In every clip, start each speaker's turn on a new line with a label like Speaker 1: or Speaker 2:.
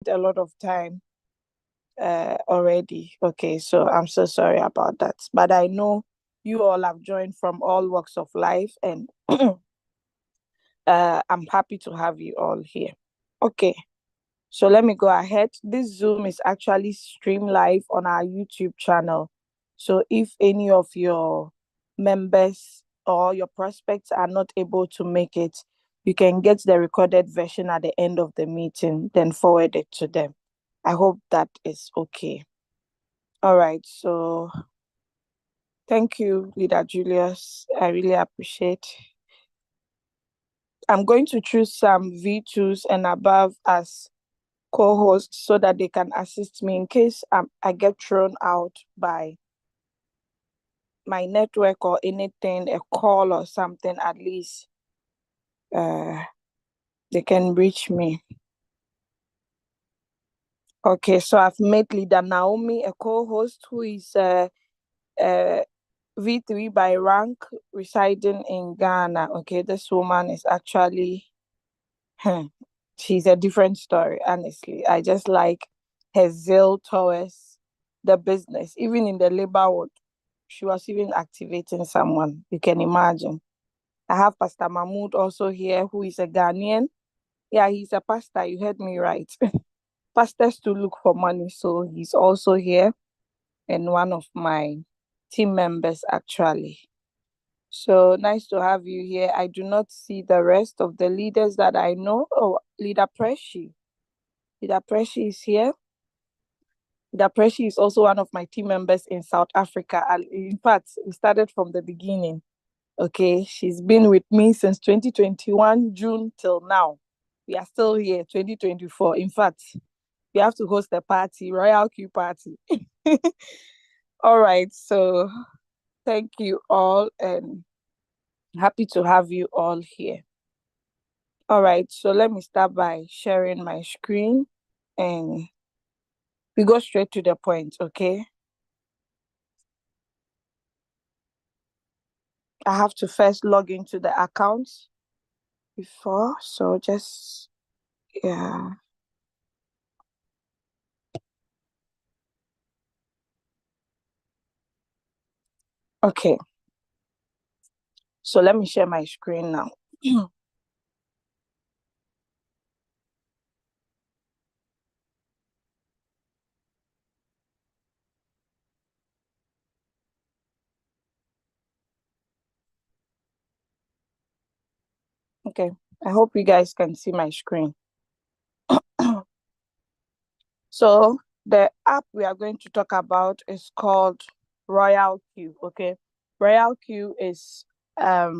Speaker 1: spent a lot of time already. Okay, so I'm so sorry about that. But I know you all have joined from all walks of life, and I'm happy to have you all here. Okay, so let me go ahead. This Zoom is actually streamed live on our YouTube channel. So if any of your members or your prospects are not able to make it, you can get the recorded version at the end of the meeting, then forward it to them. I hope that is okay. All right, so thank you, Leader Julius. I really appreciate. I'm going to choose some V2s and above as co-hosts so that they can assist me in case I get thrown out by my network or anything, a call or something. At least they can reach me. Okay, so I've made Leader Naomi a co-host who is V3 by rank, residing in Ghana. Okay, this woman is actually, she's a different story, honestly. I just like her zeal towards the business, even in the labor world. She was even activating someone, you can imagine. I have Pastor Mahmoud also here, who is a Ghanaian. Yeah, he's a pastor, you heard me right. Pastors to look for money, so he's also here and one of my team members actually. So nice to have you here. I do not see the rest of the leaders that I know. Oh, Leader Preshi. Leader Preshi is here. Leader Preshi is also one of my team members in South Africa. And in fact, we started from the beginning. Okay, she's been with me since 2021, June till now. We are still here, 2024. In fact, we have to host a party, Royalq party. All right, so thank you all and happy to have you all here. All right, so let me start by sharing my screen and we go straight to the point, okay? I have to first log into the account before, so just, yeah. Okay, so let me share my screen now. Okay, I hope you guys can see my screen. So the app we are going to talk about is called Royalq, okay? Royalq is a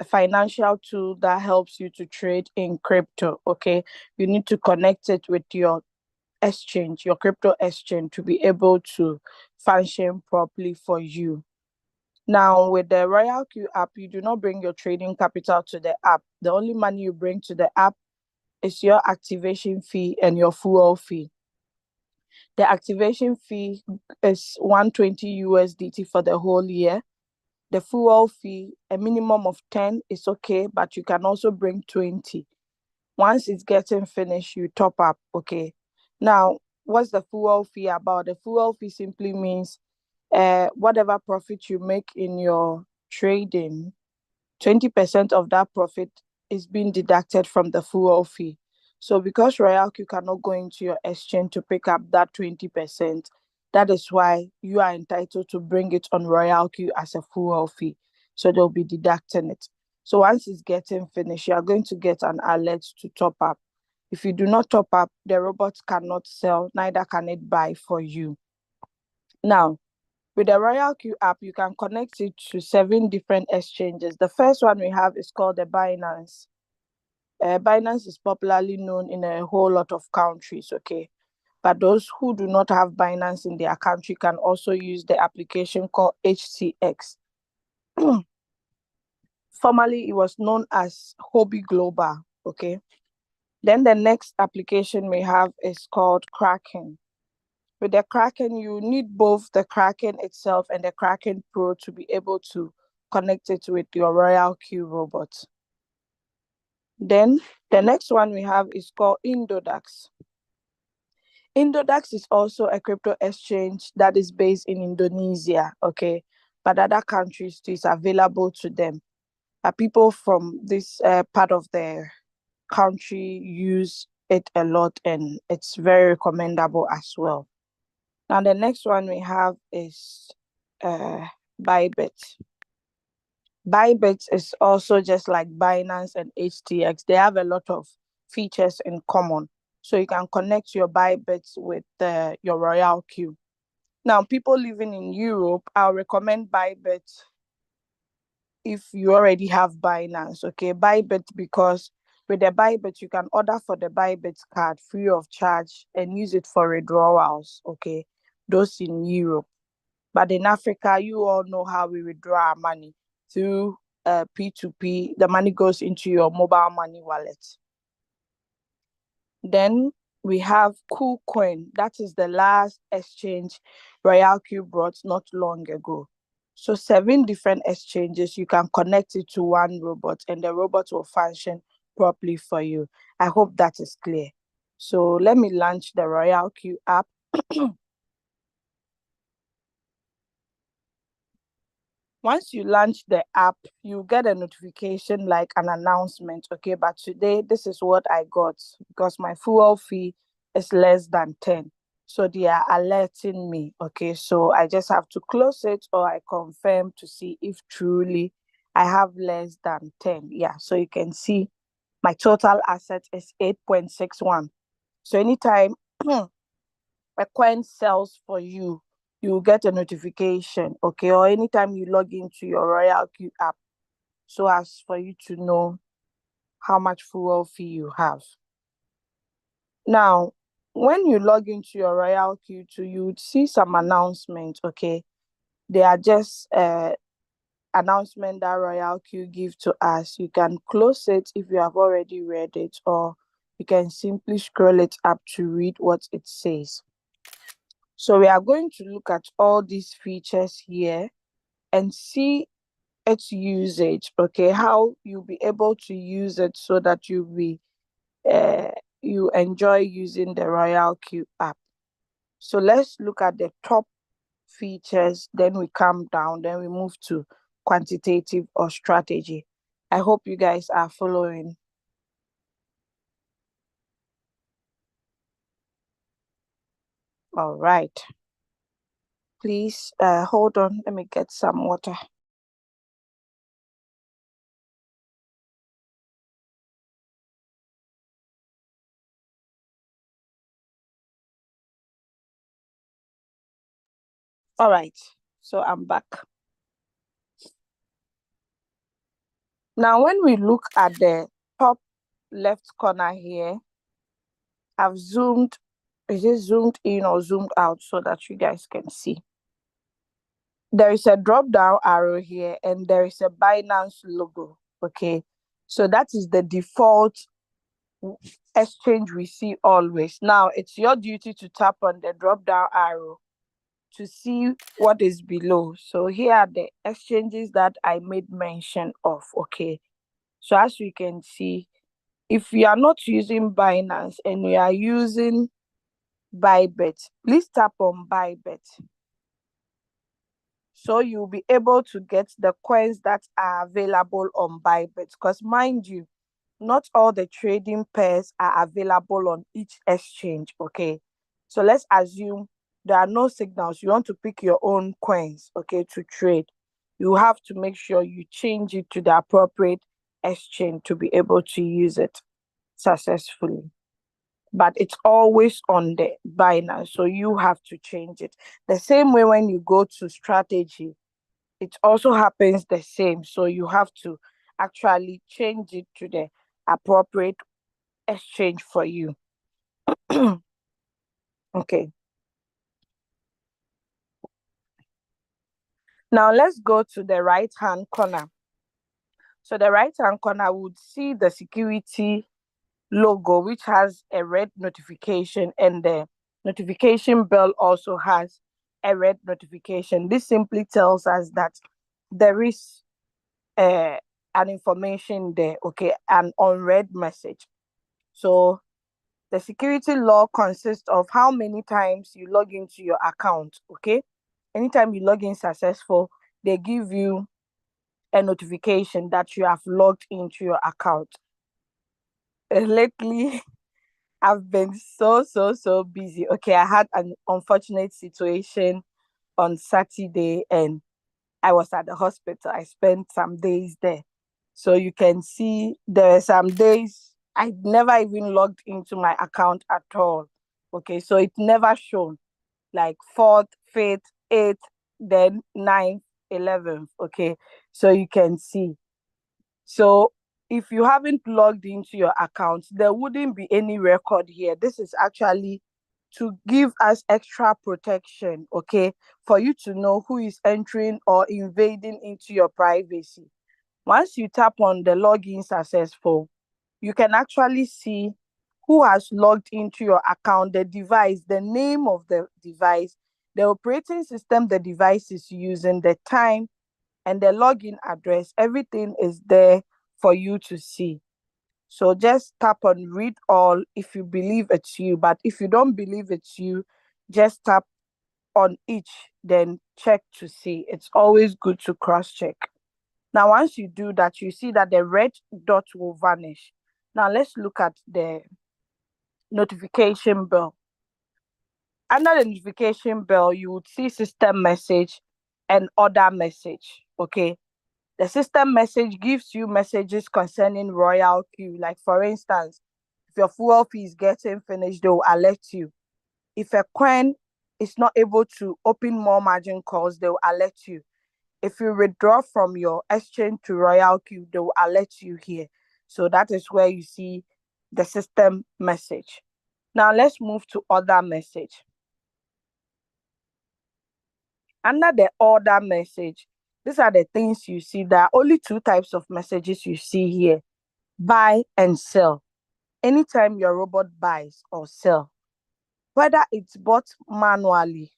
Speaker 1: financial tool that helps you to trade in crypto, okay? You need to connect it with your exchange, your crypto exchange, to be able to function properly for you. Now, with the Royalq app, you do not bring your trading capital to the app. The only money you bring to the app is your activation fee and your fuel fee. The activation fee is 120 USDT for the whole year. The fuel fee, a minimum of 10 is okay, but you can also bring 20. Once it's getting finished, you top up, okay? Now, what's the fuel fee about? The fuel fee simply means whatever profit you make in your trading, 20% of that profit is being deducted from the fuel fee. So because Royalq cannot go into your exchange to pick up that 20%, that is why you are entitled to bring it on Royalq as a fuel fee. So they'll be deducting it. So once it's getting finished, you are going to get an alert to top up. If you do not top up, the robot cannot sell, neither can it buy for you. Now, with the Royalq app, you can connect it to 7 different exchanges. The first one we have is called the Binance. Binance is popularly known in a whole lot of countries, okay? But those who do not have Binance in their country can also use the application called HTX. Formerly, it was known as Hobby Global, okay? Then the next application we have is called Kraken. With the Kraken, you need both the Kraken itself and the Kraken Pro to be able to connect it with your Royalq robot. Then the next one we have is called Indodax. Indodax is also a crypto exchange that is based in Indonesia, okay? But other countries too is available to them. People from this part of the country use it a lot, and it's very recommendable as well. Now, the next one we have is uh, Bybit. Bybit is also just like Binance and HTX. They have a lot of features in common. So you can connect your Bybit with your Royalq. Now, people living in Europe, I'll recommend Bybit if you already have Binance. Okay, Bybit, because with the Bybit, you can order for the Bybit card free of charge and use it for withdrawals. Okay, those in Europe. But in Africa, you all know how we withdraw our money through P2P. The money goes into your mobile money wallet. Then we have KuCoin. That is the last exchange Royalq brought not long ago. So 7 different exchanges, you can connect it to one robot and the robot will function properly for you. I hope that is clear. So let me launch the Royalq app. Once you launch the app, you get a notification like an announcement. Okay, but today this is what I got because my fuel fee is less than 10. So they are alerting me. Okay, so I just have to close it or I confirm to see if truly I have less than 10. Yeah, so you can see my total asset is 8.61. So anytime a coin sells for you, you will get a notification, okay? Or anytime you log into your Royalq app, so as for you to know how much fuel fee you have. Now, when you log into your Royalq too, you would see some announcements, okay? They are just announcement that Royalq give to us. You can close it if you have already read it, or you can simply scroll it up to read what it says. So we are going to look at all these features here and see its usage, okay? How you'll be able to use it so that uh, you enjoy using the Royalq app. So let's look at the top features, then we come down, then we move to quantitative or strategy. I hope you guys are following. All right. Please hold on. Let me get some water. All right. So I'm back. Now, when we look at the top left corner here, I've zoomed, is it zoomed in or zoomed out so that you guys can see? There is a drop down arrow here and there is a Binance logo, okay? So that is the default exchange we see always. Now, it's your duty to tap on the drop down arrow to see what is below. So here are the exchanges that I made mention of, okay? So as you can see, if you are not using Binance and you are using Bybit, please tap on Bybit. So you'll be able to get the coins that are available on Bybit. Because mind you, not all the trading pairs are available on each exchange, okay? So let's assume there are no signals. You want to pick your own coins, okay, to trade. You have to make sure you change it to the appropriate exchange to be able to use it successfully. But it's always on the Binance, so you have to change it. The same way when you go to strategy, it also happens the same. So you have to actually change it to the appropriate exchange for you. Okay. Now let's go to the right hand corner. So the right hand corner would see the security logo, which has a red notification, and the notification bell also has a red notification. This simply tells us that there is an information there, okay, an unread message. So The security log consists of how many times you log into your account, okay? Anytime you log in successful, they give you a notification that you have logged into your account. Lately, I've been so busy. Okay, I had an unfortunate situation on Saturday and I was at the hospital. I spent some days there. So you can see there are some days I never even logged into my account at all. Okay, so it never shown like fourth, fifth, eighth, then ninth, 11th. Okay, so you can see. So if you haven't logged into your account, there wouldn't be any record here. This is actually to give us extra protection, okay, for you to know who is entering or invading into your privacy. Once you tap on the login successful, you can actually see who has logged into your account, the device, the name of the device, the operating system the device is using, the time, and the login address. Everything is there for you to see. So just tap on read all if you believe it's you. But if you don't believe it's you, just tap on each, then check to see. It's always good to cross check. Now, once you do that, you see that the red dot will vanish. Now, let's look at the notification bell. Under the notification bell, you would see system message and other message. Okay. The system message gives you messages concerning Royalq. Like, for instance, if your fuel fee is getting finished, they will alert you. If a coin is not able to open more margin calls, they will alert you. If you withdraw from your exchange to Royalq, they will alert you here. So that is where you see the system message. Now let's move to other message. Under the order message, these are the things you see. There are only two types of messages you see here: buy and sell. Anytime your robot buys or sell, whether it's bought manually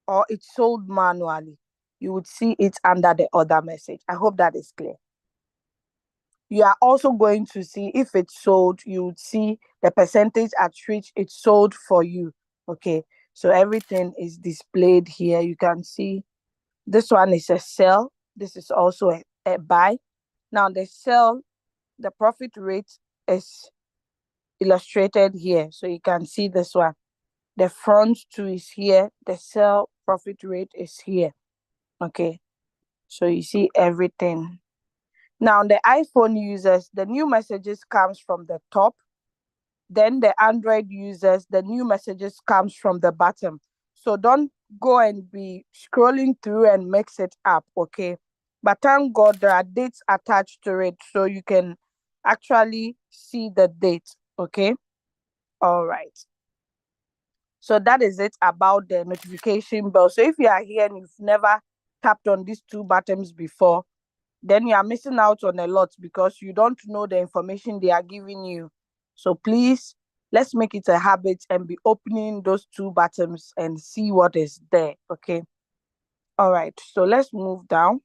Speaker 1: or it's sold manually, you would see it under the order message. I hope that is clear. You are also going to see if it's sold, you would see the percentage at which it's sold for you. Okay, so everything is displayed here. You can see this one is a sell. This is also a buy. Now the sell, the profit rate is illustrated here. So you can see this one. The front two is here. The sell profit rate is here. Okay. So you see everything. Now the iPhone users, the new messages comes from the top. Then the Android users, the new messages comes from the bottom. So don't go and be scrolling through and mix it up, okay? But thank God there are dates attached to it, so you can actually see the date, okay? All right. So that is it about the notification bell. So if you are here and you've never tapped on these two buttons before, then you are missing out on a lot because you don't know the information they are giving you. So please, let's make it a habit and be opening those two buttons and see what is there, okay? All right, so let's move down.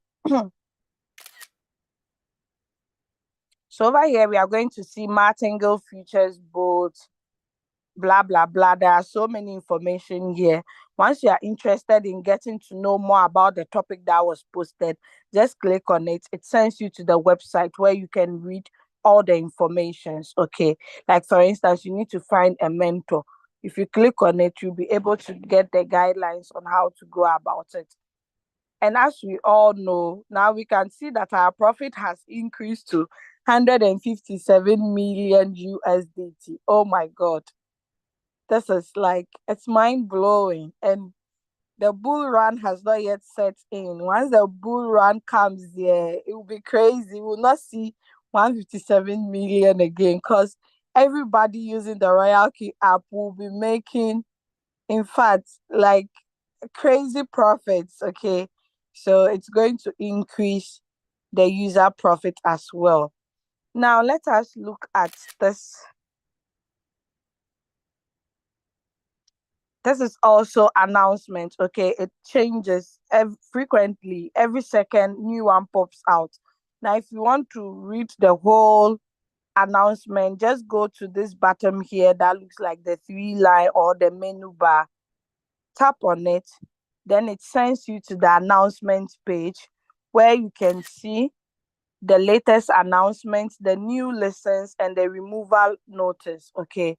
Speaker 1: So over here, we are going to see martingale futures boat, blah, blah, blah. There are so many information here. Once you are interested in getting to know more about the topic that was posted, just click on it. It sends you to the website where you can read all the informations, okay? Like, for instance, you need to find a mentor. If you click on it, you'll be able to get the guidelines on how to go about it. And as we all know, now we can see that our profit has increased to 157 million USDT. Oh my God. This is like, it's mind blowing. And the bull run has not yet set in. Once the bull run comes here, it will be crazy. We'll not see 157 million again because everybody using the Royalq app will be making, in fact, like crazy profits. Okay. So it's going to increase the user profit as well. Now let us look at this. This is also announcement, okay? It changes frequently. Every second, new one pops out. Now, if you want to read the whole announcement, just go to this bottom here that looks like the 3 line or the menu bar. Tap on it. Then it sends you to the announcement page where you can see the latest announcements, the new listens, and the removal notice. Okay.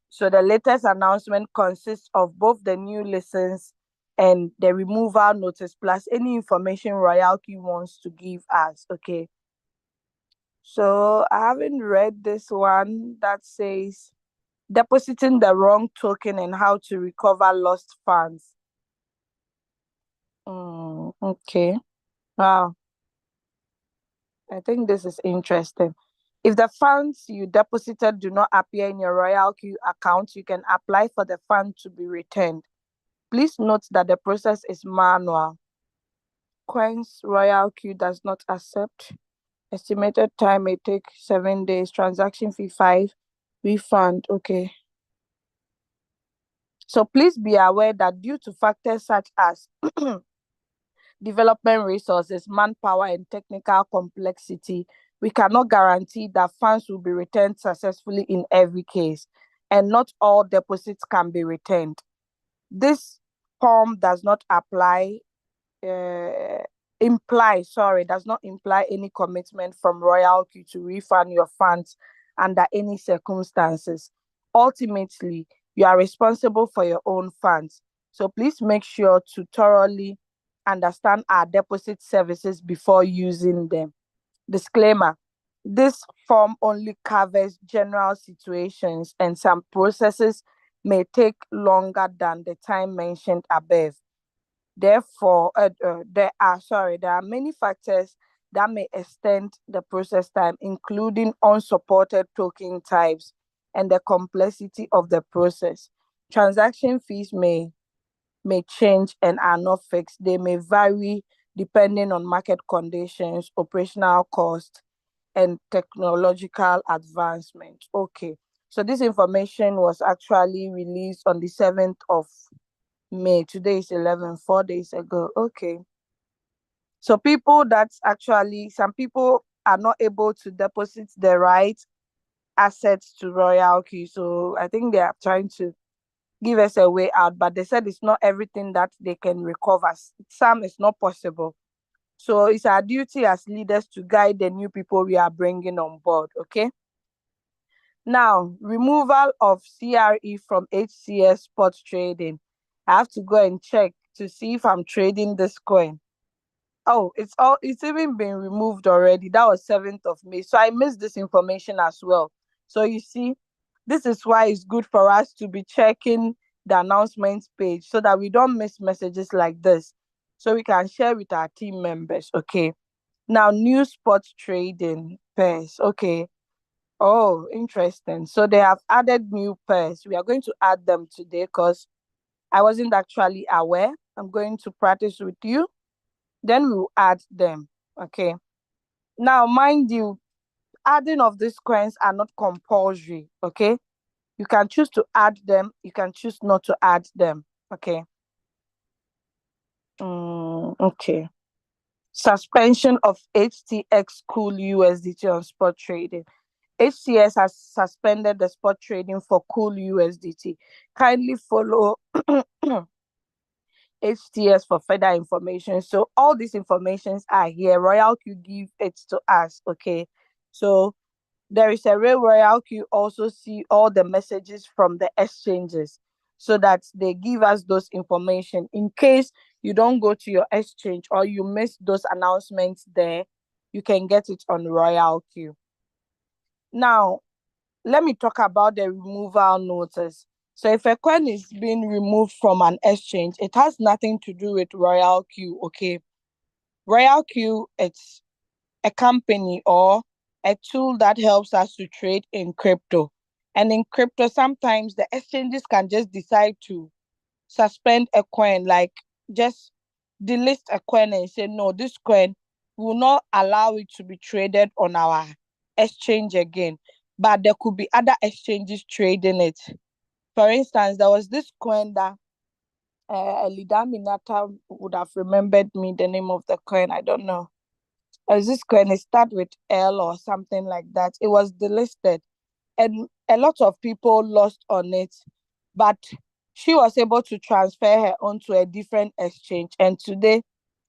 Speaker 1: So the latest announcement consists of both the new listens and the removal notice, plus any information Royalq wants to give us. Okay. So I haven't read this one that says depositing the wrong token and how to recover lost funds. Okay. Wow. I think this is interesting. If the funds you deposited do not appear in your Royalq account, you can apply for the fund to be returned. Please note that the process is manual. Coins Royalq does not accept. Estimated time may take 7 days. Transaction fee 5. Refund. Okay. So please be aware that due to factors such as development resources, manpower, and technical complexity, we cannot guarantee that funds will be returned successfully in every case, and not all deposits can be returned. This form does not uh, does not imply any commitment from Royalq to refund your funds under any circumstances. Ultimately, you are responsible for your own funds. So please make sure to thoroughly understand our deposit services before using them. Disclaimer: this form only covers general situations, and some processes may take longer than the time mentioned above. Therefore, there are many factors that may extend the process time, including unsupported token types and the complexity of the process. Transaction fees may change and are not fixed. They may vary depending on market conditions, operational cost, and technological advancement. Okay, so this information was actually released on the 7th of May. Today is 11, 4 days ago. Okay. So some people are not able to deposit the right assets to Royalq. So I think they are trying to give us a way out, but they said it's not everything that they can recover. Some is not possible. So it's our duty as leaders to guide the new people we are bringing on board. Okay. Now, removal of CRE from HCS spot trading. I have to go and check to see if I'm trading this coin. Oh, it's even been removed already. That was 7th of May. So I missed this information as well. So you see, this is why it's good for us to be checking the announcements page so that we don't miss messages like this. So we can share with our team members. Okay. Now, new spot trading pairs. Okay. Oh, interesting. So they have added new pairs. We are going to add them today because I wasn't actually aware. I'm going to practice with you. Then we'll add them. Okay. Now, mind you, adding of these coins are not compulsory. Okay. You can choose to add them. You can choose not to add them. Okay. Okay. Suspension of HTX Cool USDT on spot trading. HCS has suspended the spot trading for Cool USDT. Kindly follow HTS for further information. So all these informations are here. Royalq give it to us. Okay. So there is a way Royalq also see all the messages from the exchanges so that they give us those information in case you don't go to your exchange or you miss those announcements there. You can get it on Royalq. Now, let me talk about the removal notice. So if a coin is being removed from an exchange, it has nothing to do with Royalq, okay? Royalq, it's a company or a tool that helps us to trade in crypto. And in crypto, sometimes the exchanges can just decide to suspend a coin, like just delist a coin and say, no, this coin will not allow it to be traded on our exchange again. But there could be other exchanges trading it. For instance, there was this coin that Elida Minata would have remembered me the name of the coin. I don't know. This coin, it start with L or something like that. It was delisted, and a lot of people lost on it, but she was able to transfer her onto a different exchange, and today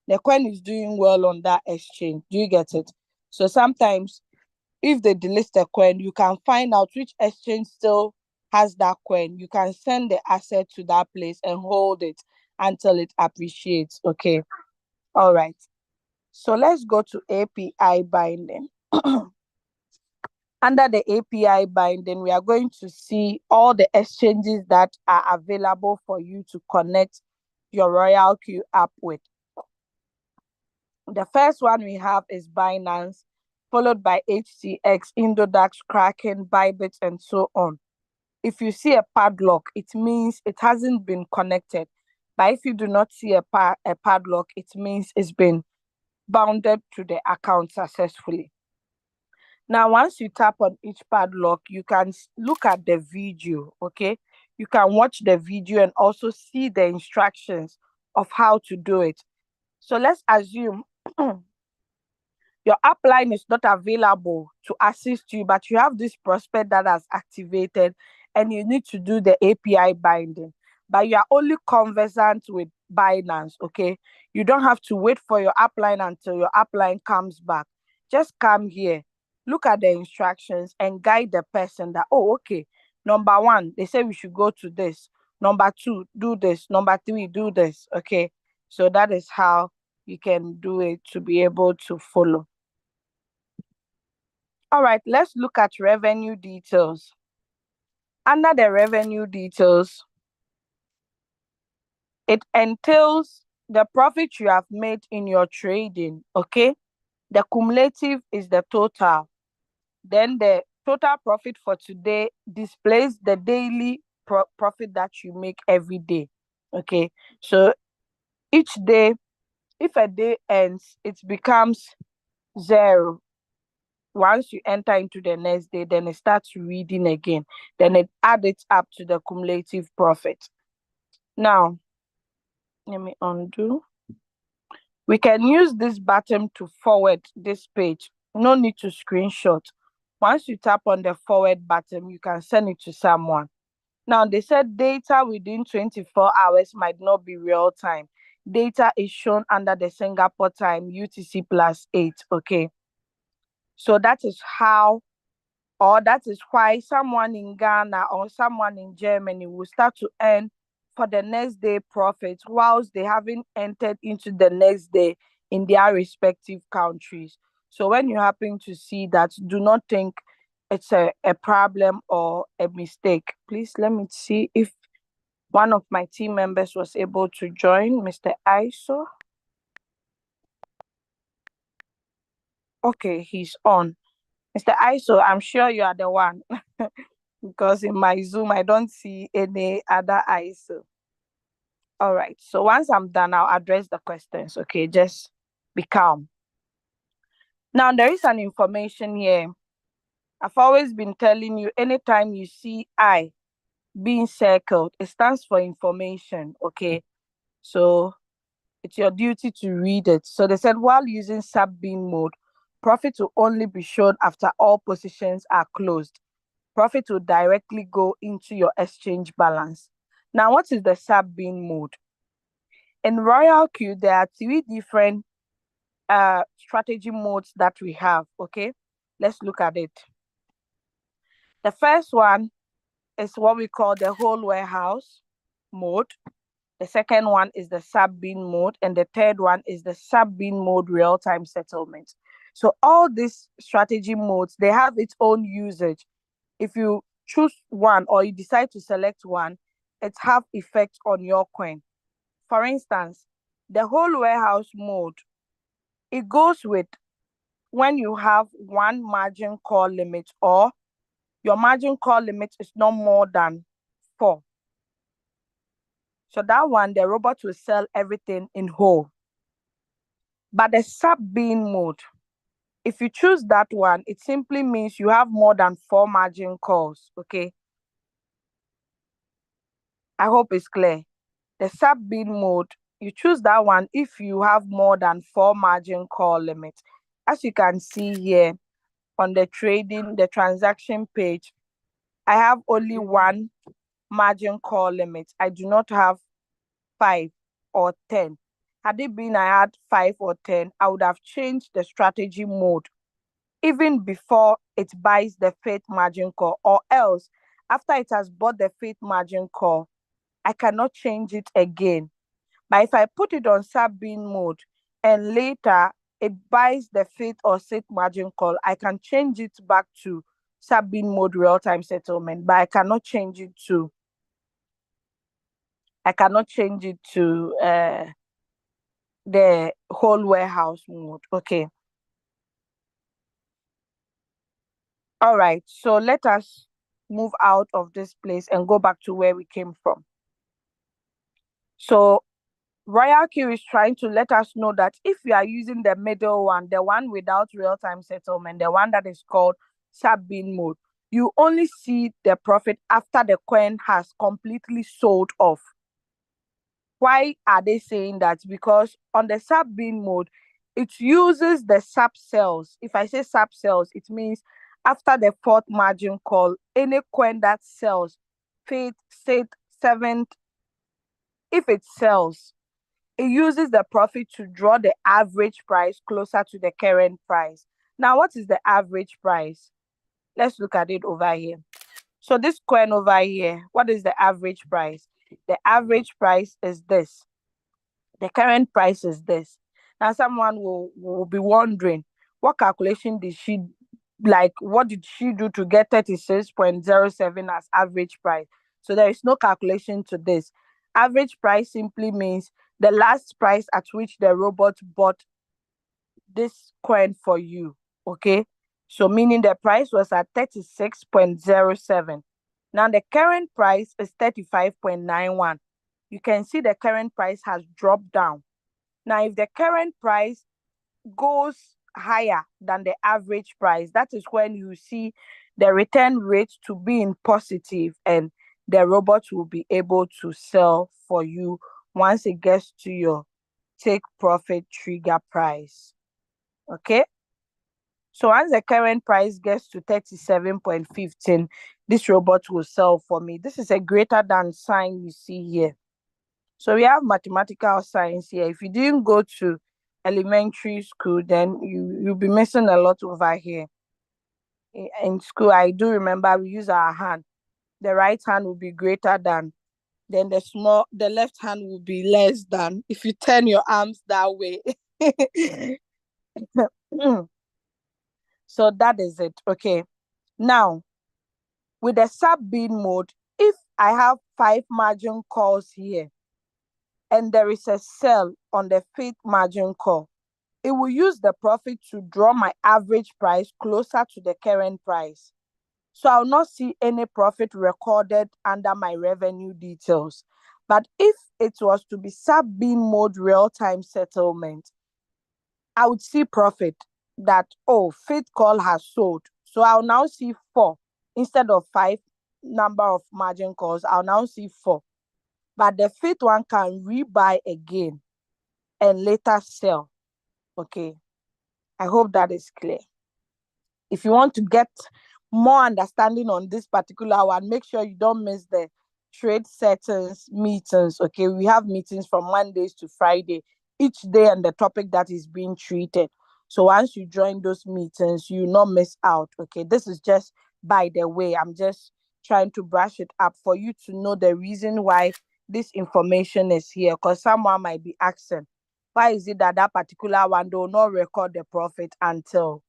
Speaker 1: the coin is doing well on that exchange. Do you get it? So sometimes if they delist a coin, you can find out which exchange still has that coin. You can send the asset to that place and hold it until it appreciates. Okay. All right. So let's go to API binding. Under the API binding, we are going to see all the exchanges that are available for you to connect your Royalq app with. The first one we have is Binance, followed by HCX, Indodax, Kraken, Bybit, and so on. If you see a padlock, it means it hasn't been connected. But if you do not see a padlock, it means it's been bounded to the account successfully. Now, once you tap on each padlock, you can look at the video, okay? You can watch the video and also see the instructions of how to do it. So let's assume your upline is not available to assist you, but you have this prospect that has activated and you need to do the API binding. But you are only conversant with Binance, okay? You don't have to wait for your upline until your upline comes back. Just come here, look at the instructions and guide the person that, oh, okay, number one, they say we should go to this. Number two, do this. Number three, do this, okay? So that is how you can do it to be able to follow. All right, let's look at revenue details. Under the revenue details, it entails the profit you have made in your trading, okay? The cumulative is the total. Then the total profit for today displays the daily profit that you make every day, okay? So each day, if a day ends, it becomes 0. Once you enter into the next day, then it starts reading again. Then it adds it up to the cumulative profit. Now, let me undo. We can use this button to forward this page. No need to screenshot. Once you tap on the forward button, you can send it to someone. Now, they said data within 24 hours might not be real time. Data is shown under the Singapore time, UTC +8, okay? So that is how, or that is why someone in Ghana or someone in Germany will start to earn for the next day profits whilst they haven't entered into the next day in their respective countries. So when you happen to see that, do not think it's a problem or a mistake. Please let me see if one of my team members was able to join, Mr. Iso. Okay, he's on. Mr. Iso, I'm sure you are the one. Because in my Zoom, I don't see any other ISO. All right. So once I'm done, I'll address the questions. Okay. Just be calm. Now, there is an information here. I've always been telling you, anytime you see I being circled, it stands for information. Okay. So it's your duty to read it. So they said, while using sub-bean mode, profit will only be shown after all positions are closed. Profit will directly go into your exchange balance. Now, what is the sub-bean mode? In Royalq, there are 3 different strategy modes that we have, okay? Let's look at it. The first one is what we call the whole warehouse mode. The second one is the sub-bean mode. And the third one is the sub-bean mode real-time settlement. So all these strategy modes, they have its own usage. If you choose one or you decide to select one, it have effect on your coin. For instance, the whole warehouse mode, it goes with when you have one margin call limit or your margin call limit is not more than 4. So that one, the robot will sell everything in whole. But the sub-bean mode, if you choose that one, it simply means you have more than 4 margin calls, okay? I hope it's clear. The sub-bean mode, you choose that one if you have more than 4 margin call limits. as you can see here on the transaction page, I have only one margin call limit. I do not have 5 or 10. Had it been I had 5 or 10, I would have changed the strategy mode even before it buys the faith margin call, or else after it has bought the faith margin call, I cannot change it again. But if I put it on sub-bin mode and later it buys the faith or sit margin call, I can change it back to sub-bin mode real-time settlement, but I cannot change it to the whole warehouse mode. Okay. All right. So let us move out of this place and go back to where we came from. So Royalq is trying to let us know that if we are using the middle one, the one without real-time settlement, the one that is called sub-bin mode, you only see the profit after the coin has completely sold off. Why are they saying that? Because on the sub-bin mode, it uses the sub cells. If I say sub cells, it means after the fourth margin call, any coin that sells, fifth, sixth, seventh, if it sells, it uses the profit to draw the average price closer to the current price. Now, what is the average price? Let's look at it over here. So this coin over here, what is the average price? The average price is this. The current price is this. Now, someone will be wondering, what calculation did she, what did she do to get 36.07 as average price? So there is no calculation to this. Average price simply means the last price at which the robot bought this coin for you. Okay. So meaning the price was at 36.07. Now the current price is 35.91. You can see the current price has dropped down. Now, if the current price goes higher than the average price, that is when you see the return rate to be in positive, and the robot will be able to sell for you once it gets to your take profit trigger price. Okay. So once the current price gets to 37.15, this robot will sell for me. This is a greater than sign you see here. So we have mathematical science here. If you didn't go to elementary school, then you'll be missing a lot over here. In school, I do remember we use our hand. The right hand will be greater than, then the left hand will be less than. If you turn your arms that way. So that is it. Okay. Now, with the sub-bin mode, if I have 5 margin calls here and there is a sell on the fifth margin call, it will use the profit to draw my average price closer to the current price. So I'll not see any profit recorded under my revenue details. But if it was to be sub-bin mode real-time settlement, I would see profit that, oh, fifth call has sold. So I'll now see 4 instead of 5 number of margin calls. I'll now see 4. But the fifth one can rebuy again and later sell. Okay. I hope that is clear. If you want to get more understanding on this particular one, make sure you don't miss the trade settings meetings. Okay. We have meetings from Mondays to Friday, each day and the topic that is being treated. So once you join those meetings, you not miss out. Okay. This is just by the way. I'm just trying to brush it up for you to know the reason why this information is here. Because someone might be asking, why is it that particular one do not record the profit until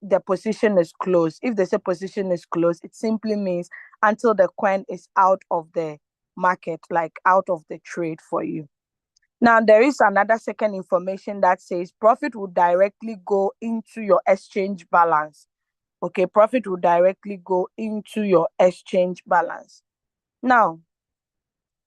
Speaker 1: the position is closed? If they say position is closed, it simply means until the coin is out of the market, like out of the trade for you. Now, there is another second information that says profit will directly go into your exchange balance. Okay, profit will directly go into your exchange balance. Now,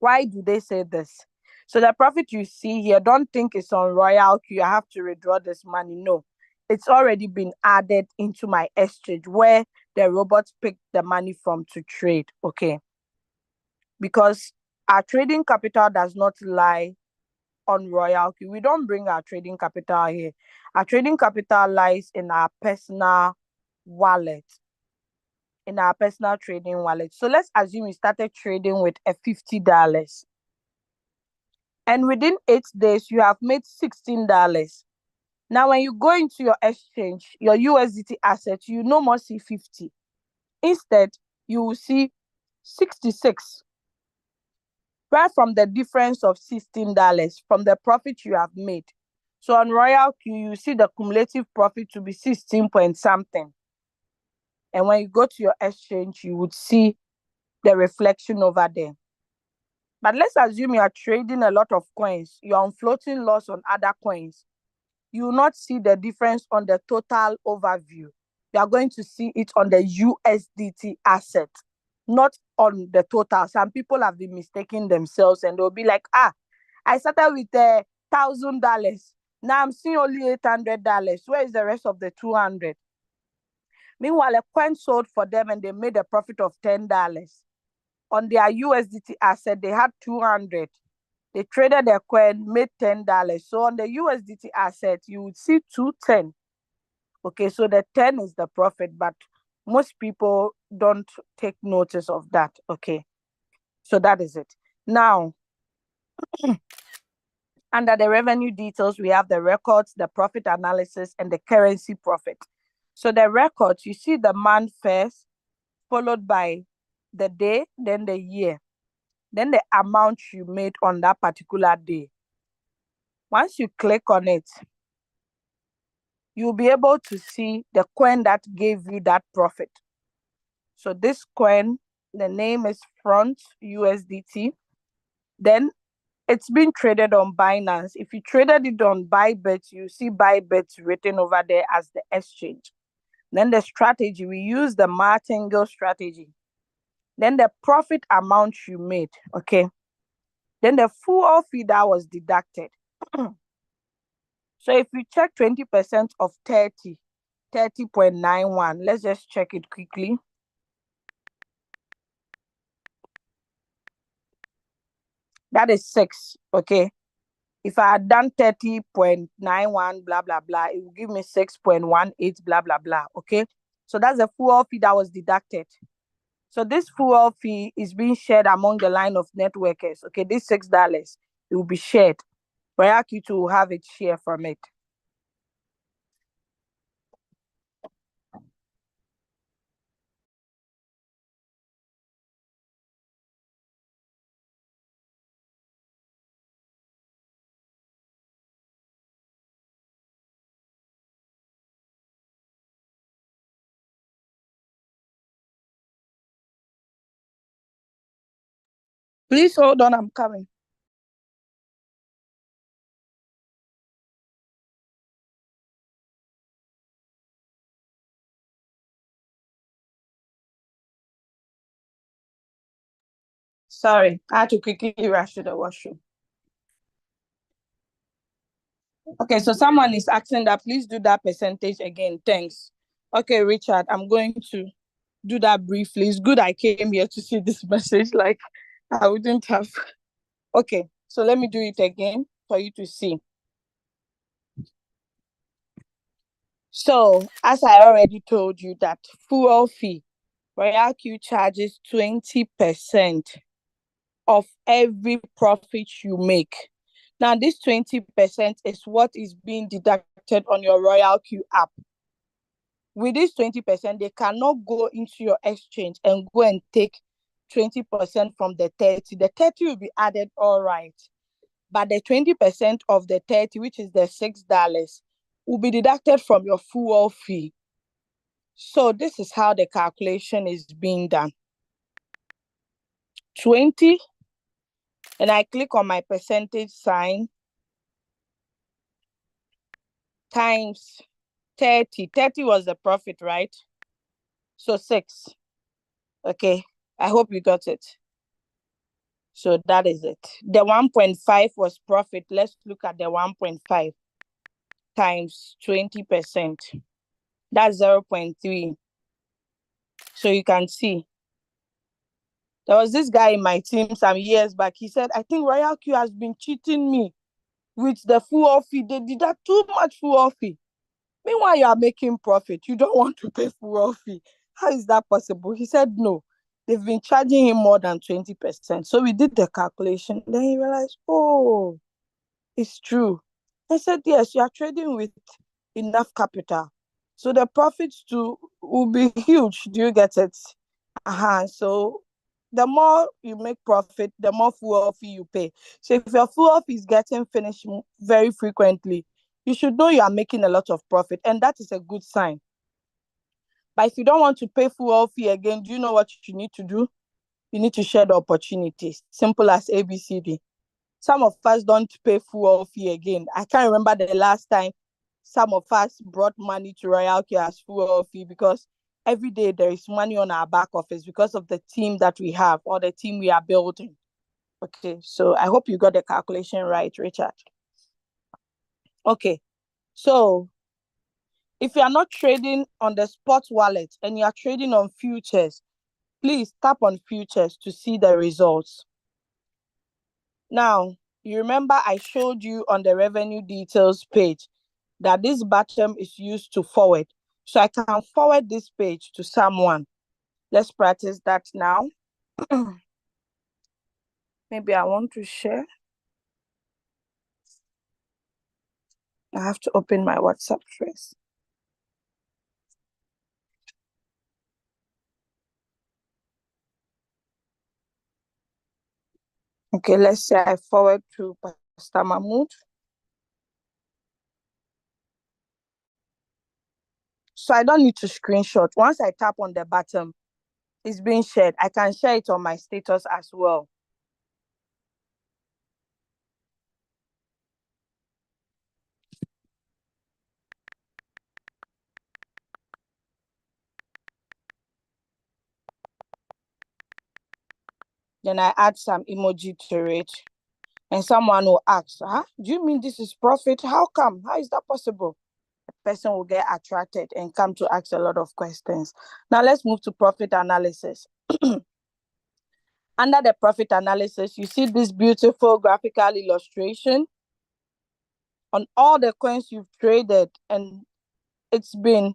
Speaker 1: why do they say this? So the profit you see here, don't think it's on Royalq. You have to withdraw this money. No, it's already been added into my exchange where the robots pick the money from to trade. Okay. Because our trading capital does not lie on Royalq. We don't bring our trading capital here. Our trading capital lies in our personal wallet, in our personal trading wallet. So let's assume you started trading with a $50. And within 8 days, you have made $16. Now, when you go into your exchange, your USDT asset, you no more see 50. Instead, you will see 66. Right from the difference of $16 from the profit you have made. So on Royalq, you see the cumulative profit to be 16 point something. And when you go to your exchange, you would see the reflection over there. But let's assume you are trading a lot of coins. You're on floating loss on other coins. You will not see the difference on the total overview. You are going to see it on the USDT asset, not on the total. Some people have been mistaking themselves and they'll be like, I started with $1,000. Now I'm seeing only $800. Where is the rest of the 200? Meanwhile, a coin sold for them and they made a profit of $10. On their USDT asset, they had 200. They traded their coin, made $10. So on the USDT asset, you would see 210. Okay, so the 10 is the profit, but most people don't take notice of that. Okay, so that is it. Now, under the revenue details, we have the records, the profit analysis, and the currency profit. So the records, you see the month first, followed by the day, then the year, then the amount you made on that particular day. Once you click on it, you'll be able to see the coin that gave you that profit. So this coin, the name is Front USDT. Then it's been traded on Binance. If you traded it on Bybit, you see Bybit written over there as the exchange. Then the strategy, we use the martingale strategy. Then the profit amount you made, okay? Then the full fee that was deducted. So if you check 20% of 30, 30.91, let's just check it quickly. That is 6, okay? If I had done 30.91, blah, blah, blah, it will give me 6.18, blah, blah, blah, okay? So that's the full fee that was deducted. So this full fee is being shared among the line of networkers, okay? This $6, it will be shared. Royalq will have its share from it. Please hold on, I'm coming. Sorry, I had to quickly rush to the washroom. Okay, so someone is asking that please do that percentage again. Thanks. Okay, Richard, I'm going to do that briefly. It's good I came here to see this message. Like, I wouldn't have. Okay, so let me do it again for you to see. So, as I already told you, that fuel fee, Royalq charges 20% of every profit you make. Now, this 20% is what is being deducted on your Royalq app. With this 20%, they cannot go into your exchange and go and take 20% from the 30. The 30 will be added, all right. But the 20% of the 30, which is the $6, will be deducted from your fuel fee. So this is how the calculation is being done. 20, and I click on my percentage sign, times 30. 30 was the profit, right? So 6. Okay, I hope you got it. So that is it. The 1.5 was profit. Let's look at the 1.5 times 20%. That's 0.3. So you can see. There was this guy in my team some years back. He said, I think Royalq has been cheating me. with the fuel fee. They deduct too much fuel fee. Meanwhile, you are making profit. You don't want to pay fuel fee. How is that possible? He said no. They've been charging him more than 20%. So we did the calculation. Then he realized, oh, it's true. I said, yes, you are trading with enough capital. So the profits too will be huge. Do you get it? So the more you make profit, the more fuel fee you pay. So if your fuel fee is getting finished very frequently, you should know you are making a lot of profit, and that is a good sign. But if you don't want to pay fuel fee again, do you know what you need to do? You need to share the opportunities. Simple as ABCD. Some of us don't pay fuel fee again. I can't remember the last time some of us brought money to Royalq as fuel fee, because every day there is money on our back office because of the team that we have or the team we are building. Okay, so I hope you got the calculation right, Richard. Okay, so if you are not trading on the spot wallet and you are trading on futures, please tap on futures to see the results. Now, you remember I showed you on the revenue details page that this button is used to forward. So I can forward this page to someone. Let's practice that now. Maybe I want to share. I have to open my WhatsApp first. Okay, let's say I forward to Pastor Mahmoud. So I don't need to screenshot. Once I tap on the button, it's being shared. I can share it on my status as well. Then I add some emoji to it. And someone will ask, do you mean this is profit? How come? How is that possible? The person will get attracted and come to ask a lot of questions. Now let's move to profit analysis. Under the profit analysis, you see this beautiful graphical illustration on all the coins you've traded, and the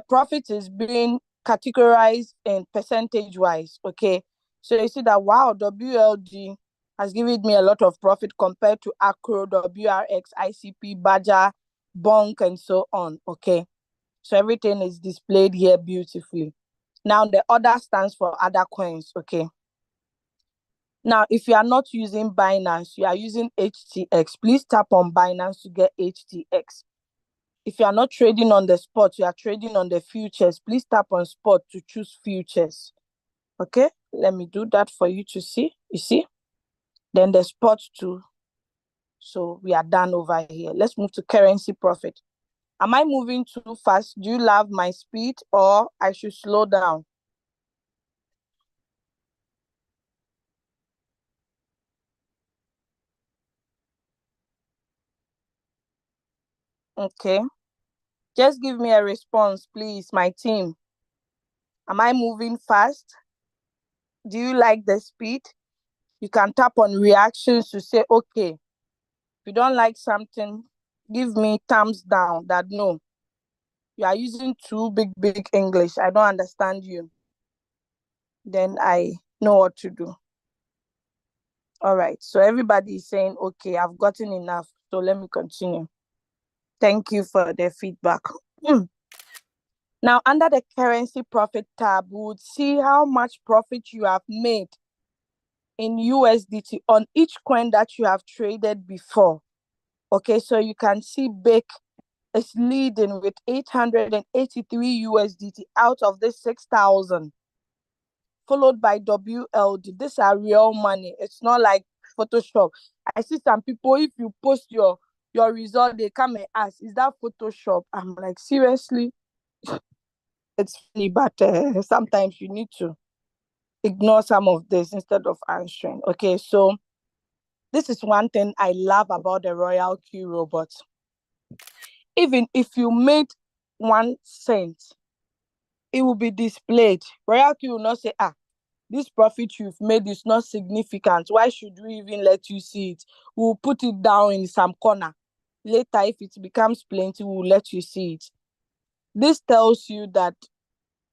Speaker 1: profit is being categorized in percentage wise. Okay, so you see that, wow, WLG has given me a lot of profit compared to Acro, WRX, ICP, Badger, Bonk, and so on. Okay, so everything is displayed here beautifully. Now the other stands for other coins. Okay, now if you are not using Binance, you are using HTX, please tap on Binance to get HTX. If you are not trading on the spot, you are trading on the futures, please tap on spot to choose futures. Okay, let me do that for you to see. You see? Then the spot too. So we are done over here. Let's move to currency profit. Am I moving too fast? Do you love my speed, or I should slow down? Okay. Just give me a response, please, my team. Am I moving fast? Do you like the speed? You can tap on reactions to say, okay, if you don't like something, give me thumbs down that no, you are using too big English. I don't understand you. Then I know what to do. All right. So everybody is saying, okay, I've gotten enough. So let me continue. Thank you for the feedback. Now, under the currency profit tab, we would see how much profit you have made in USDT on each coin that you have traded before. Okay, so you can see BIC is leading with 883 USDT out of this 6,000, followed by WLD. These are real money. It's not like Photoshop. I see some people, if you post your result, they come and ask, is that Photoshop? I'm like, seriously? It's funny, but sometimes you need to ignore some of this instead of answering. Okay, so this is one thing I love about the Royalq robot. Even if you made 1 cent, it will be displayed. Royalq will not say, this profit you've made is not significant. Why should we even let you see it? We'll put it down in some corner. Later, if it becomes plenty, we'll let you see it. This tells you that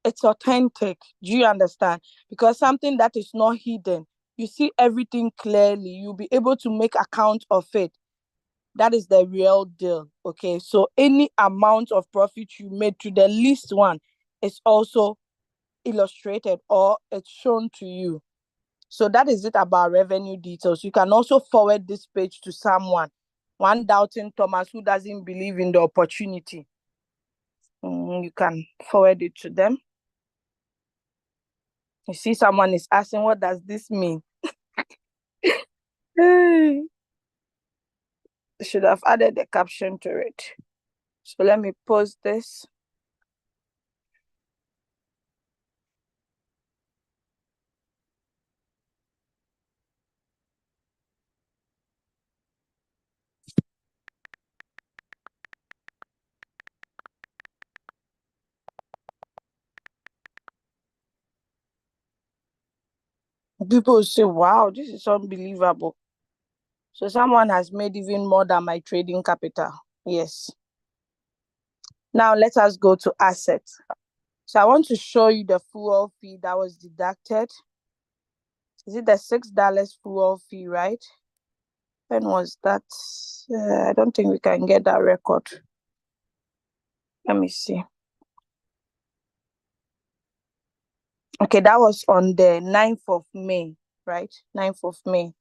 Speaker 1: it's authentic. Do you understand? Because something that is not hidden, you see everything clearly. You'll be able to make account of it. That is the real deal. Okay. So any amount of profit you made to the least one is also illustrated or it's shown to you. So that is it about revenue details. You can also forward this page to someone, one doubting Thomas who doesn't believe in the opportunity. You can forward it to them. You see, someone is asking, what does this mean? Should have added the caption to it. So let me post this. People say, wow, this is unbelievable. So someone has made even more than my trading capital. Yes. Now let us go to assets. So I want to show you the fuel fee that was deducted. Is it the $6 fuel fee, right? When was that? I don't think we can get that record. Let me see. Okay, that was on the 9th of May, right? 9th of May.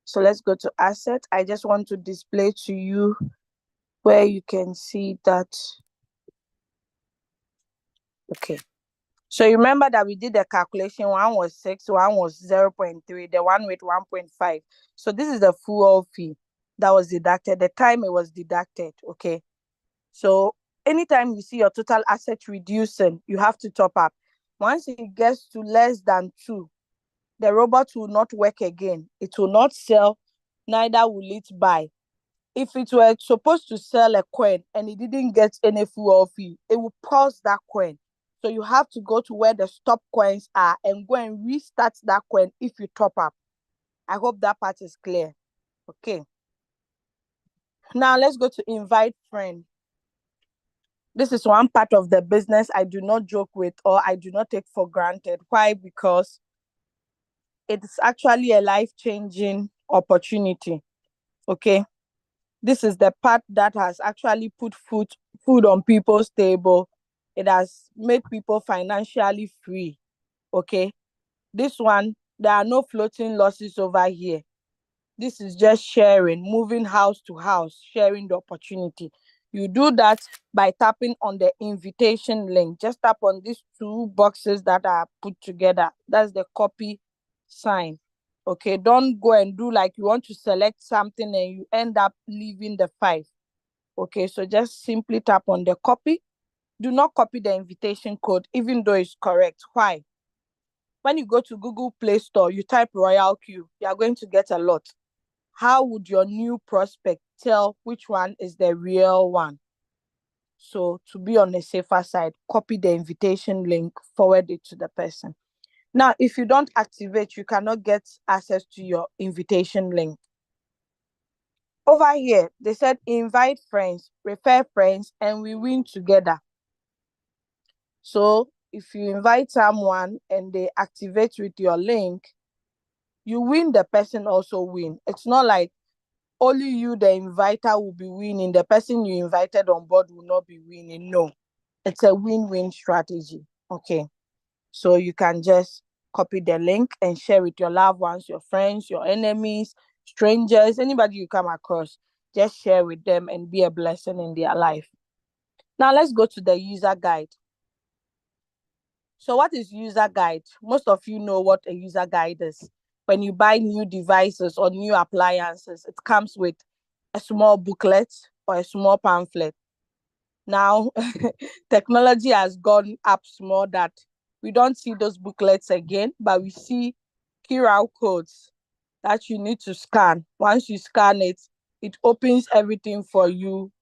Speaker 1: So let's go to asset. I just want to display to you where you can see that. Okay. So you remember that we did the calculation. One was 6, one was 0.3, the one with 1.5. So this is the fuel fee that was deducted, the time it was deducted. Okay. So anytime you see your total asset reducing, you have to top up. Once it gets to less than 2, the robot will not work again. It will not sell, neither will it buy. If it were supposed to sell a coin and it didn't get any fuel fee, it will pause that coin. So you have to go to where the stop coins are and go and restart that coin if you top up. I hope that part is clear. Okay. Now let's go to invite friend. This is one part of the business I do not joke with or I do not take for granted. Why? Because it's actually a life-changing opportunity. Okay. This is the part that has actually put food on people's table. It has made people financially free. Okay. This one, there are no floating losses over here. This is just sharing, moving house to house, sharing the opportunity. You do that by tapping on the invitation link. Just tap on these 2 boxes that are put together. That's the copy sign. Okay, don't go and do like you want to select something and you end up leaving the 5. Okay, so just simply tap on the copy. Do not copy the invitation code, even though it's correct. Why? When you go to Google Play Store, you type Royalq, you are going to get a lot. How would your new prospect tell which one is the real one? So to be on the safer side, copy the invitation link, forward it to the person. Now, if you don't activate, you cannot get access to your invitation link. Over here, they said invite friends, refer friends, and we win together. So if you invite someone and they activate with your link, you win, the person also win. It's not like only you, the inviter, will be winning. The person you invited on board will not be winning. No, it's a win-win strategy. Okay. So you can just copy the link and share with your loved ones, your friends, your enemies, strangers, anybody you come across. Just share with them and be a blessing in their life. Now let's go to the user guide. So what is user guide? Most of you know what a user guide is. When you buy new devices or new appliances, it comes with a small booklet or a small pamphlet. Now, technology has gone up small that we don't see those booklets again, but we see QR codes that you need to scan. Once you scan it, it opens everything for you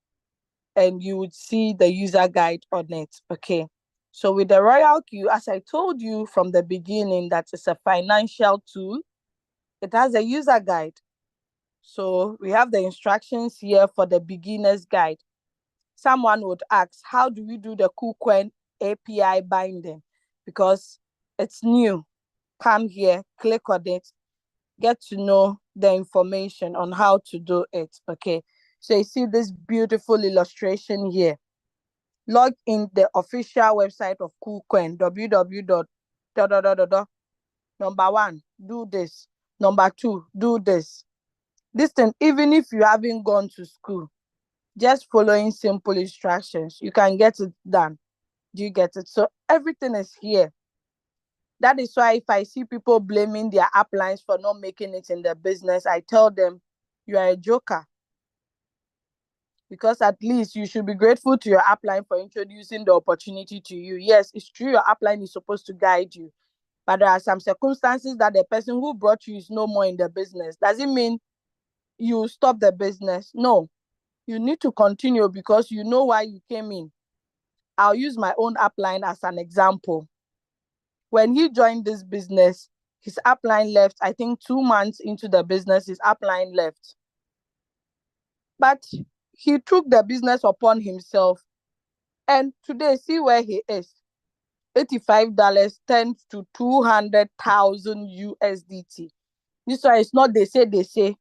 Speaker 1: and you would see the user guide on it. Okay. So with the Royalq, as I told you from the beginning, that it's a financial tool. It has a user guide. So we have the instructions here for the beginner's guide. Someone would ask, how do we do the KuCoin API binding? Because it's new. Come here, click on it, get to know the information on how to do it. Okay. So you see this beautiful illustration here. Log in the official website of KuCoin, www. Number one, do this. Number two, do this. This thing, even if you haven't gone to school, just following simple instructions, you can get it done. Do you get it? So everything is here. That is why if I see people blaming their uplines for not making it in the business, I tell them, you are a joker. Because at least you should be grateful to your upline for introducing the opportunity to you. Yes, it's true your upline is supposed to guide you, but there are some circumstances that the person who brought you is no more in the business. Does it mean you stop the business? No, you need to continue because you know why you came in. I'll use my own upline as an example. When he joined this business, his upline left. I think 2 months into the business, his upline left. But he took the business upon himself. And today, see where he is. $85 turned to 200,000 USDT. This one is not they say.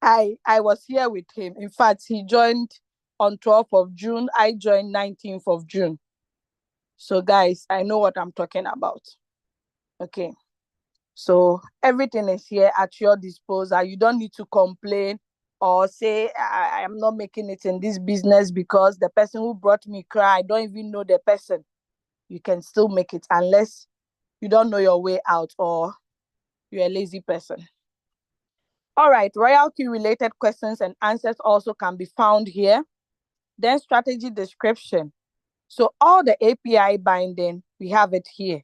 Speaker 1: I was here with him. In fact, he joined on 12th of June. I joined 19th of June. So guys, I know what I'm talking about. Okay. So everything is here at your disposal. You don't need to complain or say, I am not making it in this business because the person who brought me cry, I don't even know the person. You can still make it unless you don't know your way out or you're a lazy person. All right, Royalq related questions and answers also can be found here. Then strategy description. So all the API binding, we have it here.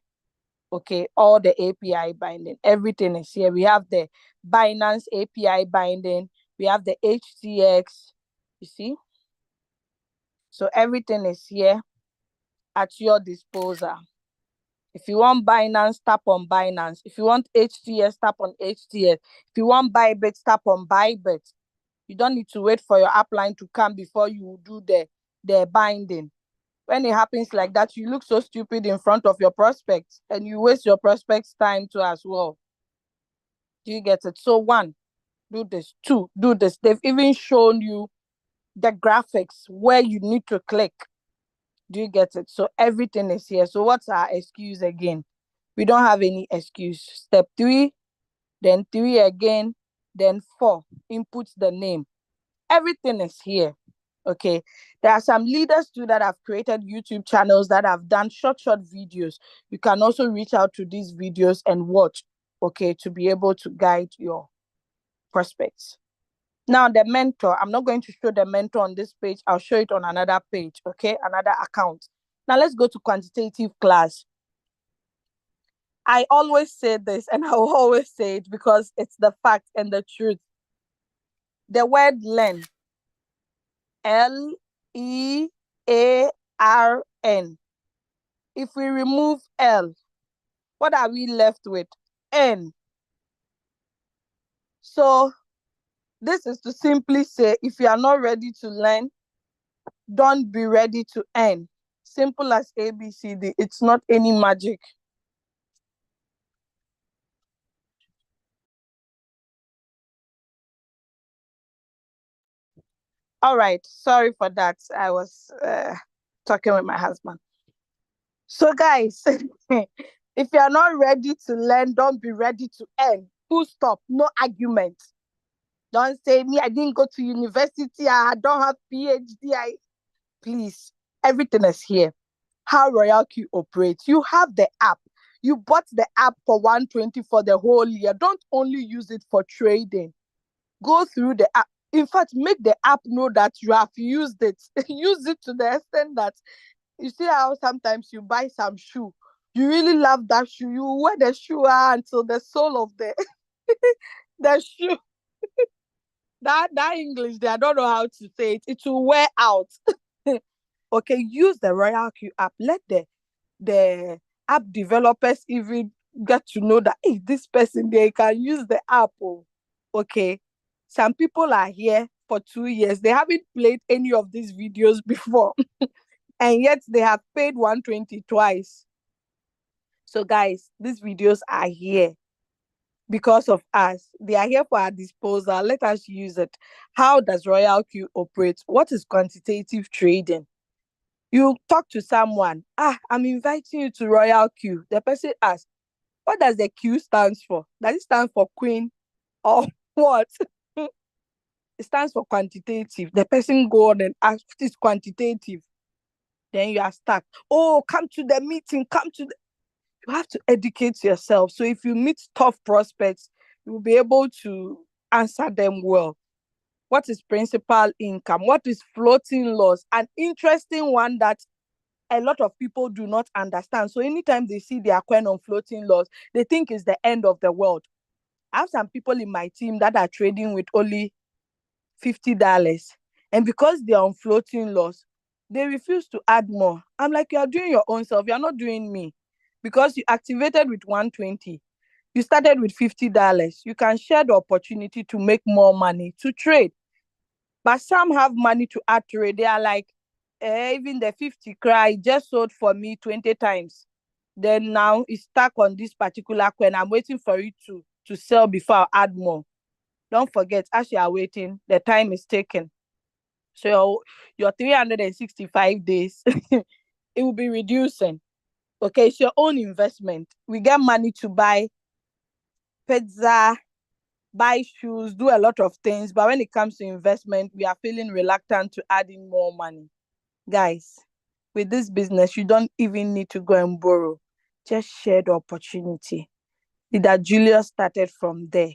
Speaker 1: Okay, all the API binding, everything is here. We have the Binance API binding. We have the HTX, you see? So everything is here at your disposal. If you want Binance, tap on Binance. If you want HTS, tap on HTS. If you want Bybit, tap on Bybit. You don't need to wait for your upline to come before you do the binding. When it happens like that, you look so stupid in front of your prospects and you waste your prospects' time too as well. Do you get it? So one, do this. Two, do this. They've even shown you the graphics where you need to click. Do you get it? So everything is here. So what's our excuse again? We don't have any excuse. Step three, then three again, then four, input the name. Everything is here. Okay, there are some leaders too that have created YouTube channels that have done short videos. You can also reach out to these videos and watch, okay, to be able to guide your prospects. Now the mentor, I'm not going to show the mentor on this page. I'll show it on another page, okay, another account. Now let's go to quantitative class. I always say this and I will always say it because it's the fact and the truth. The word learn, Learn. If we remove L, what are we left with? N. So this is to simply say, if you are not ready to learn, don't be ready to earn. Simple as ABCD. It's not any magic. All right. Sorry for that. I was talking with my husband. So guys, if you are not ready to learn, don't be ready to earn. Full stop. No argument. Don't say me, I didn't go to university. I don't have PhD. Please, everything is here. How Royalq operates. You have the app. You bought the app for 120 for the whole year. Don't only use it for trading. Go through the app. In fact, make the app know that you have used it. Use it to the extent that you see how sometimes you buy some shoe. You really love that shoe. You wear the shoe until the sole of the shoe. That English there, I don't know how to say it. It will wear out. Okay, use the Royalq app. Let the app developers even get to know that, hey, this person, they can use the app. Oh. Okay. Some people are here for 2 years. They haven't played any of these videos before. And yet they have paid 120 twice. So guys, these videos are here because of us. They are here for our disposal. Let us use it. How does Royalq operate? What is quantitative trading? You talk to someone, I'm inviting you to Royalq. The person asks, what does the Q stands for? Does it stand for queen or what? It stands for quantitative. The person go on and ask, what is quantitative? Then you are stuck. Oh, come to the meeting. You have to educate yourself. So if you meet tough prospects, you will be able to answer them well. What is principal income? What is floating loss? An interesting one that a lot of people do not understand. So anytime they see their coin on floating loss, they think it's the end of the world. I have some people in my team that are trading with only $50. And because they're on floating loss, they refuse to add more. I'm like, you're doing your own self. You're not doing me. Because you activated with 120. You started with $50. You can share the opportunity to make more money to trade. But some have money to add to it. They are like, even the 50 cry just sold for me 20 times. Then now it's stuck on this particular coin. I'm waiting for it to sell before I add more. Don't forget, as you are waiting, the time is taken. So your 365 days, it will be reducing. Okay, it's your own investment. We get money to buy pizza, buy shoes, do a lot of things. But when it comes to investment, we are feeling reluctant to add in more money. Guys, with this business, you don't even need to go and borrow. Just share the opportunity. That Julius started from there.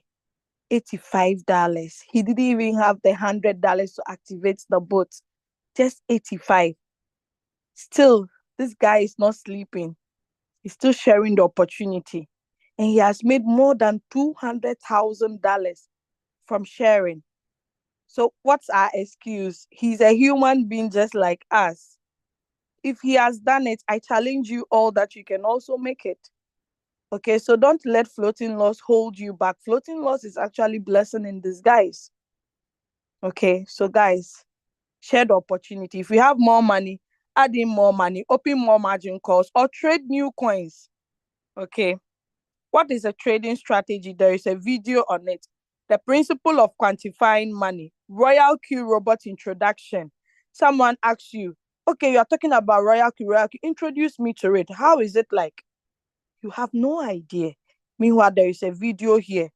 Speaker 1: $85. He didn't even have the $100 to activate the boat. Just 85. Still, this guy is not sleeping. He's still sharing the opportunity. And he has made more than $200,000 from sharing. So what's our excuse? He's a human being just like us. If he has done it, I challenge you all that you can also make it. Okay, so don't let floating loss hold you back. Floating loss is actually blessing in disguise. Okay, so guys, share the opportunity. If you have more money, add in more money, open more margin calls, or trade new coins. Okay, what is a trading strategy? There is a video on it. The principle of quantifying money. Royalq robot introduction. Someone asks you, okay, you're talking about Royalq. Introduce me to it. How is it like? You have no idea. Meanwhile, there is a video here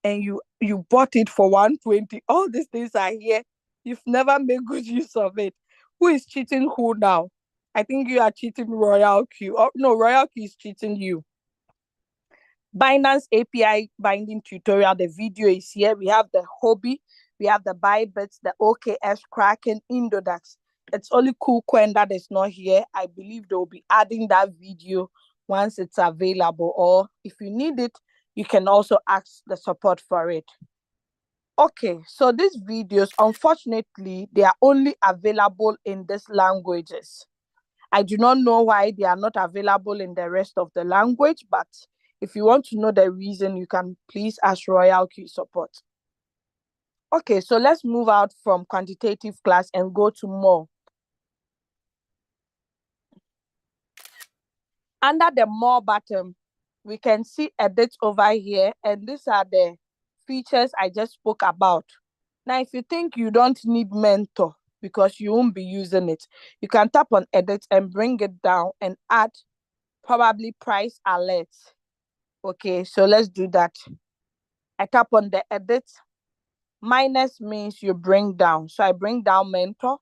Speaker 1: and you bought it for 120. All these things are here. You've never made good use of it. Who is cheating who now? I think you are cheating Royalq. Oh, no, Royalq is cheating you. Binance API binding tutorial. The video is here. We have the hobby. We have the Bybits, the OKS, Kraken, Indodax. It's only KuCoin that is not here. I believe they will be adding that video once it's available. Or if you need it, you can also ask the support for it. Okay, so these videos, unfortunately, they are only available in these languages. I do not know why they are not available in the rest of the language, but if you want to know the reason, you can please ask Royalq support. Okay, so let's move out from quantitative class and go to more. Under the more button, we can see edit over here, and these are the features I just spoke about. Now, if you think you don't need mentor because you won't be using it, you can tap on edit and bring it down and add probably price alerts. Okay, so let's do that. I tap on the edit. Minus means you bring down. So I bring down mentor.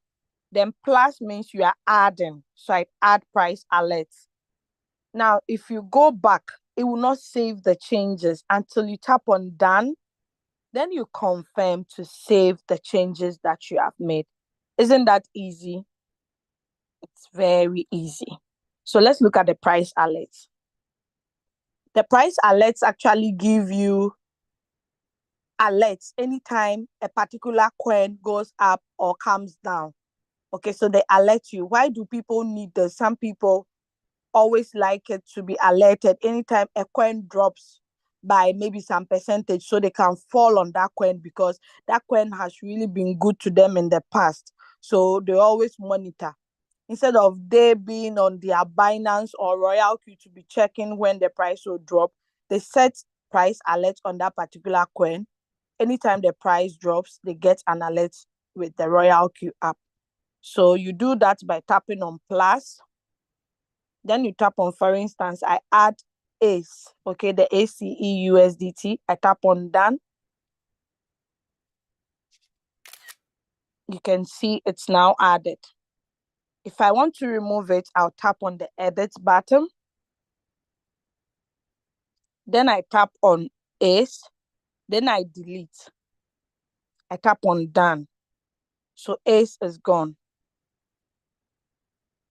Speaker 1: Then plus means you are adding. So I add price alerts. Now, if you go back, it will not save the changes until you tap on done. Then you confirm to save the changes that you have made. Isn't that easy? It's very easy. So let's look at the price alerts. The price alerts actually give you alerts anytime a particular coin goes up or comes down. Okay, so they alert you. Why do people need this? Some people always like it to be alerted anytime a coin drops by maybe some percentage, so they can fall on that coin because that coin has really been good to them in the past. So they always monitor. Instead of they being on their Binance or Royalq to be checking when the price will drop, they set price alert on that particular coin. Anytime the price drops, they get an alert with the Royalq app. So you do that by tapping on plus. Then you tap on, for instance, I add ACE, okay, the ACE USDT. I tap on done. You can see it's now added. If I want to remove it, I'll tap on the edit button. Then I tap on ACE. Then I delete. I tap on done. So ACE is gone.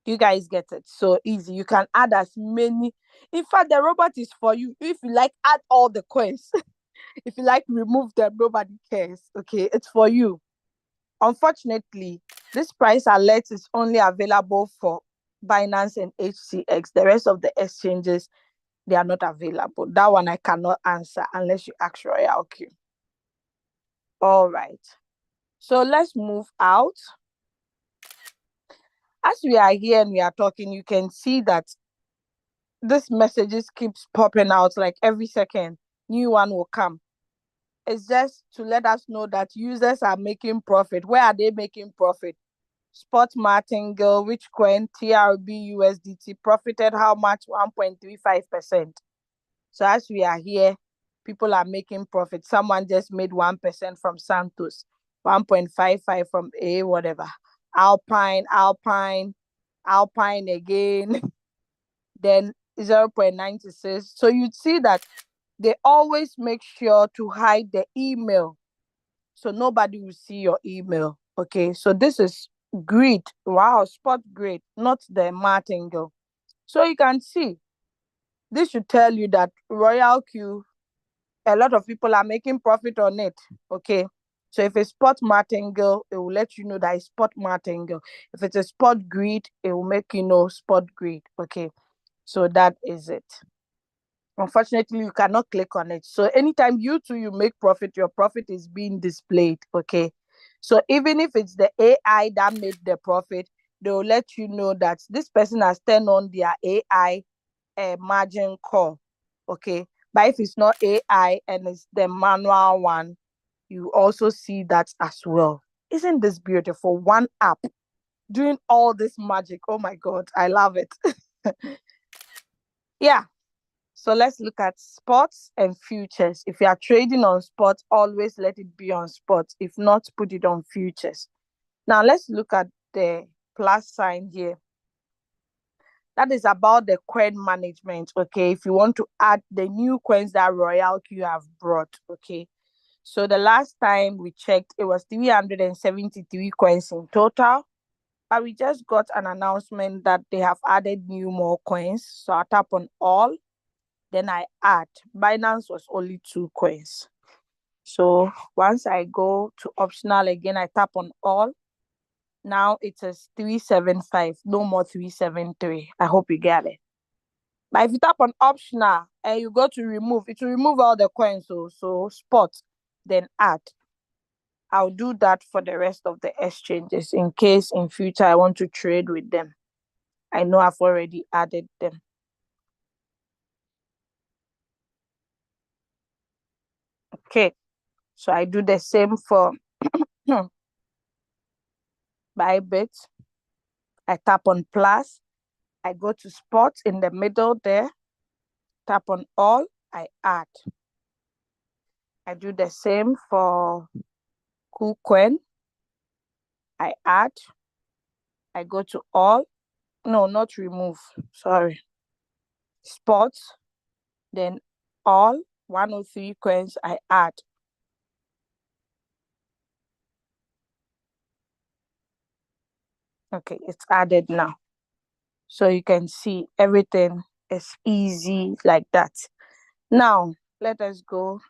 Speaker 1: You guys get it? So easy. You can add as many. In fact, the robot is for you. If you like, add all the coins. If you like, remove them. Nobody cares. Okay, it's for you. Unfortunately, this price alert is only available for Binance and HCX. The rest of the exchanges, they are not available. That one I cannot answer unless you ask Royalq. All right. So let's move out. As we are here and we are talking, you can see that this messages keeps popping out like every second. New one will come. It's just to let us know that users are making profit. Where are they making profit? Spot Martingale, which coin, TRB USDT, profited how much? 1.35%. So as we are here, people are making profit. Someone just made 1% from Santos, 1.55 from A, whatever. Alpine again, then 0.96. So you'd see that they always make sure to hide the email, so nobody will see your email. Okay, so this is greed. Wow, spot greed, not the martingale. So you can see, this should tell you that Royalq, a lot of people are making profit on it. Okay, so if it's spot martingale, it will let you know that it's spot martingale. If it's a spot greed, it will make you know spot greed. Okay, so that is it. Unfortunately, you cannot click on it. So anytime you make profit, your profit is being displayed. Okay, so even if it's the AI that made the profit, they will let you know that this person has turned on their AI margin call. Okay, but if it's not AI and it's the manual one, you also see that as well. Isn't this beautiful? One app doing all this magic. Oh my God, I love it. Yeah. So let's look at spots and futures. If you are trading on spots, always let it be on spots. If not, put it on futures. Now let's look at the plus sign here. That is about the coin management. Okay, if you want to add the new coins that Royalq have brought. Okay, so the last time we checked, it was 373 coins in total. But we just got an announcement that they have added more coins. So I tap on all. Then I add. Binance was only 2 coins. So once I go to optional again, I tap on all. Now it is 375, no more 373. I hope you get it. But if you tap on optional and you go to remove, it will remove all the coins. So spot, then add. I'll do that for the rest of the exchanges in case in future I want to trade with them. I know I've already added them. Okay, so I do the same for Bybit. I tap on plus. I go to spot in the middle there. Tap on all. I add. I do the same for KuCoin. I add. I go to all. No, not remove. Sorry. Spot. Then all. 103 coins. I add. Okay, it's added now. So you can see everything is easy like that. Now, let us go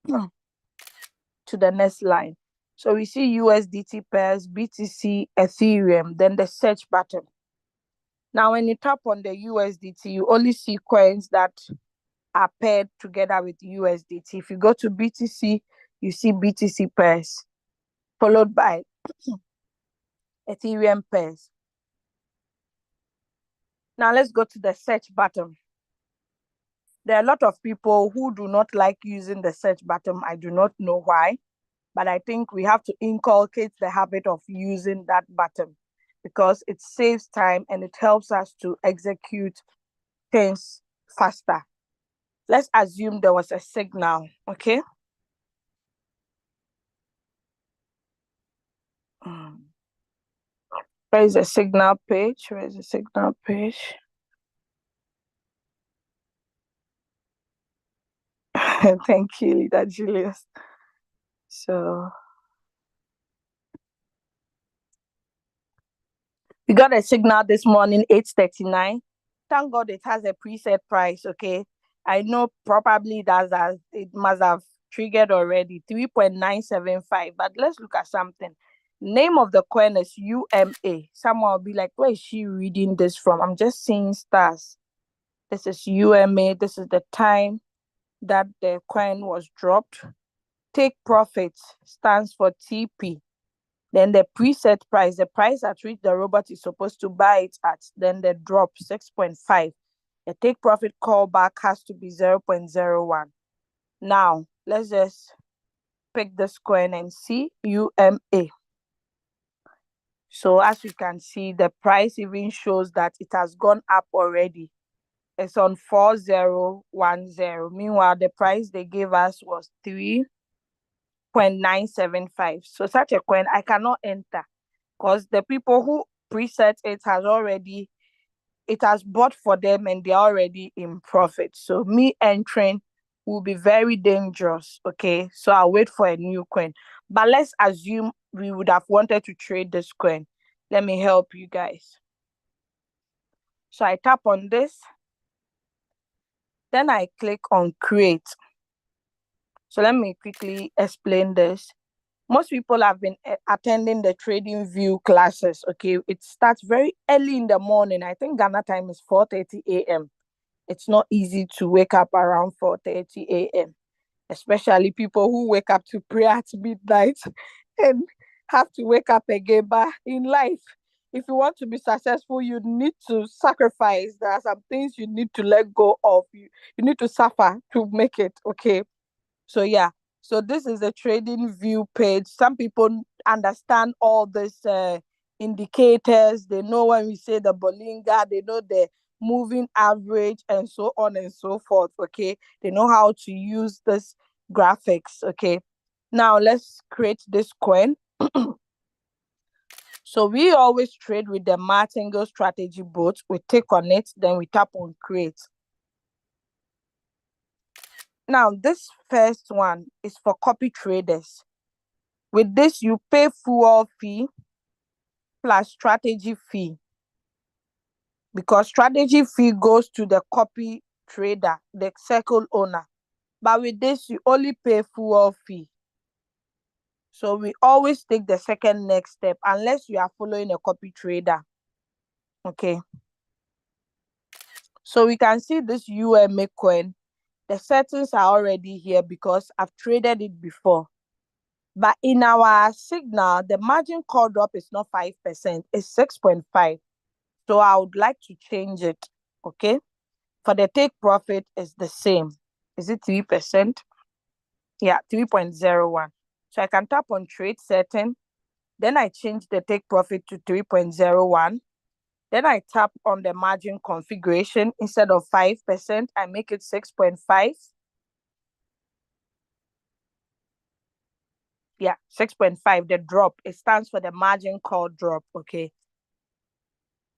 Speaker 1: to the next line. So we see USDT pairs, BTC, Ethereum, then the search button. Now, when you tap on the USDT, you only see coins that are paired together with USDT. If you go to BTC, you see BTC pairs, followed by Ethereum pairs. Now, let's go to the search button. There are a lot of people who do not like using the search button. I do not know why, but I think we have to inculcate the habit of using that button because it saves time and it helps us to execute things faster. Let's assume there was a signal, okay? Where is the signal page? Where is the signal page? Thank you, Leader Julius. So we got a signal this morning, 8:39. Thank God it has a preset price, okay? I know probably it must have triggered already, 3.975. But let's look at something. Name of the coin is UMA. Someone will be like, where is she reading this from? I'm just seeing stars. This is UMA. This is the time that the coin was dropped. Take profit stands for TP. Then the preset price, the price at which the robot is supposed to buy it at, then the drop 6.5. The take profit callback has to be 0.01. Now, let's just pick this coin and see UMA. So as you can see, the price even shows that it has gone up already. It's on 4010. Meanwhile, the price they gave us was 3.975. So such a coin, I cannot enter because the people who preset it has bought for them and they're already in profit. So me entering will be very dangerous. Okay, so I'll wait for a new coin. But let's assume we would have wanted to trade this coin. Let me help you guys. So I tap on this. Then I click on create. So let me quickly explain this. Most people have been attending the trading view classes. Okay, it starts very early in the morning. I think Ghana time is 4:30 a.m. It's not easy to wake up around 4:30 a.m., especially people who wake up to pray at midnight and have to wake up again. But in life, if you want to be successful, you need to sacrifice. There are some things you need to let go of. You need to suffer to make it. Okay, so yeah. So this is the trading view page. Some people understand all these indicators. They know when we say the Bollinger, they know the moving average and so on and so forth. Okay, they know how to use this graphics. Okay, now let's create this coin. So we always trade with the martingale strategy bot. We click on it, then we tap on create. Now, this first one is for copy traders. With this, you pay full fee plus strategy fee, because strategy fee goes to the copy trader, the circle owner. But with this, you only pay full fee. So we always take the second next step unless you are following a copy trader. Okay. So we can see this UMA coin. The settings are already here because I've traded it before. But in our signal, the margin call drop is not 5%, it's 6.5. So I would like to change it. Okay. For the take profit, is the same. Is it 3%? Yeah, 3.01. So I can tap on trade setting. Then I change the take profit to 3.01. Then I tap on the margin configuration. Instead of 5%, I make it 6.5. Yeah, 6.5, the drop. It stands for the margin call drop, okay?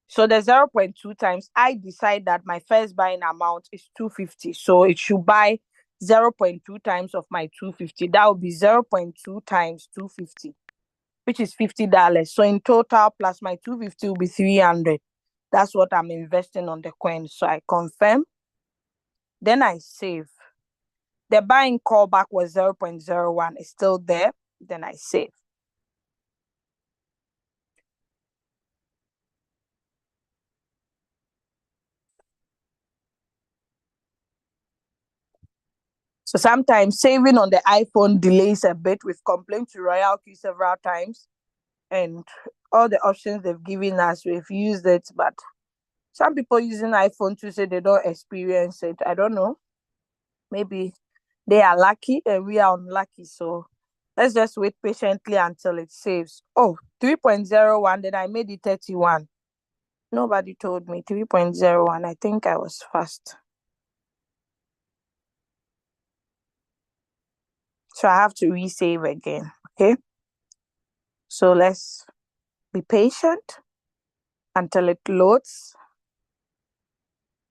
Speaker 1: So the 0.2 times, I decide that my first buying amount is 250. So it should buy 0.2 times of my 250. That would be 0.2 times 250, which is $50. So in total, plus my 250 will be 300. That's what I'm investing on the coin. So I confirm. Then I save. The buying callback was 0.01. It's still there. Then I save. So sometimes saving on the iPhone delays a bit. We've complained to Royalq several times, and all the options they've given us, we've used it, but some people using iPhone too say they don't experience it. I don't know. Maybe they are lucky and we are unlucky. So let's just wait patiently until it saves. Oh, 3.01. Then I made it 31. Nobody told me 3.01. I think I was fast. So I have to resave again. Okay. So let's be patient until it loads.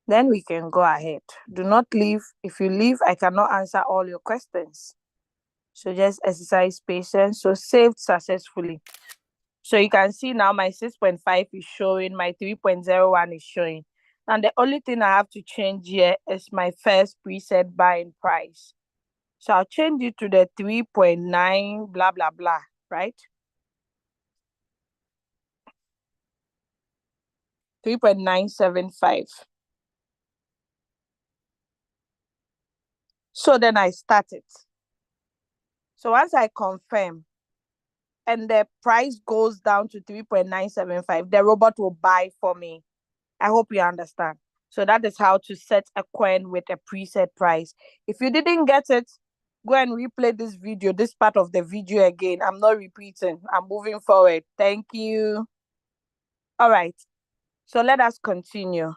Speaker 1: Then we can go ahead. Do not leave. If you leave, I cannot answer all your questions. So just exercise patience. So saved successfully. So you can see now my 6.5 is showing, my 3.01 is showing. And the only thing I have to change here is my first preset buying price. So I'll change it to the 3.9 blah, blah, blah, right? 3.975. So then I start it. So once I confirm and the price goes down to 3.975, the robot will buy for me. I hope you understand. So that is how to set a coin with a preset price. If you didn't get it, go and replay this video, this part of the video again. I'm not repeating. I'm moving forward. Thank you. All right. So let us continue.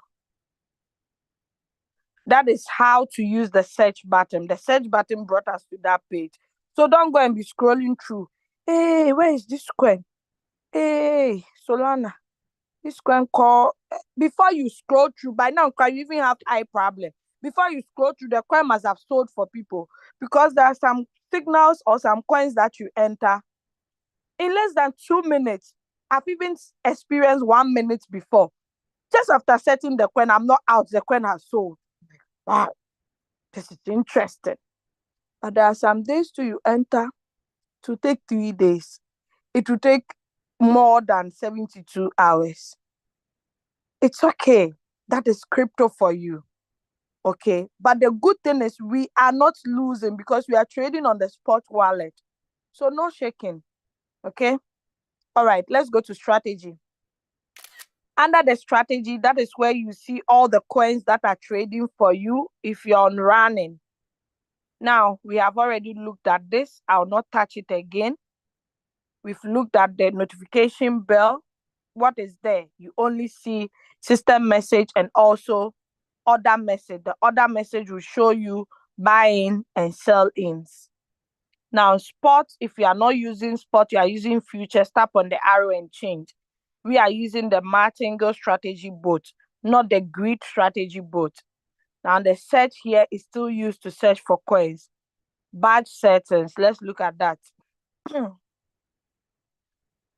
Speaker 1: That is how to use the search button. The search button brought us to that page. So don't go and be scrolling through. Hey, where is this coin? Hey, Solana. This coin call. Before you scroll through, by now you even have eye problem. Before you scroll through, the coin must have sold for people, because there are some signals or some coins that you enter in less than 2 minutes. I've even experienced 1 minute before. Just after setting the coin, I'm not out, the coin has sold. Wow, this is interesting. But there are some days too you enter to take 3 days. It will take more than 72 hours. It's okay. That is crypto for you. Okay. But the good thing is we are not losing because we are trading on the spot wallet. So no shaking. Okay. All right. Let's go to strategy. Under the strategy, that is where you see all the coins that are trading for you if you're on running. Now, we have already looked at this. I'll not touch it again. We've looked at the notification bell. What is there? You only see system message and also order message. The order message will show you buy-in and sell-ins. Now, spot, if you are not using spot, you are using futures, tap on the arrow and change. We are using the martingale strategy bot, not the grid strategy bot. Now, the search here is still used to search for coins. Badge settings, let's look at that.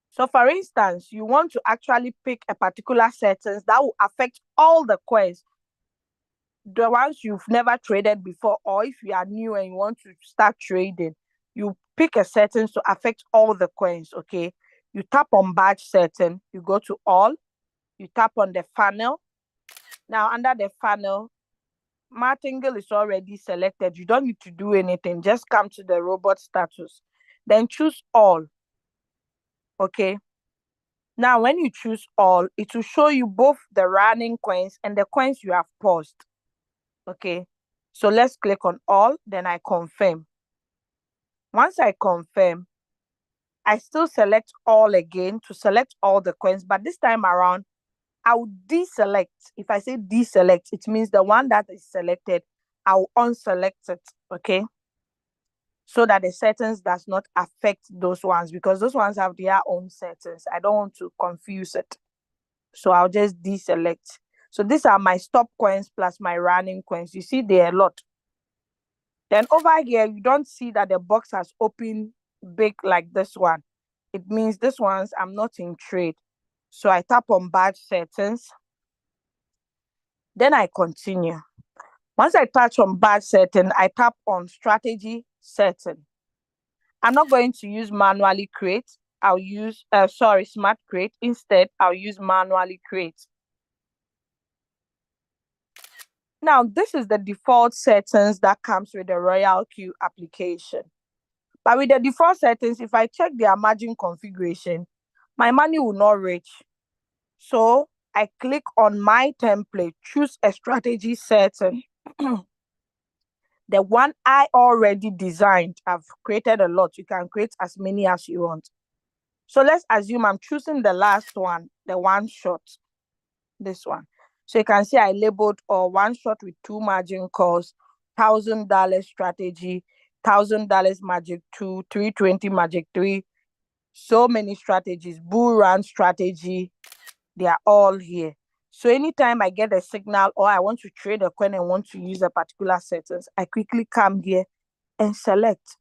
Speaker 1: So, for instance, you want to actually pick a particular settings that will affect all the coins, the ones you've never traded before, or if you are new and you want to start trading, you pick a settings to affect all the coins. Okay, you tap on badge setting, you go to all, you tap on the funnel. Now under the funnel, martingale is already selected. You don't need to do anything, just come to the robot status, then choose all. Okay, now when you choose all, it will show you both the running coins and the coins you have paused. Okay, so let's click on all, then I confirm. Once I confirm, I still select all again to select all the coins, but this time around, I will deselect. If I say deselect, it means the one that is selected, I will unselect it, okay? So that the settings does not affect those ones, because those ones have their own settings. I don't want to confuse it. So I'll just deselect. So these are my stop coins plus my running coins. You see, they're a lot. Then over here, you don't see that the box has opened big like this one. It means this one's I'm not in trade. So I tap on badge settings. Then I continue. Once I touch on badge setting, I tap on strategy setting. I'm not going to use manually create. I'll use, smart create. Instead, I'll use manually create. Now, this is the default settings that comes with the Royalq application. But with the default settings, if I check their margin configuration, my money will not reach. So I click on my template, choose a strategy setting. The one I already designed, I've created a lot. You can create as many as you want. So let's assume I'm choosing the last one, the one shot, this one. So you can see I labeled one shot with 2 margin calls, $1,000 strategy, $1,000 magic 2, 320 magic 3. So many strategies, bull run strategy, they are all here. So anytime I get a signal or I want to trade a coin and want to use a particular settings, I quickly come here and select.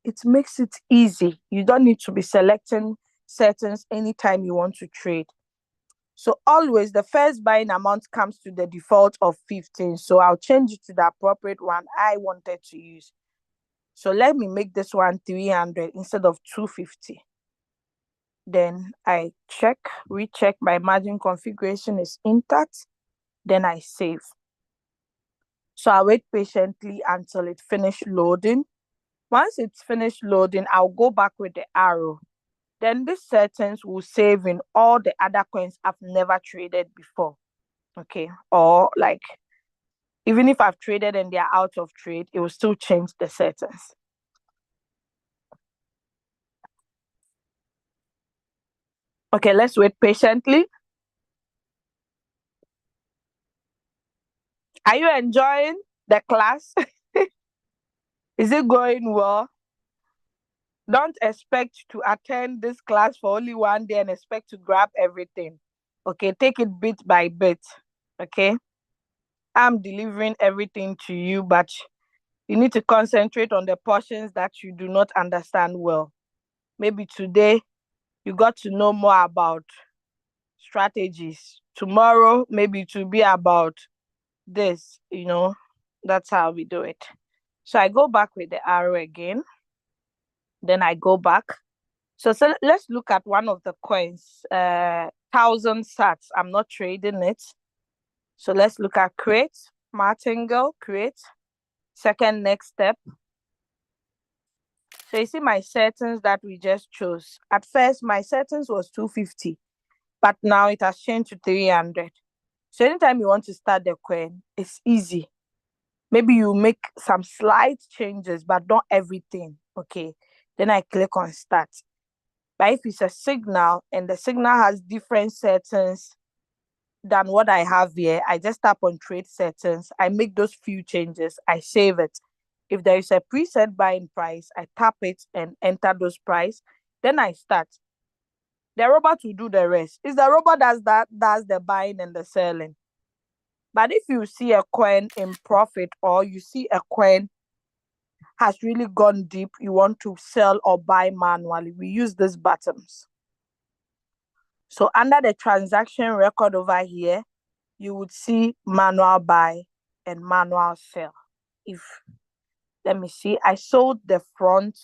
Speaker 1: It makes it easy. You don't need to be selecting settings anytime you want to trade. So always the first buying amount comes to the default of 15. So I'll change it to the appropriate one I wanted to use. So let me make this one 300 instead of 250. Then I recheck my margin configuration is intact. Then I save. So I wait patiently until it finished loading. Once it's finished loading, I'll go back with the arrow. Then this settings will save in all the other coins I've never traded before. Okay. Or like, even if I've traded and they're out of trade, it will still change the settings. Okay, let's wait patiently. Are you enjoying the class? Is it going well? Don't expect to attend this class for only one day and expect to grab everything. Okay, take it bit by bit. Okay, I'm delivering everything to you, but you need to concentrate on the portions that you do not understand well. Maybe today you got to know more about strategies. Tomorrow, maybe it will be about this, that's how we do it. So I go back with the arrow again. Then I go back. So let's look at one of the coins, 1,000 sats. I'm not trading it. So let's look at create, martingale, create. Second next step. So you see my settings that we just chose. At first, my settings was 250, but now it has changed to 300. So anytime you want to start the coin, it's easy. Maybe you make some slight changes, but not everything. Okay. Then I click on start. But if it's a signal and the signal has different settings than what I have here, I just tap on trade settings. I make those few changes. I save it. If there is a preset buying price, I tap it and enter those price. Then I start. The robot will do the rest. It's the robot does the buying and the selling. But if you see a coin in profit or you see a coin has really gone deep, you want to sell or buy manually, we use these buttons. So under the transaction record over here, you would see manual buy and manual sell. Let me see, I sold the front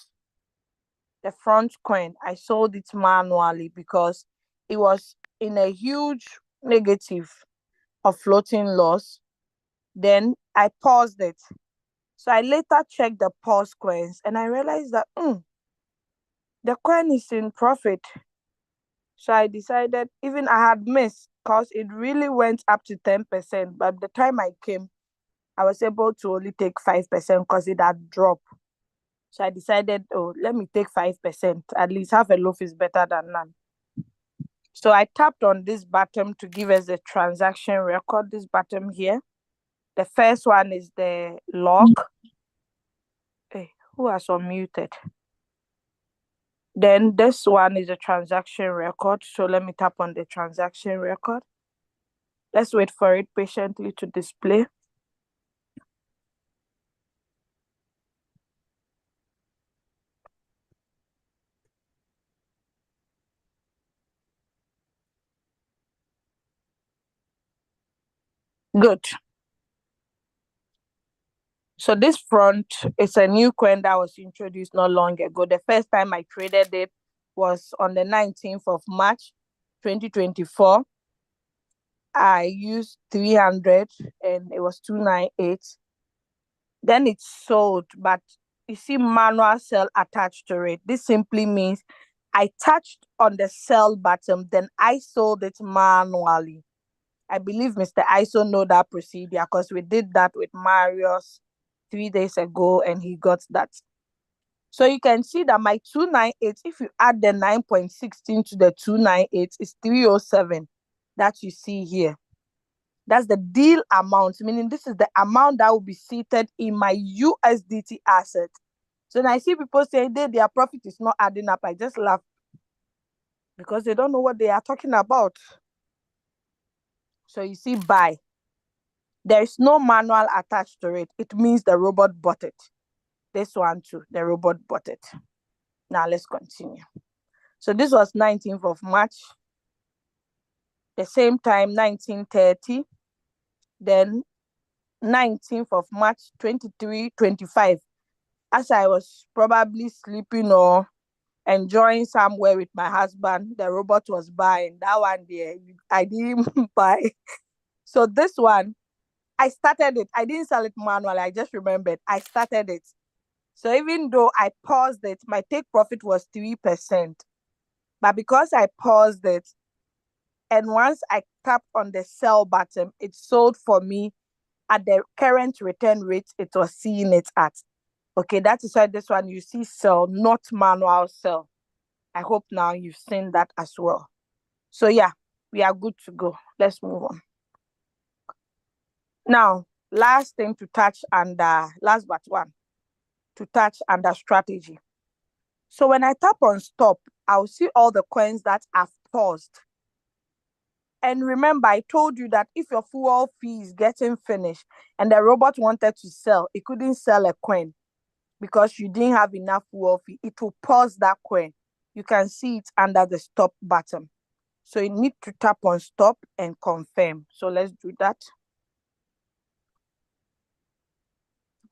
Speaker 1: coin. I sold it manually because it was in a huge negative of floating loss. Then I paused it. So I later checked the pause coins and I realized that the coin is in profit. So I decided, even I had missed because it really went up to 10%. But the time I came, I was able to only take 5% because it had dropped. So I decided, let me take 5%. At least half a loaf is better than none. So I tapped on this button to give us the transaction record, this button here. The first one is the log. Hey, who has unmuted? Then this one is a transaction record. So let me tap on the transaction record. Let's wait for it patiently to display. Good. So this front is a new coin that was introduced not long ago. The first time I traded it was on the 19th of March, 2024. I used 300 and it was 298. Then it sold, but you see manual sell attached to it. This simply means I touched on the sell button, then I sold it manually. I believe Mr. ISO know that procedure because we did that with Marius 3 days ago and he got that. So you can see that my 298, if you add the 9.16 to the 298, is 307 that you see here. That's the deal amount, meaning this is the amount that will be seated in my USDT asset. So when I see people saying their profit is not adding up, I just laugh because they don't know what they are talking about. So you see, buy. There is no manual attached to it. It means the robot bought it. This one too, the robot bought it. Now let's continue. So this was 19th of March. The same time, 1930. Then 19th of March, 23:25. As I was probably sleeping or enjoying somewhere with my husband, the robot was buying. That one there, I didn't buy. So this one, I started it. I didn't sell it manually. I just remembered. I started it. So even though I paused it, my take profit was 3%. But because I paused it, and once I tapped on the sell button, it sold for me at the current return rate it was seeing it at. Okay, that is why this one you see sell, not manual sell. I hope now you've seen that as well. So yeah, we are good to go. Let's move on. Now, last thing to touch under, last but one, to touch under strategy. So when I tap on stop, I'll see all the coins that I've paused. And remember, I told you that if your fuel fee is getting finished and the robot wanted to sell, it couldn't sell a coin because you didn't have enough fuel fee. It will pause that coin. You can see it under the stop button. So you need to tap on stop and confirm. So let's do that.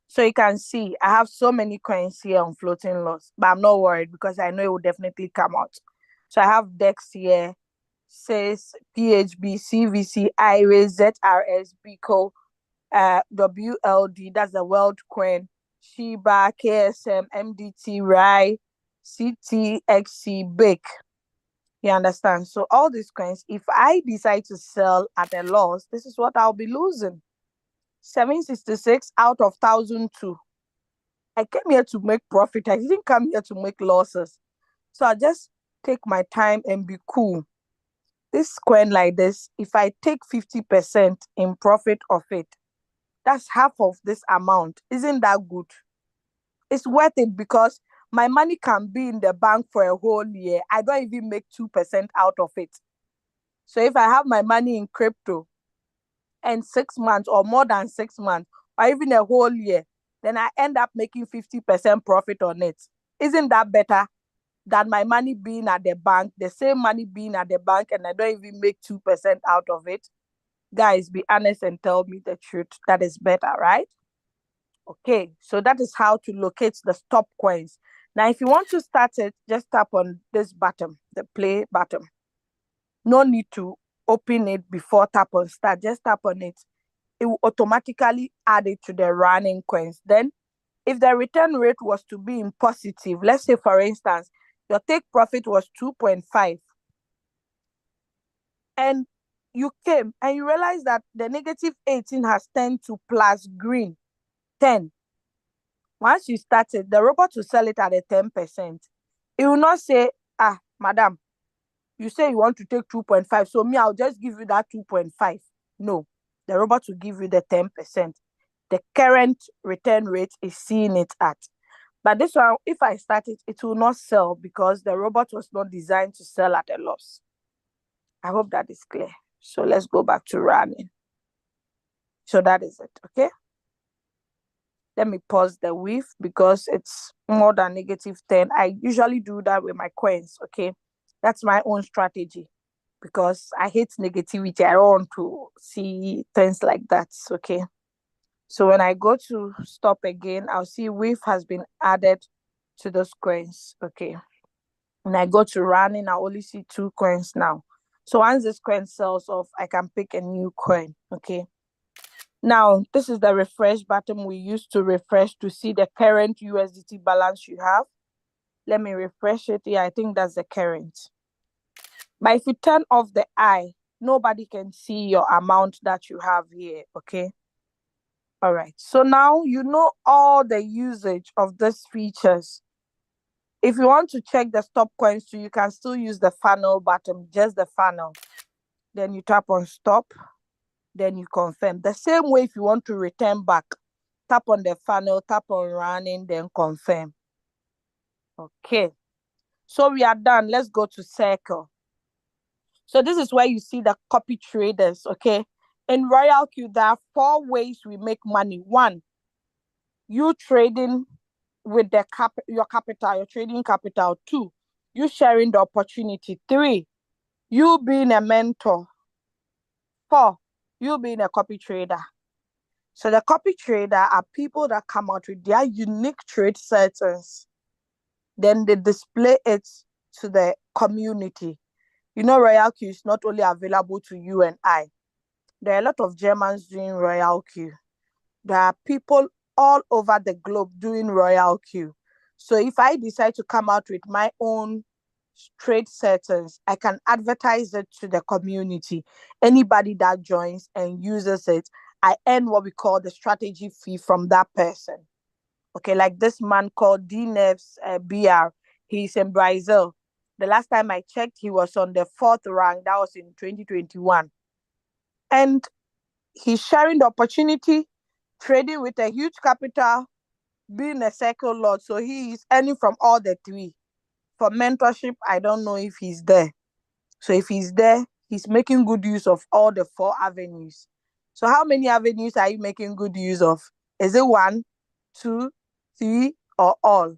Speaker 1: So you can see I have so many coins here on floating loss, but I'm not worried because I know it will definitely come out. So I have DEX here, says PHB, CVC, IRAS, ZRS, BICO, WLD, that's the World Coin, Shiba, KSM, MDT, RAI, CTXC, BIC. You understand? So all these coins, if I decide to sell at a loss, this is what I'll be losing. 766 out of 1,002. I came here to make profit. I didn't come here to make losses. So I just take my time and be cool. This coin like this, if I take 50% in profit of it, that's half of this amount. Isn't that good? It's worth it because my money can be in the bank for a whole year. I don't even make 2% out of it. So if I have my money in crypto and 6 months or more than 6 months or even a whole year, then I end up making 50% profit on it. Isn't that better than my money being at the bank, the same money being at the bank, and I don't even make 2% out of it? Guys, be honest and tell me the truth. That is better, right? Okay, so that is how to locate the stop coins. Now, if you want to start it, just tap on this button, the play button. No need to open it before tap on start. Just tap on it. It will automatically add it to the running coins. Then, if the return rate was to be in positive, let's say, for instance, your take profit was 2.5, and you came and you realize that the negative 18 has turned to plus green 10. Once you started, the robot will sell it at a 10%. It will not say, madam, you say you want to take 2.5, so me, I'll just give you that 2.5. No, the robot will give you the 10%. The current return rate is seeing it at. But this one, if I start it, it will not sell because the robot was not designed to sell at a loss. I hope that is clear. So let's go back to running. So that is it, okay? Let me pause the width because it's more than negative 10. I usually do that with my coins, okay? That's my own strategy because I hate negativity. I don't want to see things like that, okay? So when I go to stop again, I'll see width has been added to those coins, okay? When I go to running, I only see 2 coins now. So once this coin sells off, I can pick a new coin. Okay. Now, this is the refresh button we use to refresh to see the current USDT balance you have. Let me refresh it. Yeah, I think that's the current. But if you turn off the eye, nobody can see your amount that you have here. Okay. All right. So now you know all the usage of these features. If you want to check the stop coins too, you can still use the funnel button, just the funnel. Then you tap on stop, then you confirm. The same way if you want to return back, tap on the funnel, tap on running, then confirm. Okay. So we are done. Let's go to circle. So this is where you see the copy traders, okay? In Royalq, there are 4 ways we make money. 1, you trading with your capital, your trading capital. 2, you sharing the opportunity. 3, you being a mentor. 4, you being a copy trader. So the copy trader are people that come out with their unique trade settings. Then they display it to the community. You know, Royalq is not only available to you and I. There are a lot of Germans doing Royalq. There are people all over the globe doing Royalq. So if I decide to come out with my own trade settings, I can advertise it to the community. Anybody that joins and uses it, I earn what we call the strategy fee from that person. Okay, like this man called DNEVS BR. He's in Brazil. The last time I checked, he was on the 4th rank. That was in 2021. And he's sharing the opportunity, trading with a huge capital, being a circle lot. So he is earning from all the 3. For mentorship, I don't know if he's there. So if he's there, he's making good use of all the 4 avenues. So how many avenues are you making good use of? Is it 1, 2, 3, or all?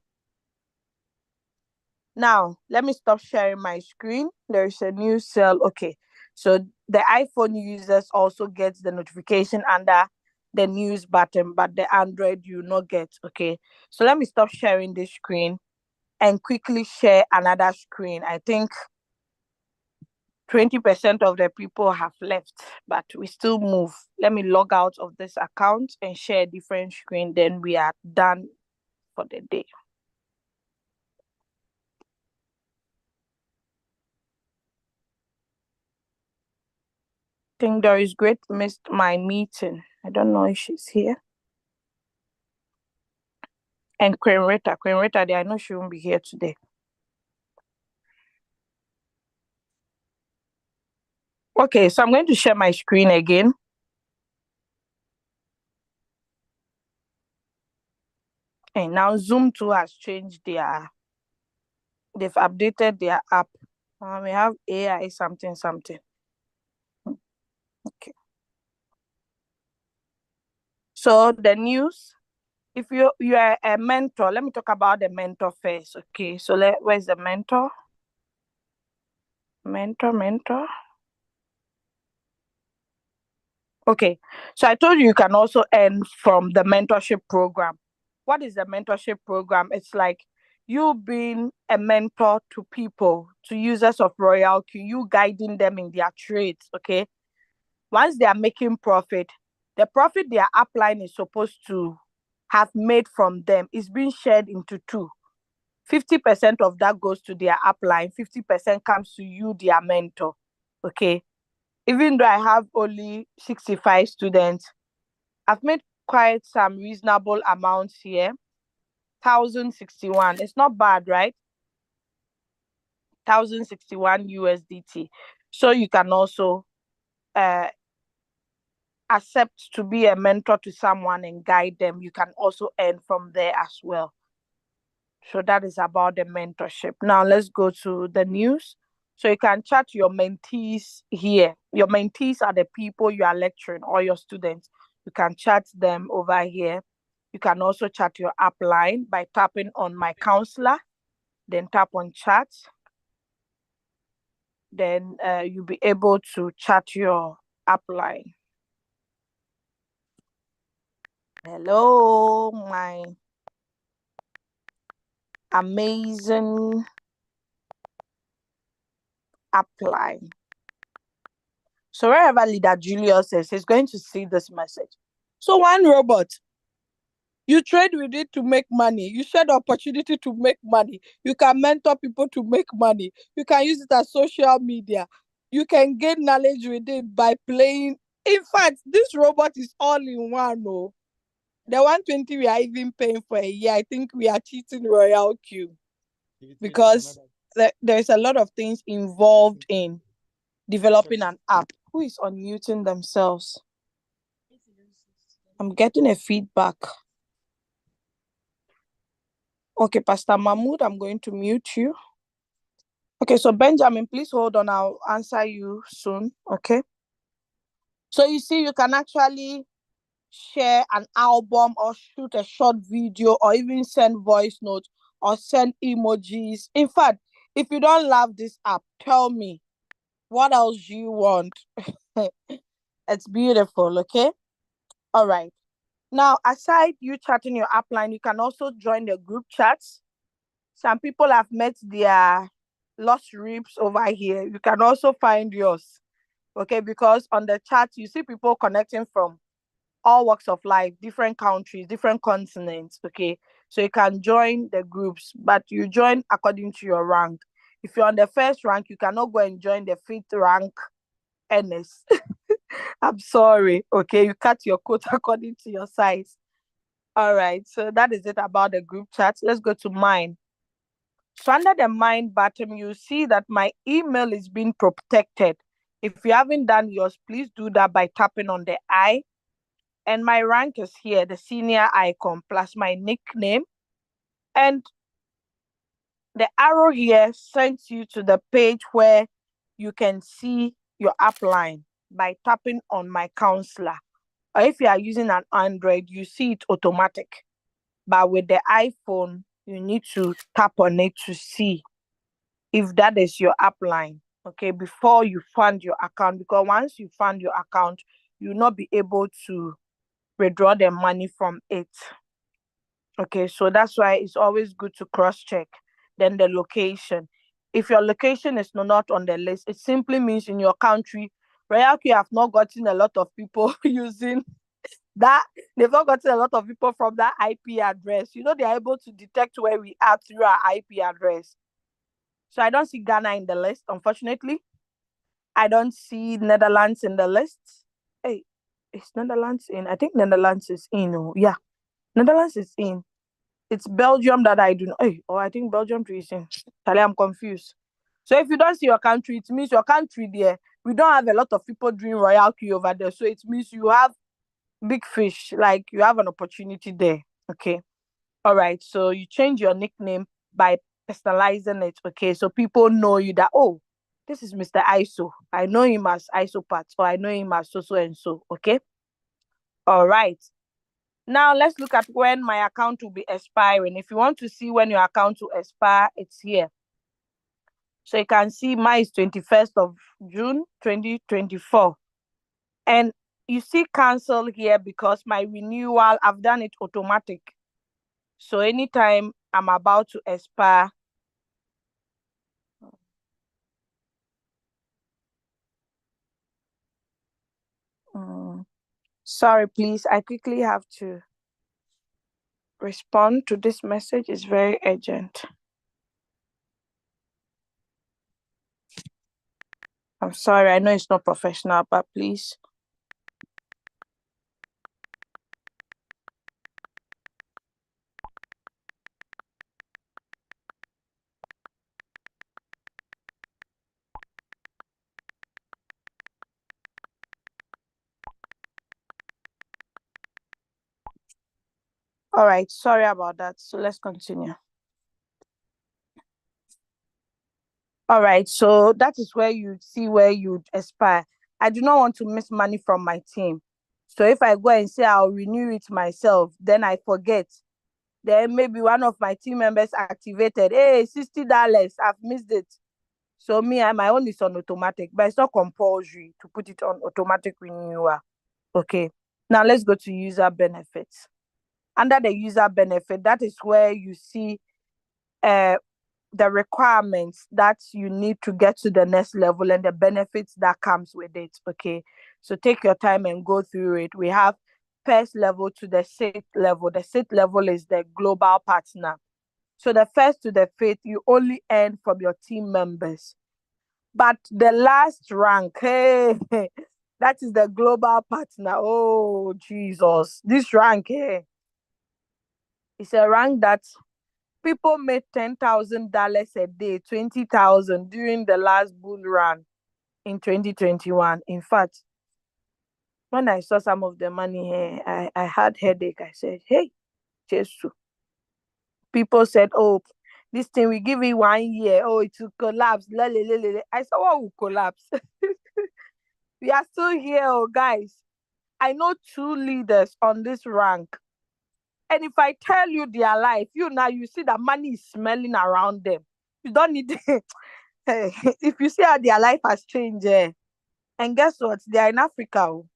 Speaker 1: Now, let me stop sharing my screen. There is a new cell. Okay. So the iPhone users also get the notification under the news button, but the Android you not get. Okay. So let me stop sharing this screen and quickly share another screen. I think 20% of the people have left, but we still move. Let me log out of this account and share a different screen. Then we are done for the day. I think Doris Great missed my meeting. I don't know if she's here. And Queen Rita, I know she won't be here today. Okay, so I'm going to share my screen again. And now Zoom 2 has changed they've updated their app. We have AI something. Okay. So the news, if you are a mentor, let me talk about the mentor first. Okay, so where's the mentor? Mentor. Okay, so I told you can also earn from the mentorship program. What is the mentorship program? It's like you being a mentor to people, to users of Royalq, you guiding them in their trades. Okay, once they are making profit, the profit their upline is supposed to have made from them is being shared into 2. 50% of that goes to their upline, 50% comes to you, their mentor. Okay, even though I have only 65 students, I've made quite some reasonable amounts here. 1,061. It's not bad, right? 1,061 USDT. So you can also accept to be a mentor to someone and guide them. You can also earn from there as well. So that is about the mentorship. Now let's go to the news. So you can chat your mentees here. Your mentees are the people you are lecturing or your students. You can chat them over here. You can also chat your upline by tapping on my counselor, then tap on chat. Then you'll be able to chat your upline. Hello, my amazing upline. So wherever Leader Julius is, he's going to see this message. So one robot, you trade with it to make money. You share the opportunity to make money. You can mentor people to make money. You can use it as social media. You can gain knowledge with it by playing. In fact, this robot is all in one. Oh. The 120 we are even paying for a year, I think we are cheating Royalq because there's a lot of things involved in developing an app. Who is unmuting themselves? I'm getting a feedback. Okay, Pastor Mahmoud, I'm going to mute you. Okay, so Benjamin, please hold on. I'll answer you soon. Okay. So you see, you can actually share an album or shoot a short video or even send voice notes or send emojis. In fact, if you don't love this app, tell me what else you want. It's beautiful. Okay. All right. Now, aside you chatting your upline, you can also join the group chats. Some people have met their lost ribs over here. You can also find yours, okay? Because on the chat, you see people connecting from all walks of life, different countries, different continents, okay? So you can join the groups, but you join according to your rank. If you're on the first rank, you cannot go and join the fifth rank NS. I'm sorry, okay? You cut your coat according to your size. All right, so that is it about the group chat. Let's go to mine. So under the mine button, you see that my email is being protected. If you haven't done yours, please do that by tapping on the I. And my rank is here, the senior icon, plus my nickname. And the arrow here sends you to the page where you can see your upline by tapping on my counselor. Or if you are using an Android, you see it automatic. But with the iPhone, you need to tap on it to see if that is your upline, okay, before you fund your account. Because once you fund your account, you'll not be able to withdraw the money from it. Okay, so that's why it's always good to cross-check. Then the location. If your location is not on the list, it simply means in your country, Royalq have not gotten a lot of people using that. They've not gotten a lot of people from that IP address. They're able to detect where we are through our IP address. So I don't see Ghana in the list, unfortunately. I don't see Netherlands in the list. Hey, is Netherlands in? I think Netherlands is in. Oh, yeah. Netherlands is in. It's Belgium that I do not. Hey, I think Belgium is in. Charlie, I'm confused. So if you don't see your country, it means your country there, we don't have a lot of people doing Royalq over there. So it means you have big fish, like you have an opportunity there. Okay. All right. So you change your nickname by personalizing it. Okay. So people know you that, oh, this is Mr. ISO. I know him as ISO parts, or I know him as so and so. Okay. All right. Now let's look at when my account will be expiring. If you want to see when your account will expire, it's here. So you can see mine is 21st of June 2024. And you see cancel here because my renewal, I've done it automatic. So anytime I'm about to expire, sorry, please, I quickly have to respond to this message. It's very urgent. I'm sorry, I know it's not professional, but please. All right, sorry about that. So let's continue. All right, so that is where you see where you expire. I do not want to miss money from my team. So if I go and say I'll renew it myself, then I forget. Then maybe one of my team members activated, hey, $60, I've missed it. So my own is on automatic, but it's not compulsory to put it on automatic renewal. Okay, now let's go to user benefits. Under the user benefit, that is where you see the requirements that you need to get to the next level and the benefits that comes with it. Okay, so take your time and go through it. We have first level to the sixth level. The sixth level is the global partner. So the first to the fifth, you only earn from your team members. But the last rank, hey, that is the global partner. Oh, Jesus. This rank, hey, is a rank that people made $10,000 a day, 20,000 during the last bull run in 2021. In fact, when I saw some of the money here, I had headache. I said, hey, Jesus. People said, oh, this thing we give it 1 year. Oh, it will collapse. I said, what will collapse? We are still here, oh, guys. I know two leaders on this rank. And if I tell you their life, you see that money is smelling around them. You don't need if you see how their life has changed, and guess what? They are in Africa. Oh.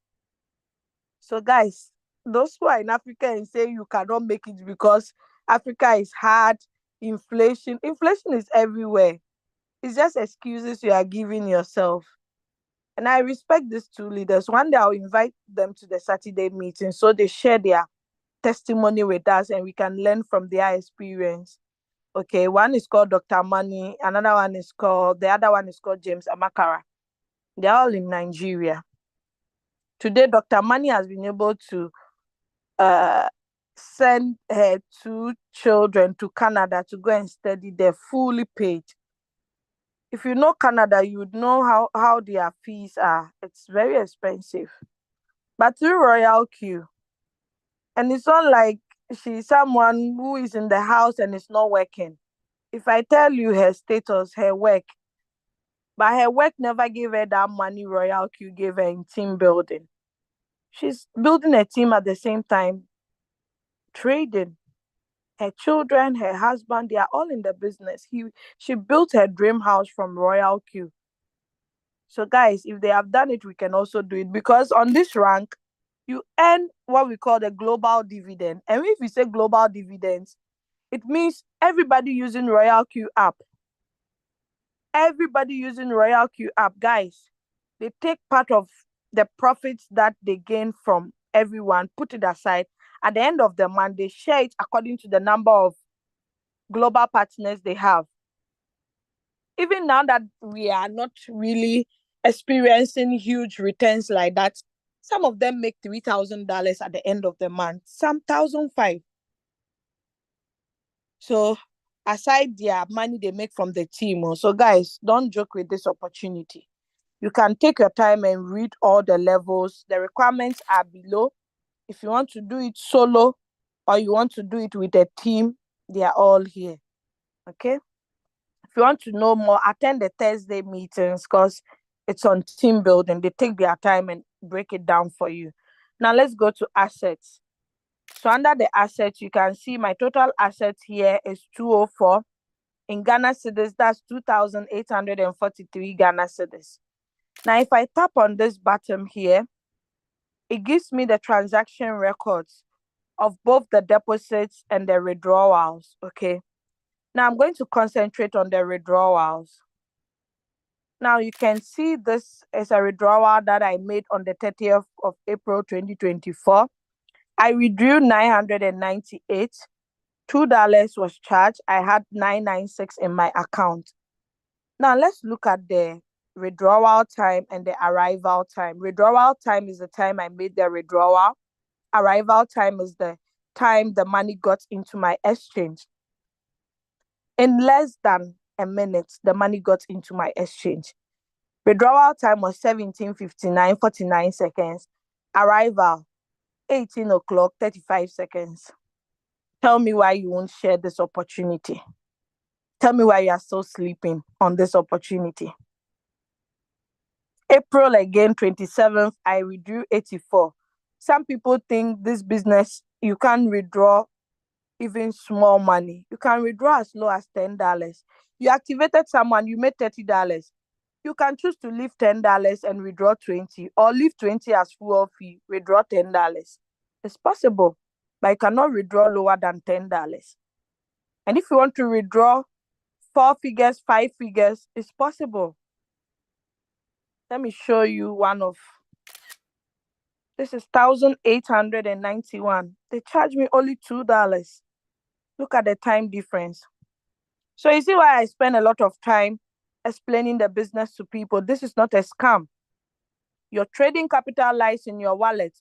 Speaker 1: So, guys, those who are in Africa and say you cannot make it because Africa is hard, inflation is everywhere. It's just excuses you are giving yourself. And I respect these two leaders. One day I'll invite them to the Saturday meeting so they share their testimony with us and we can learn from their experience. Okay, one is called Dr. Money, the other one is called James Amakara. They're all in Nigeria. Today, Dr. Money has been able to send her two children to Canada to go and study. They're fully paid. If you know Canada, you would know how their fees are. It's very expensive. But through Royalq, and it's not like she's someone who is in the house and is not working. If I tell you her status, her work, but her work never gave her that money Royalq gave her in team building. She's building a team at the same time, trading. Her children, her husband, they are all in the business. She built her dream house from Royalq. So guys, if they have done it, we can also do it. Because on this rank, you earn what we call the global dividend. And if we say global dividends, it means everybody using Royalq app. Everybody using Royalq app, guys, they take part of the profits that they gain from everyone, put it aside. At the end of the month, they share it according to the number of global partners they have. Even now that we are not really experiencing huge returns like that, some of them make $3,000 at the end of the month, some 1,500. So aside their money they make from the team. So guys, don't joke with this opportunity. You can take your time and read all the levels. The requirements are below. If you want to do it solo or you want to do it with a team, they are all here. Okay? If you want to know more, attend the Thursday meetings because it's on team building. They take their time and break it down for you. Now let's go to assets. So under the assets, you can see my total assets here is 204. In Ghana cedis, that's 2,843 Ghana cedis. Now, if I tap on this button here, it gives me the transaction records of both the deposits and the withdrawals, okay? Now, I'm going to concentrate on the withdrawals. Now, you can see this is a withdrawal that I made on the 30th of April, 2024. I withdrew 998. $2 was charged. I had 996 in my account. Now, let's look at the withdrawal time and the arrival time. Withdrawal time is the time I made the withdrawal. Arrival time is the time the money got into my exchange. In less than a minute, the money got into my exchange. Withdrawal time was 17:59, 49 seconds. Arrival, 18 o'clock, 35 seconds. Tell me why you won't share this opportunity. Tell me why you are still sleeping on this opportunity. April again, 27th, I withdrew 84. Some people think this business, you can't withdraw even small money. You can withdraw as low as $10. You activated someone, you made $30. You can choose to leave $10 and withdraw 20, or leave 20 as fuel fee, withdraw $10. It's possible, but you cannot withdraw lower than $10. And if you want to withdraw 4 figures, 5 figures. It's possible. Let me show you one of. This is 1,891. They charge me only $2. Look at the time difference. So you see why I spend a lot of time explaining the business to people. This is not a scam. Your trading capital lies in your wallet.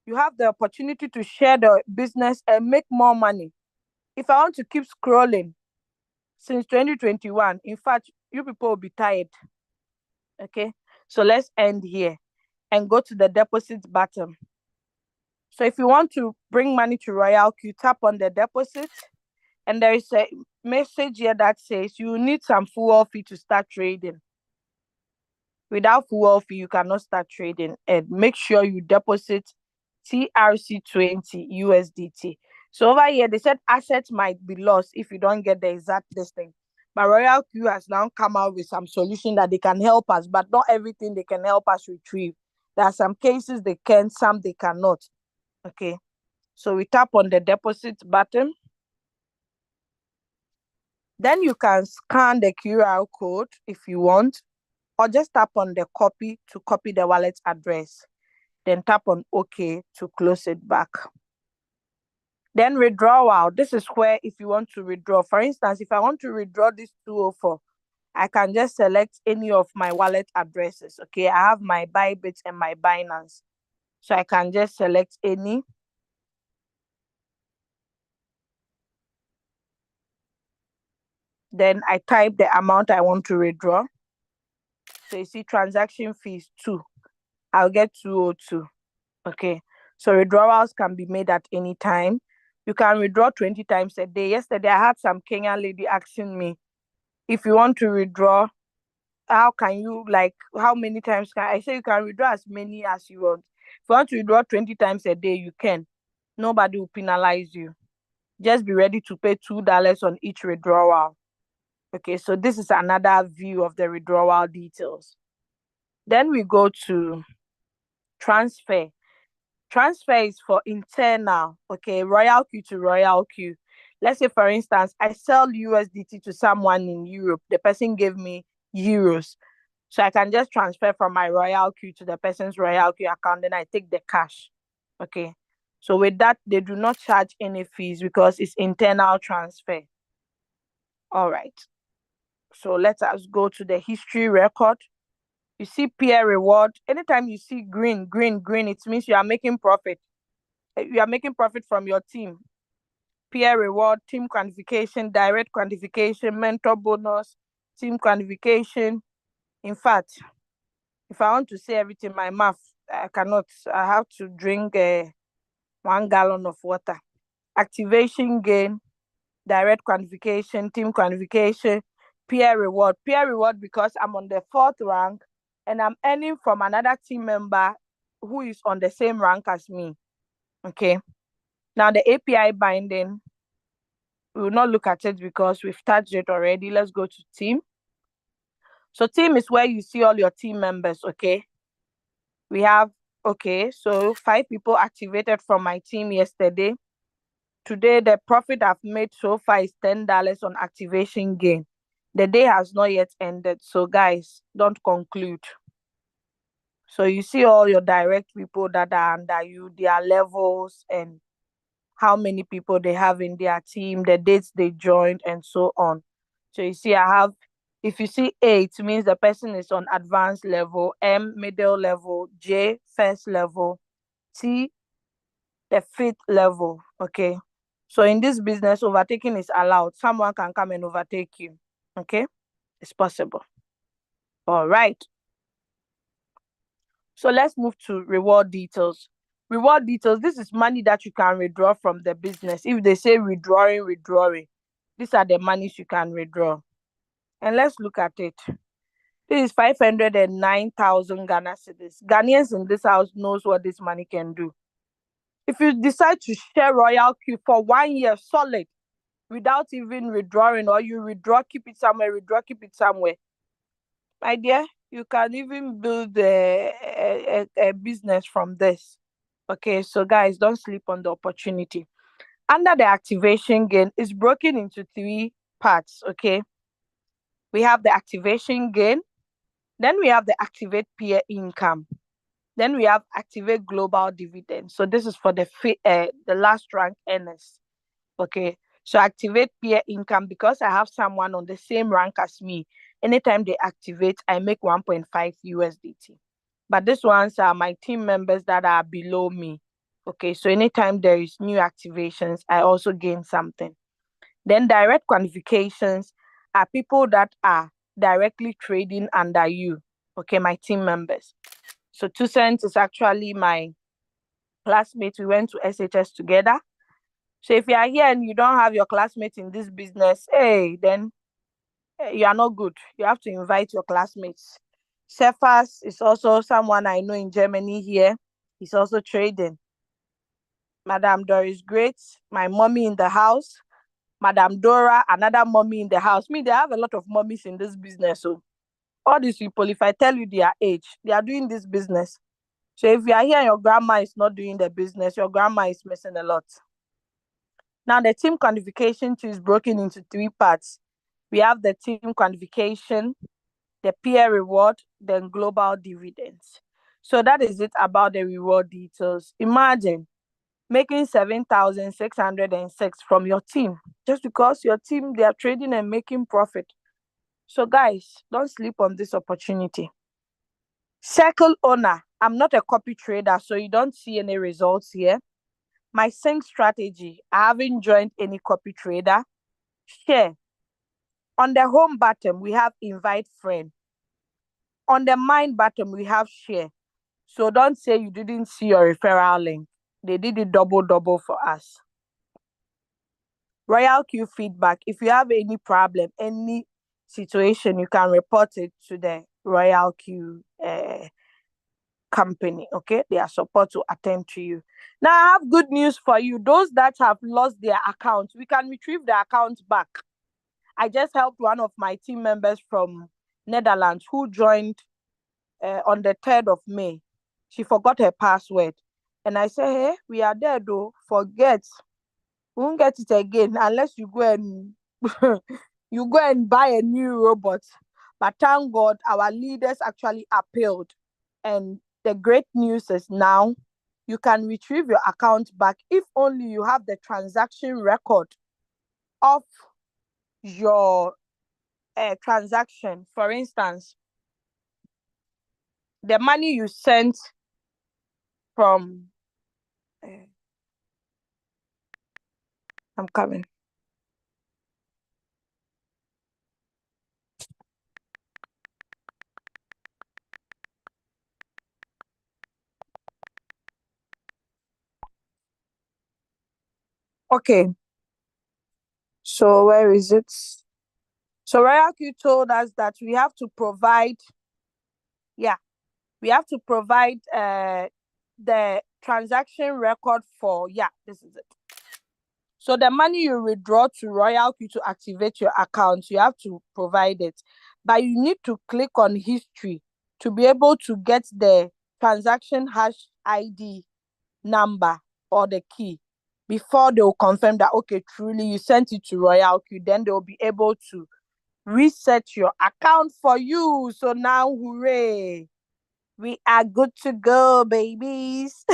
Speaker 1: You have the opportunity to share the business and make more money. If I want to keep scrolling since 2021, in fact, you people will be tired. Okay, so let's end here and go to the deposit button. So if you want to bring money to Royalq, you tap on the deposit, and there is a message here that says you need some fuel fee to start trading. Without fuel fee, you cannot start trading. And make sure you deposit TRC20 USDT. So over here, they said assets might be lost if you don't get the exact listing. But Royalq has now come out with some solution that they can help us, but not everything they can help us retrieve. There are some cases they can, some they cannot. Okay, so we tap on the deposit button. Then you can scan the QR code if you want, or just tap on the copy to copy the wallet address. Then tap on OK to close it back. Then withdrawal. This is where if you want to withdraw. For instance, if I want to withdraw this 204, I can just select any of my wallet addresses. Okay, I have my Bybit and my Binance. So I can just select any. Then I type the amount I want to withdraw. So you see transaction fees 2. I'll get 202. Okay, so withdrawals can be made at any time. You can withdraw 20 times a day. Yesterday, I had some Kenyan lady asking me, if you want to withdraw, how can you, like, how many times can I say you can withdraw as many as you want. If you want to withdraw 20 times a day, you can. Nobody will penalize you. Just be ready to pay $2 on each withdrawal. Okay, so this is another view of the withdrawal details. Then we go to transfer. Transfer is for internal, okay, Royalq to Royalq. Let's say, for instance, I sell USDT to someone in Europe. The person gave me euros. So I can just transfer from my Royalq to the person's Royalq account, then I take the cash. Okay. So with that, they do not charge any fees because it's internal transfer. All right. So let us go to the history record. You see peer reward. Anytime you see green, it means you are making profit. You are making profit from your team. Peer reward, team quantification, direct quantification, mentor bonus, team quantification. In fact, if I want to say everything, my mouth, I cannot. I have to drink 1 gallon of water. Activation gain, direct quantification, team quantification, peer reward. Peer reward because I'm on the 4th rank and I'm earning from another team member who is on the same rank as me. Okay. Now the API binding, we will not look at it because we've touched it already. Let's go to team. So team is where you see all your team members, okay? We have, okay, so 5 people activated from my team yesterday. Today, the profit I've made so far is $10 on activation gain. The day has not yet ended, so guys, don't conclude. So you see all your direct people that are under you, their levels, and how many people they have in their team, the dates they joined, and so on. So you see, I have, if you see A, it means the person is on advanced level, M, middle level, J, first level, T, the 5th level. Okay. So in this business, overtaking is allowed. Someone can come and overtake you. Okay. It's possible. All right. So let's move to reward details. Reward details, this is money that you can withdraw from the business. If they say withdrawing, these are the monies you can withdraw. And let's look at it. This is 509,000 Ghana cedis. Ghanaians in this house knows what this money can do. If you decide to share Royalq for 1 year solid without even withdrawing, or you withdraw, keep it somewhere, withdraw, keep it somewhere, my dear, you can even build a business from this. Okay, so guys, don't sleep on the opportunity. Under the activation gain, it's broken into 3 parts, okay? We have the activation gain. Then we have the activate peer income. Then we have activate global dividend. So this is for the last rank earners. Okay. So activate peer income because I have someone on the same rank as me. Anytime they activate, I make 1.5 USDT. But these ones are my team members that are below me. Okay, so anytime there is new activations, I also gain something. Then direct qualifications are people that are directly trading under you. Okay, my team members. So 2 cents is actually my classmate. We went to SHS together. So if you are here and you don't have your classmate in this business, hey, then you are not good. You have to invite your classmates. Cephas is also someone I know in Germany here. He's also trading. Madam Doris, great. My mommy in the house. Madam Dora, another mommy in the house. Me, they have a lot of mommies in this business. So all these people, if I tell you their age, they are doing this business. So if you are here and your grandma is not doing the business, your grandma is missing a lot. Now the team quantification too is broken into 3 parts. We have the team quantification, the peer reward, then global dividends. So that is it about the reward details. Imagine making 7,606 from your team just because your team, they are trading and making profit. So guys, don't sleep on this opportunity. Circle owner, I'm not a copy trader, so you don't see any results here. My sync strategy, I haven't joined any copy trader. Share. On the home button, we have invite friend. On the mind button, we have share. So don't say you didn't see your referral link. They did it double for us. Royalq feedback. If you have any problem, any situation, you can report it to the Royalq company. Okay, their support to attend to you. Now I have good news for you. Those that have lost their account, we can retrieve the account back. I just helped one of my team members from Netherlands who joined on the 3rd of May. She forgot her password. And I said, hey, we are there though. Forget. We won't get it again unless you go and you go and buy a new robot. But thank God our leaders actually appealed. And the great news is now you can retrieve your account back if only you have the transaction record of your transaction. For instance, the money you sent from I'm coming. Okay. So where is it? So Royalq told us that we have to provide, we have to provide the transaction record for, this is it. So the money you withdraw to Royalq to activate your account, you have to provide it. But you need to click on history to be able to get the transaction hash ID number or the key before they will confirm that, okay, truly you sent it to Royalq. Then they will be able to reset your account for you. So now, hooray, we are good to go, babies.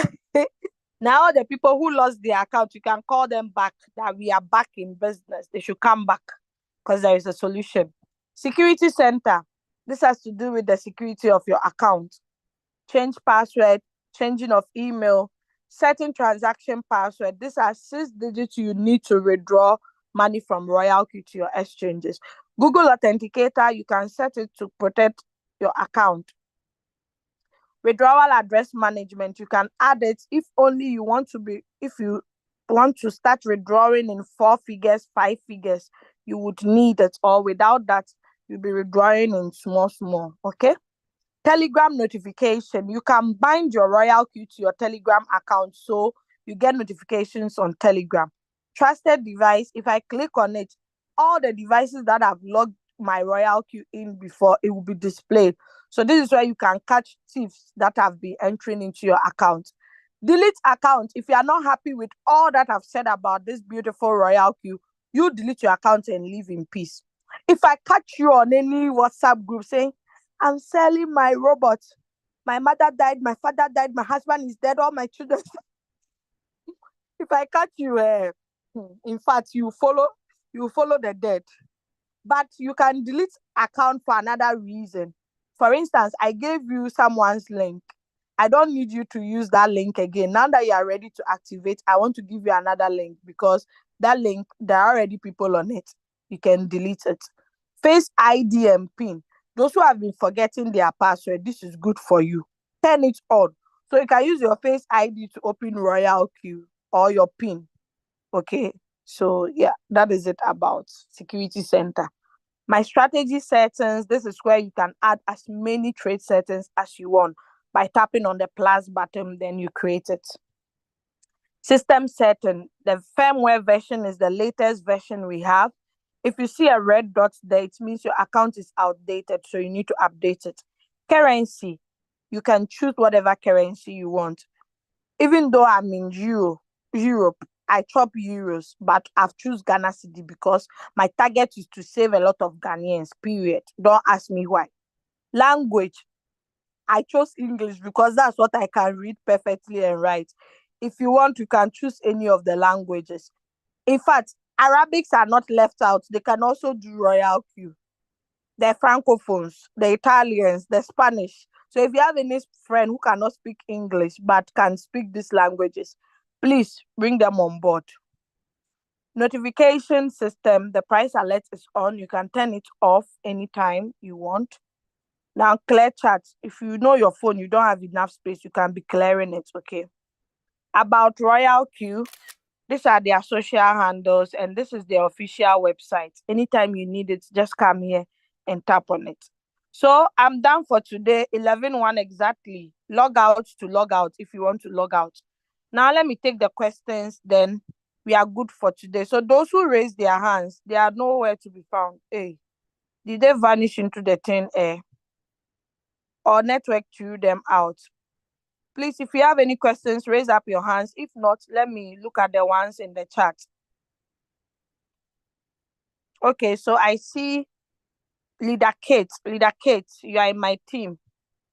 Speaker 1: Now the people who lost their account, you can call them back that we are back in business. They should come back because there is a solution. Security center. This has to do with the security of your account. Change password, changing of email, setting transaction password. These are 6 digits you need to withdraw money from Royalq to your exchanges. Google Authenticator, you can set it to protect your account. Withdrawal address management, you can add it if only you want to be, if you want to start withdrawing in 4 figures, 5 figures, you would need it, or without that, you'll be withdrawing in small, okay? Telegram notification, you can bind your Royalq to your Telegram account so you get notifications on Telegram. Trusted device, if I click on it, all the devices that have logged my Royalq in before, it will be displayed. So this is where you can catch thieves that have been entering into your account. Delete account. If you are not happy with all that I've said about this beautiful Royalq, you delete your account and live in peace. If I catch you on any WhatsApp group saying, I'm selling my robot, my mother died, my father died, my husband is dead, all my children. If I catch you, in fact, you follow the dead. But you can delete account for another reason. For instance, I gave you someone's link. I don't need you to use that link again. Now that you are ready to activate, I want to give you another link because that link, there are already people on it. You can delete it. Face ID and PIN. Those who have been forgetting their password, this is good for you. Turn it on. So you can use your Face ID to open Royalq or your PIN. Okay. So yeah, that is it about security center. My strategy settings, this is where you can add as many trade settings as you want by tapping on the plus button, then you create it. System setting, the firmware version is the latest version we have. If you see a red dot there, it means your account is outdated, so you need to update it. Currency, you can choose whatever currency you want. Even though I'm in Europe, I chop euros, but I've choose Ghana cedi because my target is to save a lot of Ghanaians, period. Don't ask me why. Language, I chose English because that's what I can read perfectly and write. If you want, you can choose any of the languages. In fact, Arabics are not left out. They can also do Royalq. The Francophones, the Italians, the Spanish. So if you have any friend who cannot speak English but can speak these languages, please bring them on board. Notification system, the price alert is on. You can turn it off anytime you want. Now, clear chat. If you know your phone, you don't have enough space, you can be clearing it, okay? About Royalq, these are their social handles and this is their official website. Anytime you need it, just come here and tap on it. So I'm done for today, 11:01 exactly. Log out to log out if you want to log out. Now let me take the questions, then we are good for today. So those who raise their hands, they are nowhere to be found. Hey, did they vanish into the thin air? Or network threw them out? Please, if you have any questions, raise up your hands. If not, let me look at the ones in the chat. Okay, so I see Leader Kate. Leader Kate, you are in my team.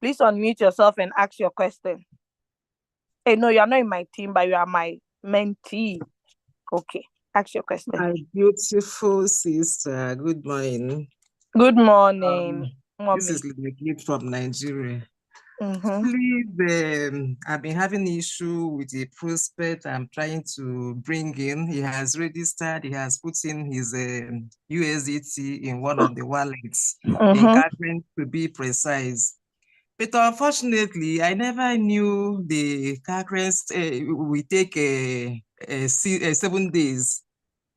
Speaker 1: Please unmute yourself and ask your question. Hey, no, you are not in my team, but you are my mentee. Okay, ask your question.
Speaker 2: My beautiful sister, good morning.
Speaker 1: Good morning.
Speaker 2: This is Leader Kate from Nigeria. Please, I've been having an issue with a prospect I'm trying to bring in. He has registered, he has put in his USDT in one of the wallets, in Catherine to be precise. But unfortunately, I never knew the currency will take 7 days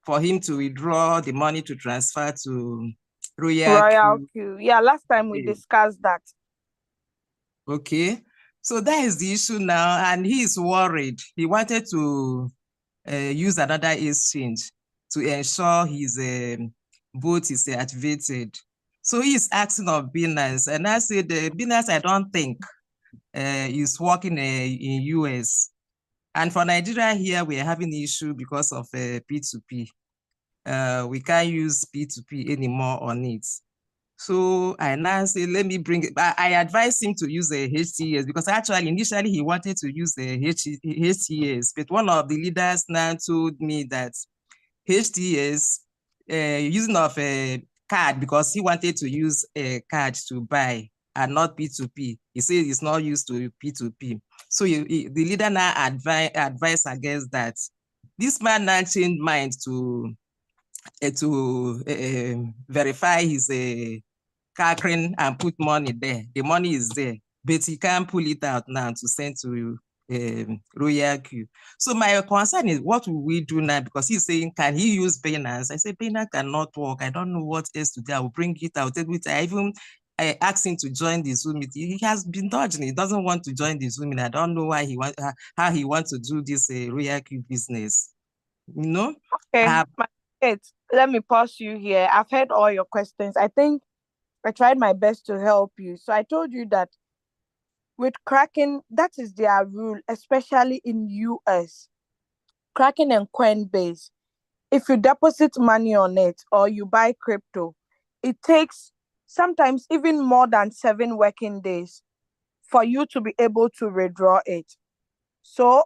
Speaker 2: for him to withdraw the money to transfer to
Speaker 1: Royalq. Yeah, last time we discussed that.
Speaker 2: Okay, so that is the issue now, and he is worried. He wanted to use another exchange to ensure his vote is activated. So he is asking of Binance, and I said, Binance, I don't think is working in US. And for Nigeria here, we are having an issue because of P2P. We can't use P2P anymore on it. So I now say, let me bring it. I advised him to use a HTS because actually initially he wanted to use a HTS, but one of the leaders now told me that HTS using of a card because he wanted to use a card to buy and not P2P. He said it's not used to P2P. So the leader now advised against that. This man now changed mind to verify his Catherine and put money there. The money is there, but he can't pull it out now to send to Royalq. So my concern is, what will we do now? Because he's saying, can he use Binance? I say, Binance cannot work. I don't know what else to do. I will bring it out. I even asked him to join the Zoom meeting. He has been dodging. He doesn't want to join the Zoom meeting. I don't know why how he wants to do this Royalq business. You know?
Speaker 1: Okay, let me pause you here. I've heard all your questions. I think I tried my best to help you. So I told you that with Kraken, that is their rule, especially in US. Kraken and Coinbase, if you deposit money on it or you buy crypto, it takes sometimes even more than 7 working days for you to be able to withdraw it. So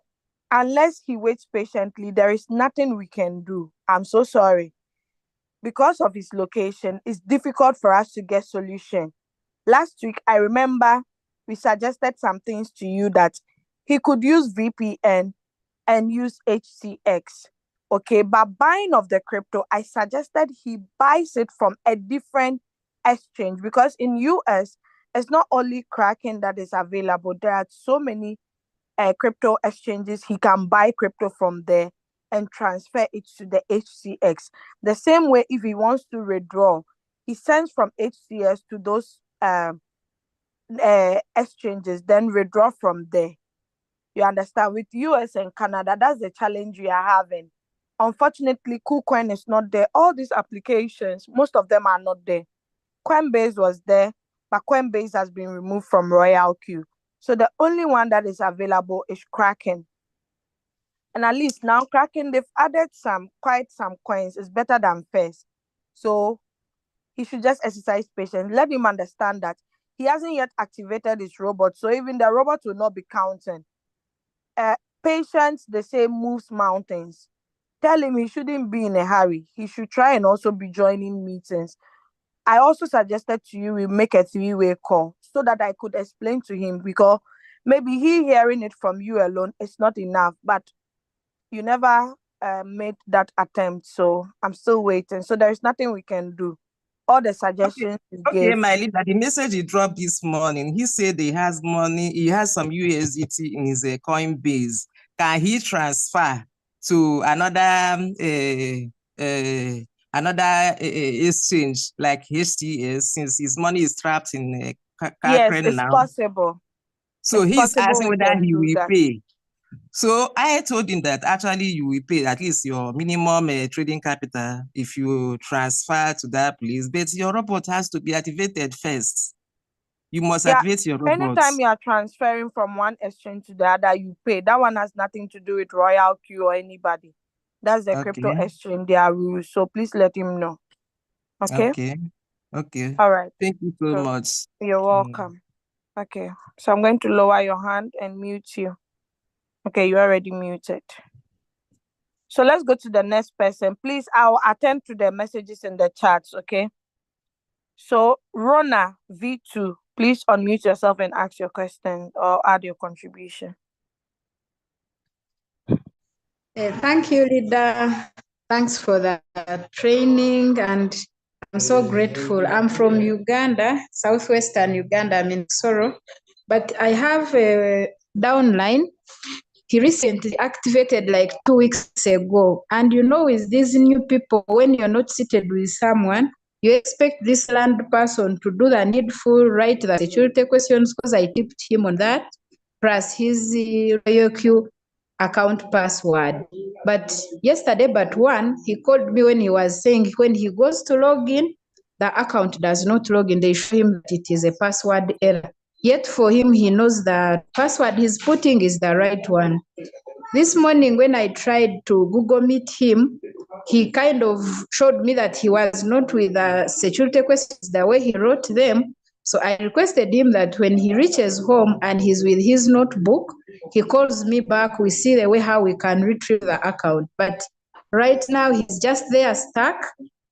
Speaker 1: unless he waits patiently, there is nothing we can do. I'm so sorry. Because of his location, it's difficult for us to get solution. Last week, I remember we suggested some things to you that he could use VPN and use HCX. Okay, but buying of the crypto, I suggested he buys it from a different exchange because in US, it's not only Kraken that is available. There are so many crypto exchanges. He can buy crypto from there and transfer it to the HCX. The same way, if he wants to withdraw, he sends from HCX to those exchanges, then withdraw from there. You understand? With US and Canada, that's the challenge we are having. Unfortunately, KuCoin is not there. All these applications, most of them are not there. Coinbase was there, but Coinbase has been removed from Royalq. So the only one that is available is Kraken. And at least now Kraken, they've added quite some coins. It's better than first. So he should just exercise patience. Let him understand that he hasn't yet activated his robot. So even the robot will not be counting. Patience, they say, moves mountains. Tell him he shouldn't be in a hurry. He should try and also be joining meetings. I also suggested to you we make a 3-way call so that I could explain to him because maybe he hearing it from you alone is not enough, but you never made that attempt. So I'm still waiting. So there is nothing we can do. All the suggestions you
Speaker 2: Okay,
Speaker 1: gave.
Speaker 2: my leader, the message he dropped this morning, he said he has money, he has some USDT in his Coinbase. Can he transfer to another exchange like HTS since his money is trapped in
Speaker 1: Yes,
Speaker 2: Kraken
Speaker 1: it's
Speaker 2: now?
Speaker 1: possible.
Speaker 2: So
Speaker 1: It's
Speaker 2: he's
Speaker 1: possible
Speaker 2: asking
Speaker 1: we
Speaker 2: whether
Speaker 1: can
Speaker 2: he
Speaker 1: do
Speaker 2: will
Speaker 1: that.
Speaker 2: pay. So I told him that actually you will pay at least your minimum trading capital if you transfer to that place, but your robot has to be activated first. You must
Speaker 1: Yeah,
Speaker 2: activate your
Speaker 1: anytime
Speaker 2: robots.
Speaker 1: you are transferring from one exchange to the other, you pay. That one has nothing to do with Royalq or anybody. That's the crypto
Speaker 2: Okay,
Speaker 1: exchange, their rules. So please let him know. Okay?
Speaker 2: okay, okay.
Speaker 1: All right.
Speaker 2: Thank you so
Speaker 1: So
Speaker 2: much.
Speaker 1: you're welcome. Okay. So I'm going to lower your hand and mute you. Okay, you're already muted. So let's go to the next person. Please, I'll attend to the messages in the chats, okay? So Rona V2, please unmute yourself and ask your question or add your contribution.
Speaker 3: Thank you, Leader. Thanks for the training, and I'm so grateful. I'm from Uganda, southwestern Uganda, I'm in Soro, but I have a downline. He recently activated like 2 weeks ago. And you know, with these new people, when you're not seated with someone, you expect this land person to do the needful, write the security questions, because I tipped him on that, plus his Royalq account password. But yesterday, but one, he called me when he was saying when he goes to log in, the account does not log in. They show him that it is a password error. Yet for him, he knows the password he's putting is the right one. This morning, when I tried to Google Meet him, he kind of showed me that he was not with the security questions the way he wrote them. So I requested him that when he reaches home and he's with his notebook, he calls me back. We see the way how we can retrieve the account. But right now, he's just there stuck.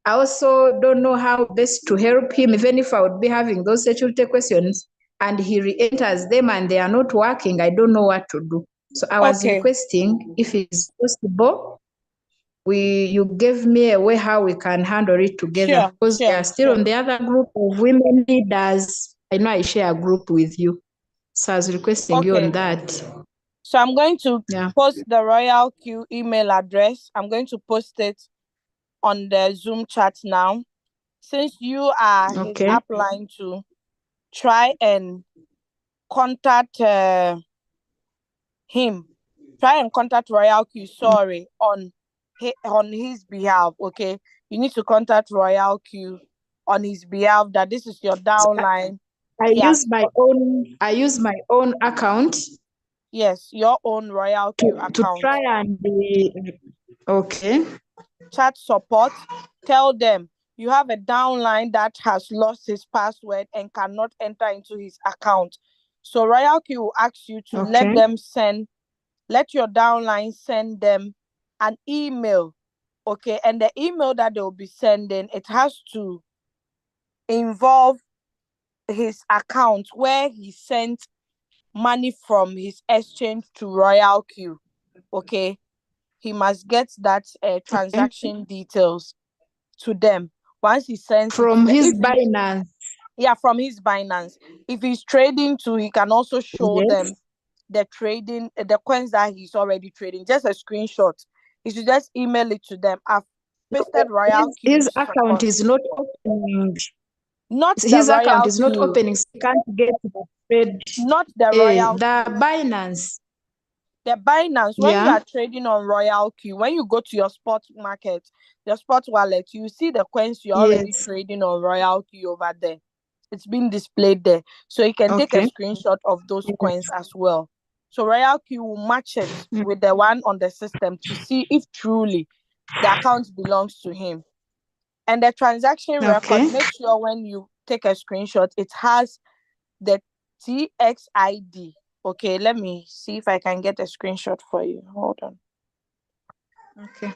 Speaker 3: I also don't know how best to help him, even if I would be having those security questions and he re-enters them and they are not working. I don't know what to do. So I was requesting if it's possible, you gave me a way how we can handle it together, because they are still on the other group of women leaders. I know I share a group with you. So I was requesting you on that.
Speaker 1: So I'm going to post the Royalq email address. I'm going to post it on the Zoom chat now. Since you are his upline to try and contact him. Try and contact Royalq, sorry, on his behalf, okay? You need to contact Royalq on his behalf that this is your downline.
Speaker 3: I use my own account.
Speaker 1: Yes, your own Royalq account.
Speaker 3: To try and be okay.
Speaker 1: Chat support. Tell them you have a downline that has lost his password and cannot enter into his account. So Royalq will ask you to let your downline send them an email. Okay, and the email that they'll be sending, it has to involve his account where he sent money from his exchange to Royalq. Okay, he must get that transaction details to them. Once he sends
Speaker 3: from
Speaker 1: it to
Speaker 3: his Binance.
Speaker 1: Yeah, from his Binance. If he's trading too, he can also show
Speaker 3: Yes.
Speaker 1: them the trading, the coins that he's already trading. Just a screenshot. He should just email it to them. I've pasted Royalq.
Speaker 3: His account is not opening.
Speaker 1: Not the
Speaker 3: His account is not
Speaker 1: Royalq.
Speaker 3: opening, so he can't get the trade.
Speaker 1: Not the Royalq.
Speaker 3: The Binance.
Speaker 1: The Binance, when you
Speaker 3: Yeah.
Speaker 1: are trading on Royalq, when you go to your spot market, your spot wallet, you see the coins you're already
Speaker 3: Yes.
Speaker 1: trading on Royalq over there. It's been displayed there. So you can take a
Speaker 3: Okay.
Speaker 1: screenshot of those
Speaker 3: Yes.
Speaker 1: coins as well. So Royalq will match it with the one on the system to see if truly the account belongs to him. And the transaction record, make sure when you take a screenshot, it has the TXID. Okay, let me see if I can get a screenshot for you. Hold on.
Speaker 3: Okay.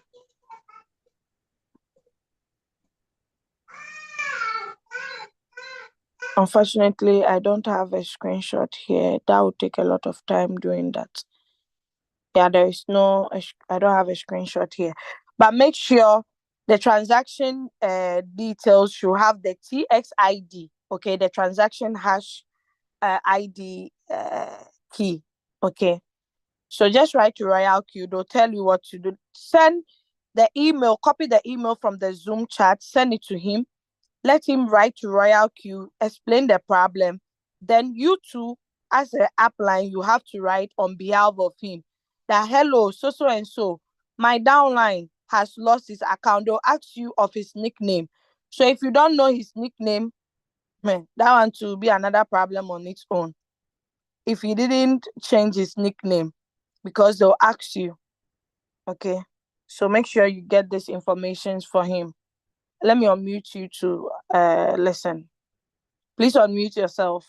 Speaker 1: Unfortunately, I don't have a screenshot here. That would take a lot of time doing that. Yeah, there is no, I don't have a screenshot here. But make sure the transaction details should have the TXID. Okay, the transaction hash ID key. Okay. So just write to Royalq. They'll tell you what to do. Send the email, copy the email from the Zoom chat, send it to him. Let him write to Royalq, explain the problem. Then you two, as an upline, you have to write on behalf of him that, hello, so and so, my downline has lost his account. They'll ask you of his nickname. So if you don't know his nickname, man, that one to be another problem on its own. If he didn't change his nickname, because they'll ask you. Okay, so make sure you get this information for him. Let me unmute you to listen. Please unmute yourself.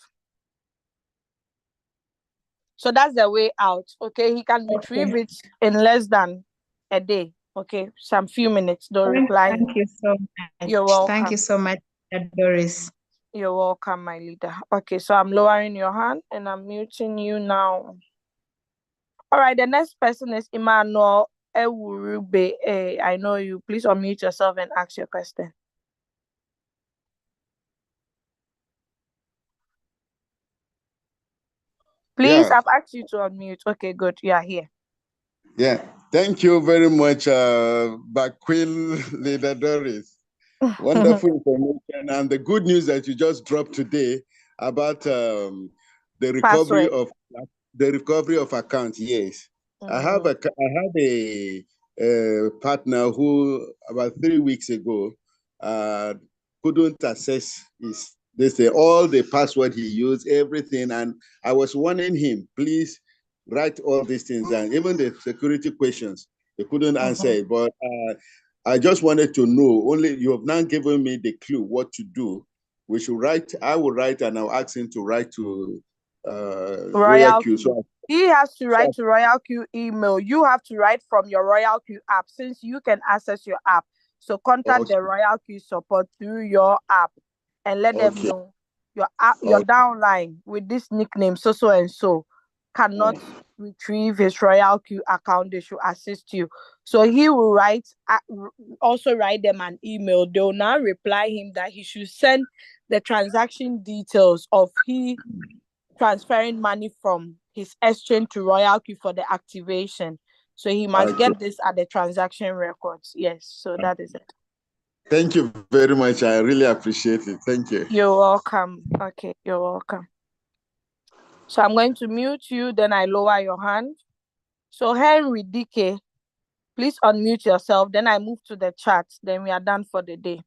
Speaker 1: So that's the way out. Okay, he can retrieve it in less than a day. Okay, some few minutes. They'll reply.
Speaker 3: Thank you so much.
Speaker 1: You're welcome.
Speaker 3: Thank you so much, Doris.
Speaker 1: You're welcome, my leader. Okay, so I'm lowering your hand and I'm muting you now. All right, the next person is Emmanuel Ewurube. I know you. Please unmute yourself and ask your question. Please,
Speaker 4: Yeah.
Speaker 1: I've asked you to unmute. Okay, good. You are here.
Speaker 4: Yeah. Thank you very much, Queen Leader Doris. Wonderful information. And the good news that you just dropped today about the recovery of accounts. Yes. I have a partner who about 3 weeks ago couldn't access all the password he used, everything. And I was warning him, please write all these things down, even the security questions. He couldn't answer it. But I just wanted to know, only you have now given me the clue what to do. We should write, I will write, and I'll ask him to write to Royalq. So
Speaker 1: he has to write to Royalq email. You have to write from your Royalq app, since you can access your app. So contact the Royalq support through your app and let them know your app, your downline with this nickname, so and so, cannot retrieve his Royalq account. They should assist you. So he will also write them an email. They will now reply him that he should send the transaction details of he transferring money from his exchange to Royalq for the activation. So he must get this at the transaction records. Yes, so that is it.
Speaker 4: Thank you very much. I really appreciate it. Thank you.
Speaker 1: You're welcome. Okay, you're welcome. So I'm going to mute you, then I lower your hand. So Henry DK, please unmute yourself. Then I move to the chat. Then we are done for the day.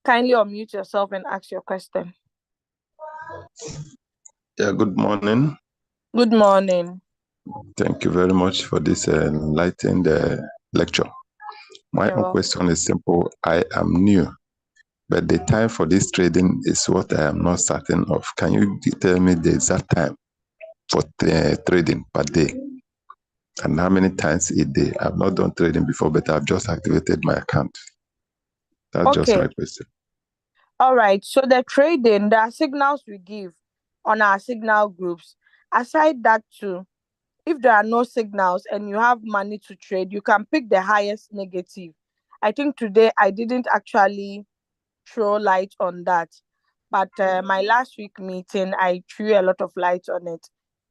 Speaker 1: Kindly unmute yourself and ask your question.
Speaker 5: Yeah, good morning.
Speaker 1: Good morning.
Speaker 5: Thank you very much for this enlightened lecture. My own question is simple. I am new But the time for this trading is what I am not certain of. Can you tell me the exact time for trading per day? And how many times a day? I've not done trading before, but I've just activated my account. That's just my question.
Speaker 1: All right. So the trading, there are signals we give on our signal groups. Aside that too, if there are no signals and you have money to trade, you can pick the highest negative. I think today I didn't actually throw light on that, but my last week meeting, I threw a lot of light on it.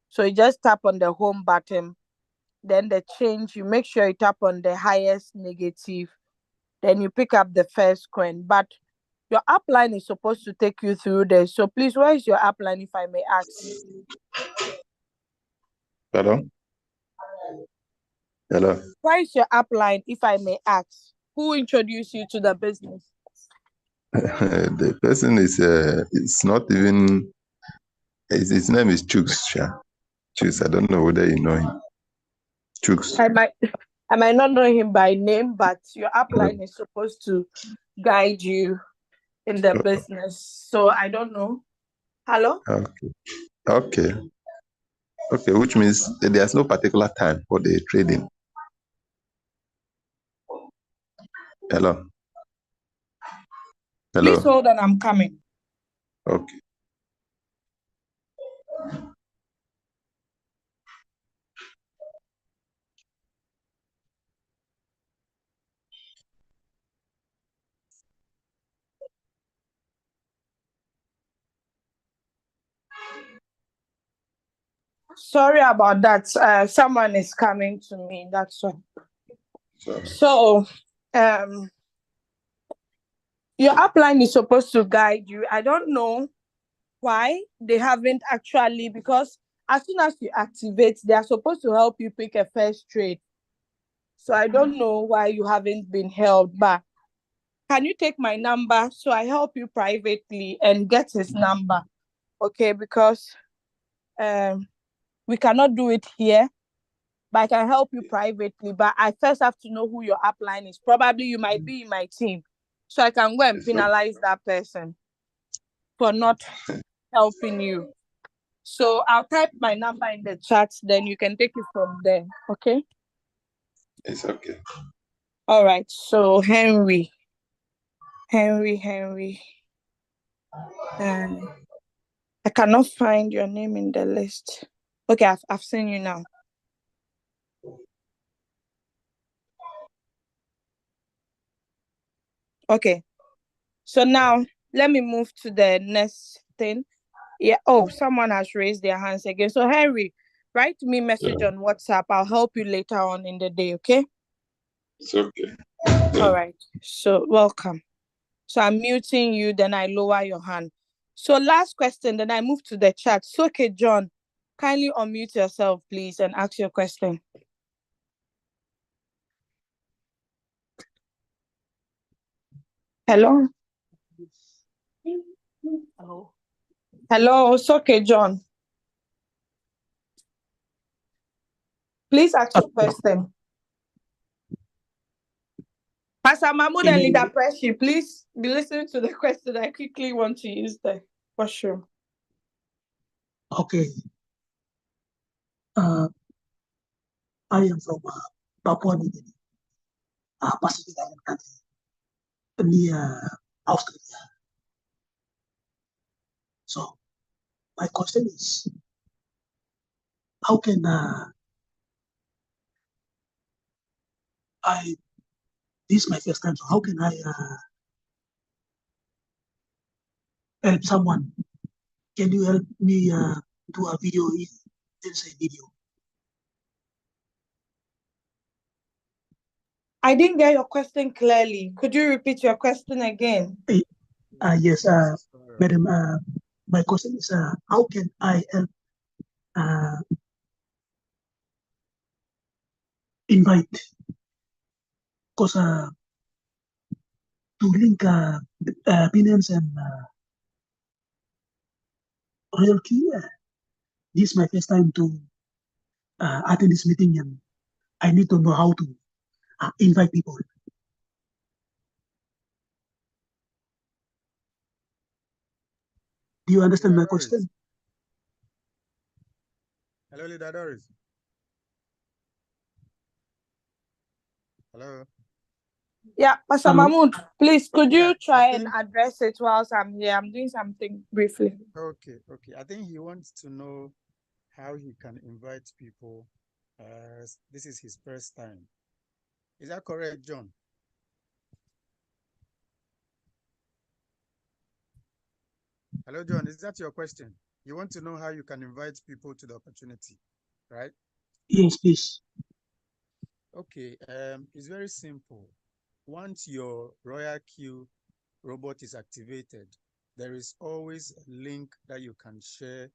Speaker 1: So you just tap on the home button, then the change, you make sure you tap on the highest negative, then you pick up the first coin. But your upline is supposed to take you through this. So please, where is your upline, if I may ask?
Speaker 5: Hello? Hello?
Speaker 1: Where is your upline, if I may ask? Who introduced you to the business?
Speaker 5: The person is, it's not even, his name is Chooks. Chooks, I don't know whether you know him. Chooks.
Speaker 1: I might not know him by name, but your upline is supposed to guide you in the business. So I don't know. Hello?
Speaker 5: Okay, which means that there's no particular time for the trading. Hello?
Speaker 1: Please hold on, I'm coming.
Speaker 5: Okay.
Speaker 1: Sorry about that. Someone is coming to me. That's all. So, your upline is supposed to guide you. I don't know why they haven't actually, because as soon as you activate, they are supposed to help you pick a first trade. So I don't know why you haven't been helped, but can you take my number so I help you privately and get his number? Okay, because we cannot do it here, but I can help you privately. But I first have to know who your upline is. Probably you might be in my team, so I can go and penalize that person for not helping you. So I'll type my number in the chat, then you can take it from there. Okay?
Speaker 5: It's okay.
Speaker 1: All right. So Henry. I cannot find your name in the list. Okay, I've seen you now. Okay. So now let me move to the next thing. Yeah. Oh, someone has raised their hands again. So Henry, write me message on WhatsApp. I'll help you later on in the day. Okay?
Speaker 5: It's okay.
Speaker 1: All right. So welcome. So I'm muting you, then I lower your hand. So last question, then I move to the chat. So, okay, John, kindly unmute yourself, please, and ask your question. Hello? Hello, so okay, John. Please ask your question. Pastor Mahmoud and Leader Preshi, please be listening to the question. I quickly want to use the washroom.
Speaker 6: Okay. I am from Papua New Guinea, Pacific Island country, near Australia. So my question is, how can this is my first time, so how can I help someone? Can you help me do a video if there's a video?
Speaker 1: I didn't get your question clearly. Could you repeat your question again?
Speaker 6: Yes, madam. My question is, how can I help invite? Because to link Binance and Royalq, this is my first time to attend this meeting, and I need to know how to invite people. Do you understand my
Speaker 7: Doris.
Speaker 6: question?
Speaker 7: Hello, Leader Doris. Hello.
Speaker 1: Yeah, Pastor
Speaker 6: Hello?
Speaker 1: Mahmoud, please, could you
Speaker 7: Yeah,
Speaker 1: try and address it whilst I'm here? I'm doing something briefly.
Speaker 7: okay. I think he wants to know how he can invite people. This is his first time. Is that correct, John? Hello, John. Is that your question? You want to know how you can invite people to the opportunity, right?
Speaker 6: Yes, please.
Speaker 7: Okay. It's very simple. Once your Royalq robot is activated, there is always a link that you can share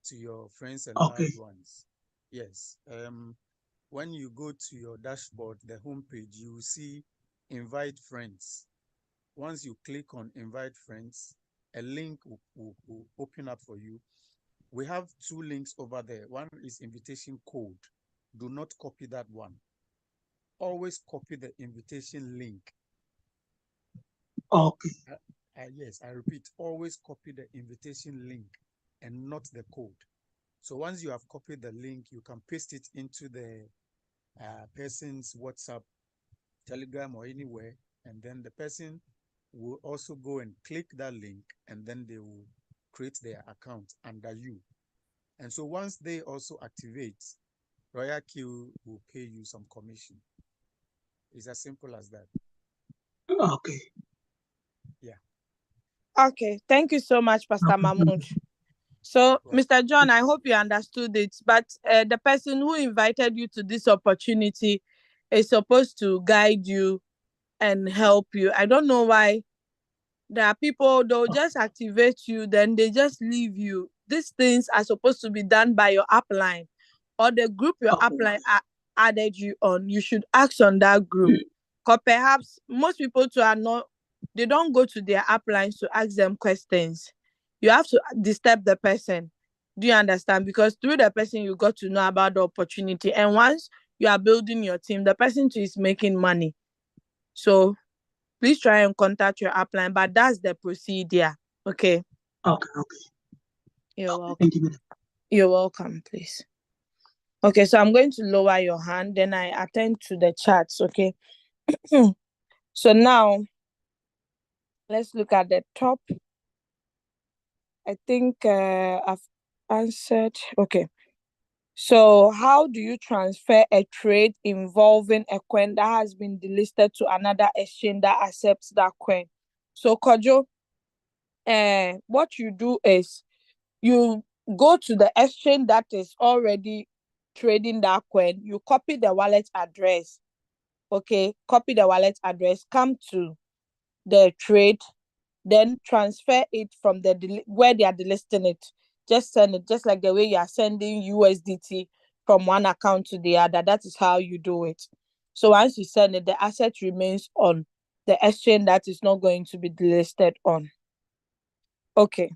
Speaker 7: to your friends and loved ones. Yes. When you go to your dashboard, the homepage, you will see invite friends. Once you click on invite friends, a link will open up for you. We have two links over there. One is invitation code. Do not copy that one. Always copy the invitation link.
Speaker 6: Okay.
Speaker 7: Yes, I repeat, always copy the invitation link and not the code. So once you have copied the link, you can paste it into the person's WhatsApp, Telegram, or anywhere, and then the person will also go and click that link, and then they will create their account under you. And so once they also activate, Royalq will pay you some commission. It's as simple as that.
Speaker 6: Okay.
Speaker 7: Yeah.
Speaker 1: Okay, thank you so much, Pastor Mahmoud. So,
Speaker 7: Well,
Speaker 1: Mr. John, I hope you understood it, but the person who invited you to this opportunity is supposed to guide you and help you. I don't know why there are people, they'll just activate you, then they just leave you. These things are supposed to be done by your upline or the group your upline added you on. You should ask on that group. Because perhaps most people too are not, they don't go to their uplines to ask them questions. You have to disturb the person. Do you understand? Because through the person, you got to know about the opportunity. And once you are building your team, the person too is making money. So please try and contact your upline, but that's the procedure. Okay.
Speaker 6: Okay.
Speaker 1: You're welcome.
Speaker 6: Thank you, madam.
Speaker 1: You're welcome, please. Okay, so I'm going to lower your hand, then I attend to the charts, okay? So now, let's look at the top. I think I've answered. Okay. So how do you transfer a trade involving a coin that has been delisted to another exchange that accepts that coin? So Kojo, what you do is you go to the exchange that is already trading that coin, you copy the wallet address, okay? Copy the wallet address, come to the trade, then transfer it from the where they are delisting it. Just send it, just like the way you are sending USDT from one account to the other. That is how you do it. So once you send it, the asset remains on the exchange that is not going to be delisted on. Okay.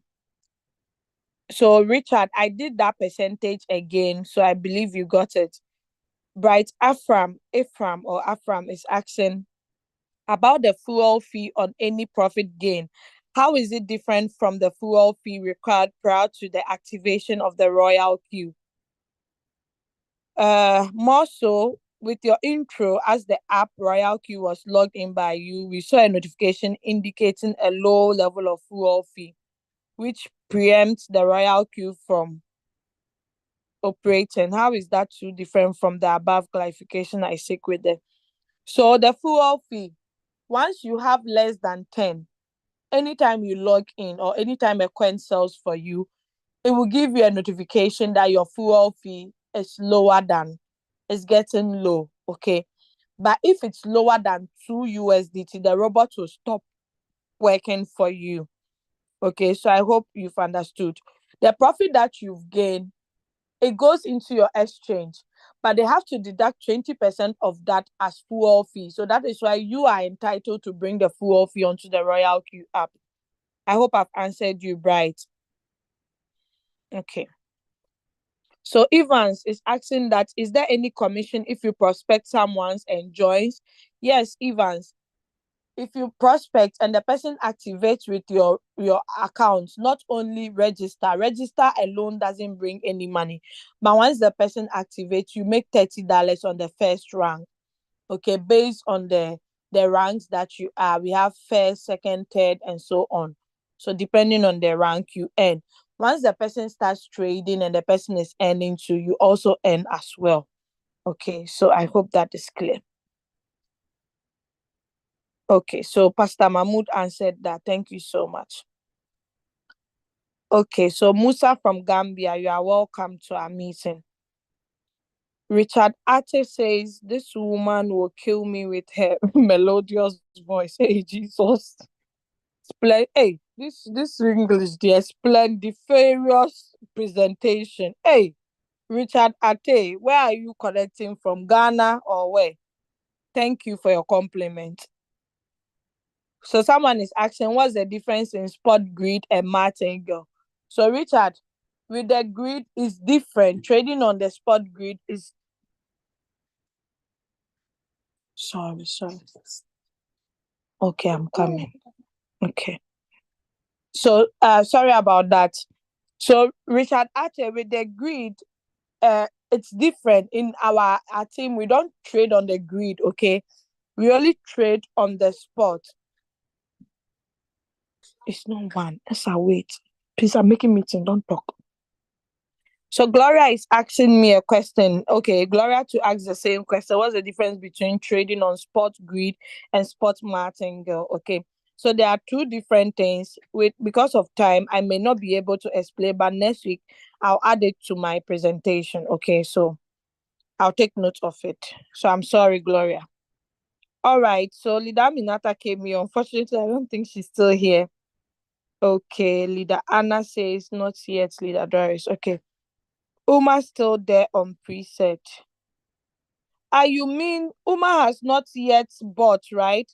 Speaker 1: So Richard, I did that percentage again, so I believe you got it. Bright Ephraim is asking about the fuel fee on any profit gain. How is it different from the fuel fee required prior to the activation of the Royalq? More so, with your intro, as the app Royalq was logged in by you, we saw a notification indicating a low level of fuel fee, which preempts the Royalq from operating. How is that too different from the above clarification I seek with them? So the fuel fee, once you have less than 10, anytime you log in or anytime a coin sells for you, it will give you a notification that your fuel fee is is getting low, okay? But if it's lower than 2 USDT, the robot will stop working for you. Okay, so I hope you've understood. The profit that you've gained, it goes into your exchange, but they have to deduct 20% of that as fuel fee. So that is why you are entitled to bring the fuel fee onto the Royalq app. I hope I've answered you right. Okay. So Evans is asking that, is there any commission if you prospect someone's and joins? Yes, Evans. if you prospect and the person activates with your account, not only register alone doesn't bring any money, but once the person activates, you make $30 on the first rank. Okay, based on the ranks that you are. We have first, second, third, and so on. So depending on the rank you earn. Once the person starts trading and the person is earning too, you also earn as well. Okay, so I hope that is clear. Okay, so Pastor Mahmoud answered that. Thank you so much. Okay, so Musa from Gambia, you are welcome to our meeting. Richard Ate says, this woman will kill me with her melodious voice. Hey, Jesus. Hey, this English, dear, splendiferous presentation. Hey, Richard Ate, where are you connecting from? Ghana or where? Thank you for your compliment. So someone is asking, what's the difference in spot grid and martingale? So Richard, with the grid is different. Trading on the spot grid is... Sorry. Okay, I'm coming. Okay. So sorry about that. So Richard, actually with the grid, it's different. In our team, we don't trade on the grid, okay? We only trade on the spot. It's not one. Let's wait. Please, I'm making meeting. Don't talk. So Gloria is asking me a question. Okay, Gloria to ask the same question. What's the difference between trading on spot grid and spot martingale? Okay, so there are two different things. Because of time, I may not be able to explain, but next week I'll add it to my presentation. Okay, so I'll take note of it. So I'm sorry, Gloria. All right, so Leader Minata came here. Unfortunately, I don't think she's still here. Okay, Leader Anna says not yet, Leader Doris. Okay. Uma still there on preset. You mean Uma has not yet bought, right?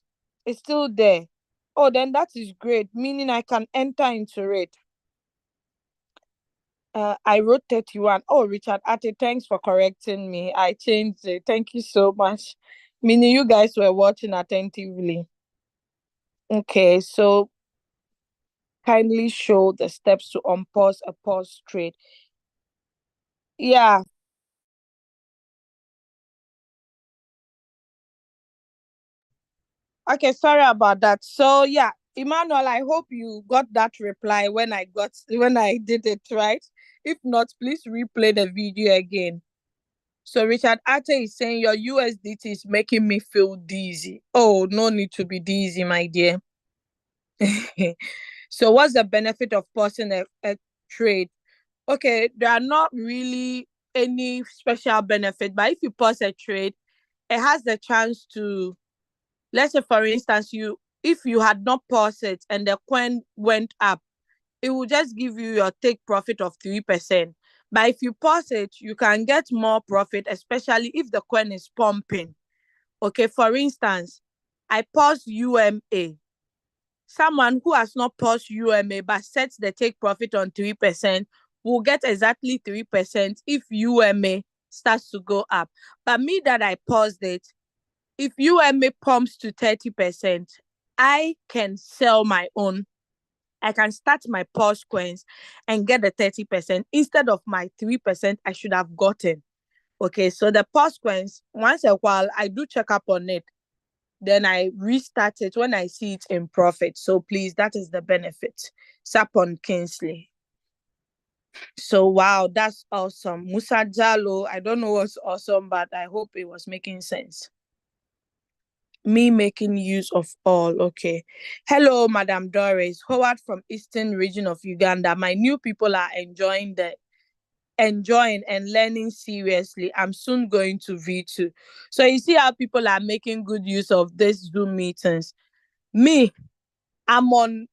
Speaker 1: It's still there. Oh, then that is great, meaning I can enter into it. I wrote 31. Oh, Richard Ate, thanks for correcting me. I changed it. Thank you so much. Meaning you guys were watching attentively. Okay, so kindly show the steps to unpause a pause trade. Yeah. Okay, sorry about that. So yeah, Emmanuel, I hope you got that reply when I did it, right? If not, please replay the video again. So Richard Ate is saying your USDT is making me feel dizzy. Oh, no need to be dizzy, my dear. So what's the benefit of pausing a trade? Okay, there are not really any special benefit, but if you pause a trade, it has the chance to, let's say for instance, if you had not paused it and the coin went up, it will just give you your take profit of 3%. But if you pause it, you can get more profit, especially if the coin is pumping. Okay, for instance, I paused UMA. Someone who has not paused UMA but sets the take profit on 3% will get exactly 3% if UMA starts to go up. But me that I paused it, if UMA pumps to 30%, I can sell my own. I can start my pause coins and get the 30% instead of my 3% I should have gotten. Okay, so the pause coins, once a while, I do check up on it. Then I restart it when I see it in profit. So please, that is the benefit. Sapon Kingsley. So wow, that's awesome. Musa Jalo, I don't know what's awesome, but I hope it was making sense. Me making use of all. Okay. Hello, Madam Doris. Howard from Eastern region of Uganda. My new people are enjoying and learning seriously. I'm soon going to V2. So you see how people are making good use of these Zoom meetings. Me, I'm on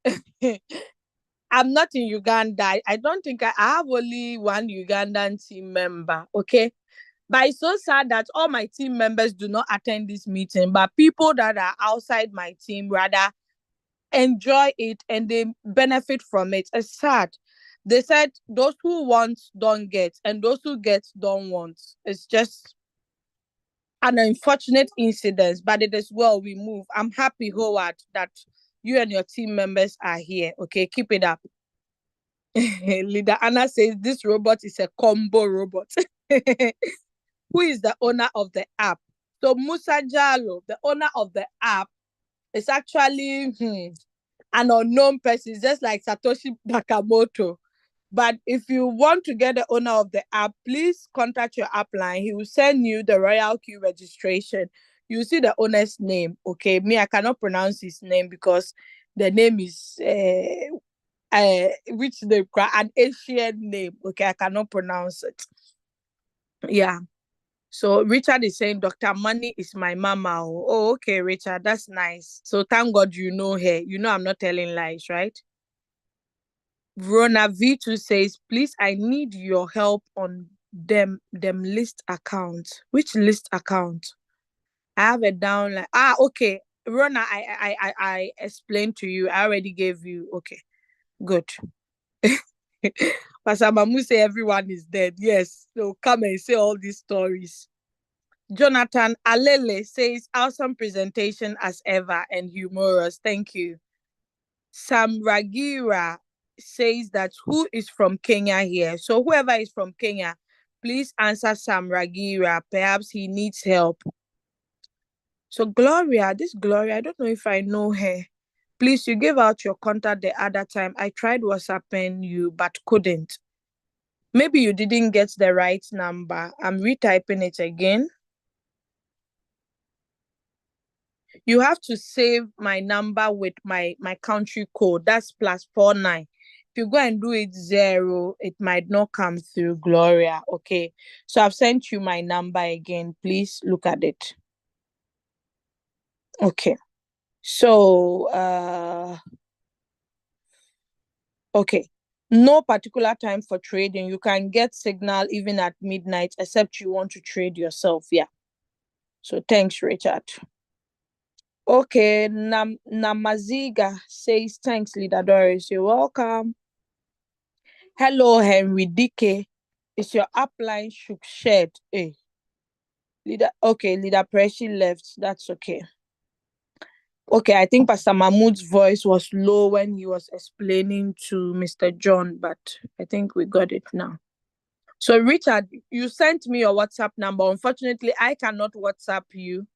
Speaker 1: I'm not in Uganda. I don't think I have only one Ugandan team member. Okay. But it's so sad that all my team members do not attend this meeting, but people that are outside my team rather enjoy it and they benefit from it. It's sad. They said those who want don't get, and those who get don't want. It's just an unfortunate incident, but it is well we move. I'm happy, Howard, that you and your team members are here. Okay, keep it up. Leader Anna says this robot is a combo robot. Who is the owner of the app? So Musa Jalo, the owner of the app, is actually an unknown person. It's just like Satoshi Nakamoto. But if you want to get the owner of the app, please contact your app line. He will send you the Royalq registration. You see the owner's name. Okay, me, I cannot pronounce his name because the name is which name? An Asian name. Okay, I cannot pronounce it. Yeah. So Richard is saying Dr. Money is my mama. Oh, okay, Richard, that's nice. So thank God you know her. You know I'm not telling lies, right? Rona V2 says, please, I need your help on them list account. Which list account? I have it down like okay. Rona, I explained to you. I already gave you. Okay, good. Pastor Mamu say everyone is dead. Yes. So come and say all these stories. Jonathan Alele says, awesome presentation as ever and humorous. Thank you. Sam Ragira says that who is from Kenya here? So whoever is from Kenya, please answer Sam Ragira. Perhaps he needs help. So Gloria, this Gloria, I don't know if I know her. Please, you gave out your contact the other time. I tried WhatsApping you, but couldn't. Maybe you didn't get the right number. I'm retyping it again. You have to save my number with my country code. That's +49. If you go and do it 0, it might not come through, Gloria. Okay. So I've sent you my number again. Please look at it. Okay. So okay. No particular time for trading. You can get signal even at midnight, except you want to trade yourself. Yeah. So thanks, Richard. Okay, Namaziga says, thanks, Leader Doris. You're welcome. Hello, Henry Dike. Is your upline shook shed? Hey. Leader Pressy left. That's okay. Okay, I think Pastor Mahmoud's voice was low when he was explaining to Mr. John, but I think we got it now. So, Richard, you sent me your WhatsApp number. Unfortunately, I cannot WhatsApp you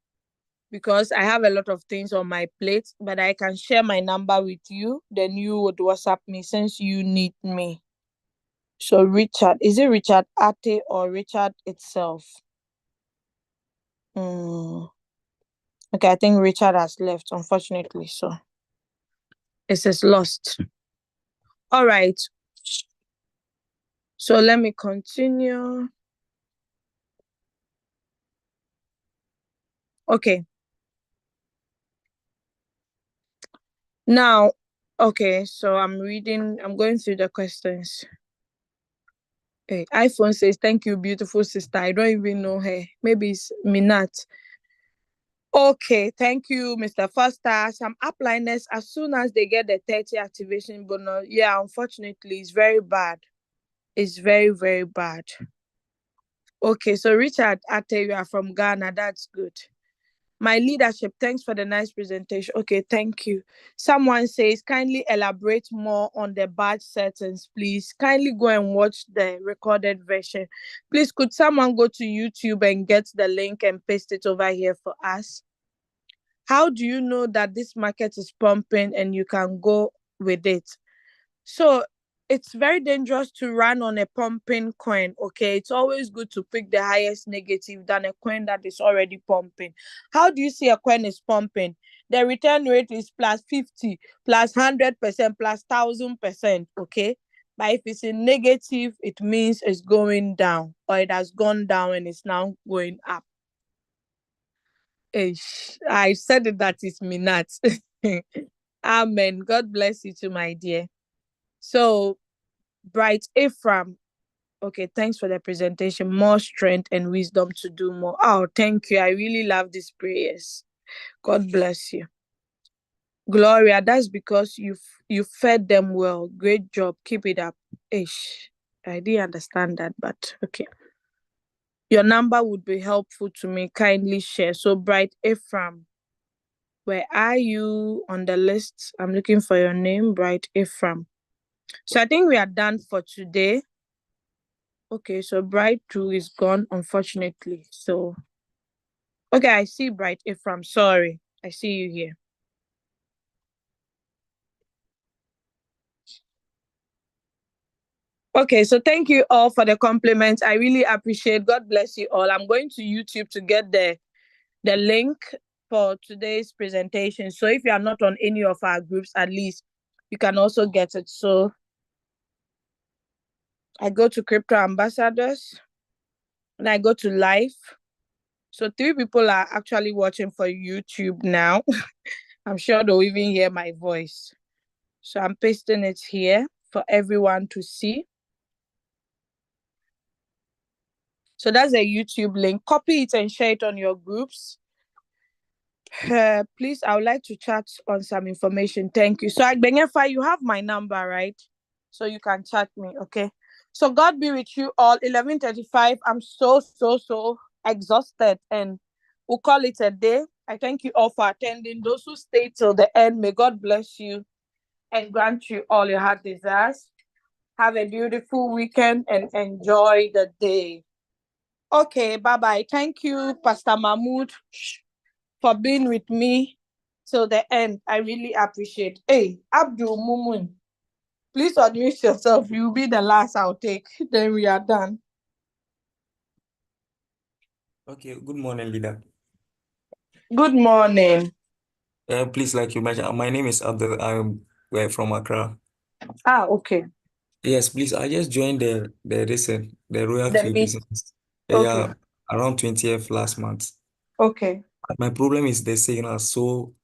Speaker 1: because I have a lot of things on my plate, but I can share my number with you. Then you would WhatsApp me since you need me. So Richard, is it Richard Ate or Richard itself? Okay, I think Richard has left, unfortunately. So it says lost. All right. So let me continue. Okay. Now, okay, so I'm going through the questions. Hey, iPhone says, thank you, beautiful sister. I don't even know her. Maybe it's Minat. Okay, thank you, Mr. Foster. Some upliners, as soon as they get the 30 activation bonus, yeah, unfortunately, it's very bad. It's very, very bad. Okay, so Richard Ate, you are from Ghana. That's good. My leadership, thanks for the nice presentation. Okay, thank you. Someone says, kindly elaborate more on the badge settings, please. Kindly go and watch the recorded version. Please, could someone go to YouTube and get the link and paste it over here for us? How do you know that this market is pumping and you can go with it? So it's very dangerous to run on a pumping coin, okay? It's always good to pick the highest negative than a coin that is already pumping. How do you see a coin is pumping? The return rate is +50, +100%, +1000%, okay? But if it's in negative, it means it's going down, or it has gone down and it's now going up. I said it, that is Minat. Amen. God bless you too, my dear. So, Bright Ephraim, okay, thanks for the presentation. More strength and wisdom to do more. Oh, thank you. I really love these prayers. God bless you. Gloria, that's because you fed them well. Great job. Keep it up. I didn't understand that, but okay. Your number would be helpful to me. Kindly share. So Bright Ephraim, where are you on the list? I'm looking for your name, Bright Ephraim. So I think we are done for today. Okay, so Bright 2 is gone, unfortunately. So, okay, I see Bright Ephraim. Sorry, I see you here. Okay, so thank you all for the compliments. I really appreciate. God bless you all. I'm going to YouTube to get the link for today's presentation. So if you are not on any of our groups, at least you can also get it. So I go to Crypto Ambassadors and I go to live. So 3 people are actually watching for YouTube now. I'm sure they'll even hear my voice. So I'm pasting it here for everyone to see. So that's a YouTube link. Copy it and share it on your groups. Please, I would like to chat on some information. Thank you. So Agbengefa, you have my number, right? So you can chat me, okay? So God be with you all. 11:35. I'm so exhausted, and we'll call it a day. I thank you all for attending. Those who stay till the end, may God bless you and grant you all your heart desires. Have a beautiful weekend and enjoy the day. Okay, bye-bye. Thank you, Pastor Mahmoud, for being with me till the end. I really appreciate. Hey, Abdul Mumun, please unmute yourself. You'll be the last I'll take. Then we are done.
Speaker 8: Okay, good morning, leader.
Speaker 1: Good morning.
Speaker 8: Please, like you mentioned, my name is Abdul. I'm from Accra.
Speaker 1: Okay.
Speaker 8: Yes, please. I just joined the Royalq
Speaker 1: meet.
Speaker 8: business.
Speaker 1: Okay.
Speaker 8: Yeah, around 20th last month.
Speaker 1: Okay.
Speaker 8: My problem is the signal. So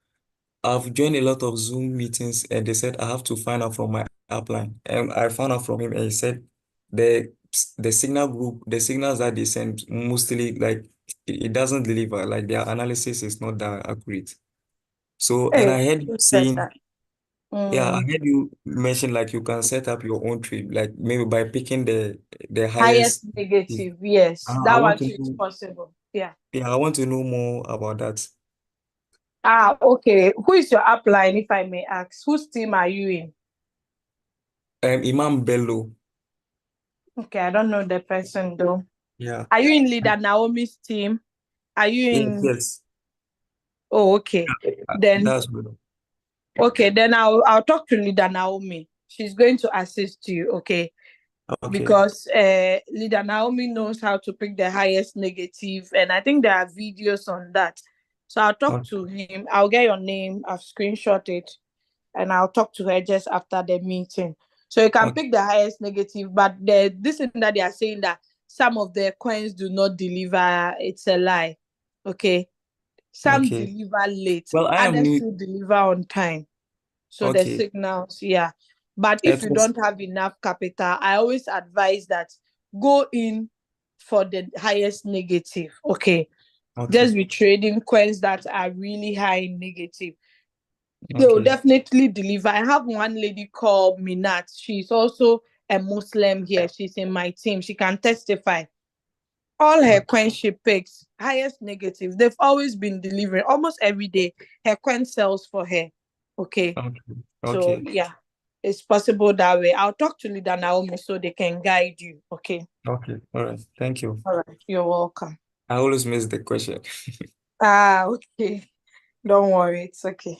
Speaker 8: I've joined a lot of Zoom meetings, and they said I have to find out from my upline. And I found out from him, and he said the signal group, the signals that they send mostly like it doesn't deliver. Like their analysis is not that accurate. So, and I heard you
Speaker 1: who said
Speaker 8: saying,
Speaker 1: that?
Speaker 8: yeah, I heard you mention like you can set up your own trip, like maybe by picking the
Speaker 1: Highest
Speaker 8: highest.
Speaker 1: negative, yes.
Speaker 8: I
Speaker 1: That
Speaker 8: want
Speaker 1: one
Speaker 8: to
Speaker 1: too is
Speaker 8: know,
Speaker 1: possible. Yeah.
Speaker 8: yeah, I want to know more about that.
Speaker 1: Okay. Who is your upline, if I may ask? Whose team are you in?
Speaker 8: Imam Bello.
Speaker 1: Okay, I don't know the person though.
Speaker 8: Yeah.
Speaker 1: Are you in Leader Naomi's team? Are you
Speaker 8: Yes,
Speaker 1: in?
Speaker 8: yes.
Speaker 1: Oh, okay. Then
Speaker 8: That's good.
Speaker 1: okay, then I'll talk to Leader Naomi. She's going to assist you, okay?
Speaker 8: Okay.
Speaker 1: Because Leader Naomi knows how to pick the highest negative, and I think there are videos on that. So I'll talk to him. I'll get your name. I've screenshot it, and I'll talk to her just after the meeting. So you can pick the highest negative, but this thing that they are saying that some of the coins do not deliver, it's a lie. Okay. Some deliver late,
Speaker 8: well, I am
Speaker 1: others
Speaker 8: new.
Speaker 1: still deliver on time. So the
Speaker 8: Okay.
Speaker 1: signals, yeah. But if you don't have enough capital, I always advise that go in for the highest negative. Okay. Just be trading coins that are really high in negative. They will definitely deliver. I have one lady called Minat. She's also a Muslim here. She's in my team. She can testify. All her coins she picks, highest negative. They've always been delivering almost every day. Her coin sells for her. Okay. So yeah, it's possible that way. I'll talk to Leader Naomi so they can guide you. Okay.
Speaker 8: Okay. All right. Thank you.
Speaker 1: All right. You're welcome.
Speaker 8: I always miss the question.
Speaker 1: Okay. Don't worry. It's okay.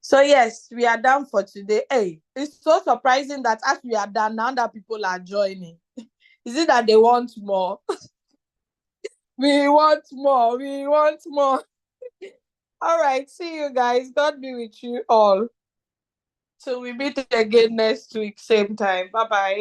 Speaker 1: So yes, we are done for today. Hey, it's so surprising that as we are done, now that people are joining. Is it that they want more? We want more. We want more. All right. See you guys. God be with you all. So we meet again next week, same time. Bye-bye.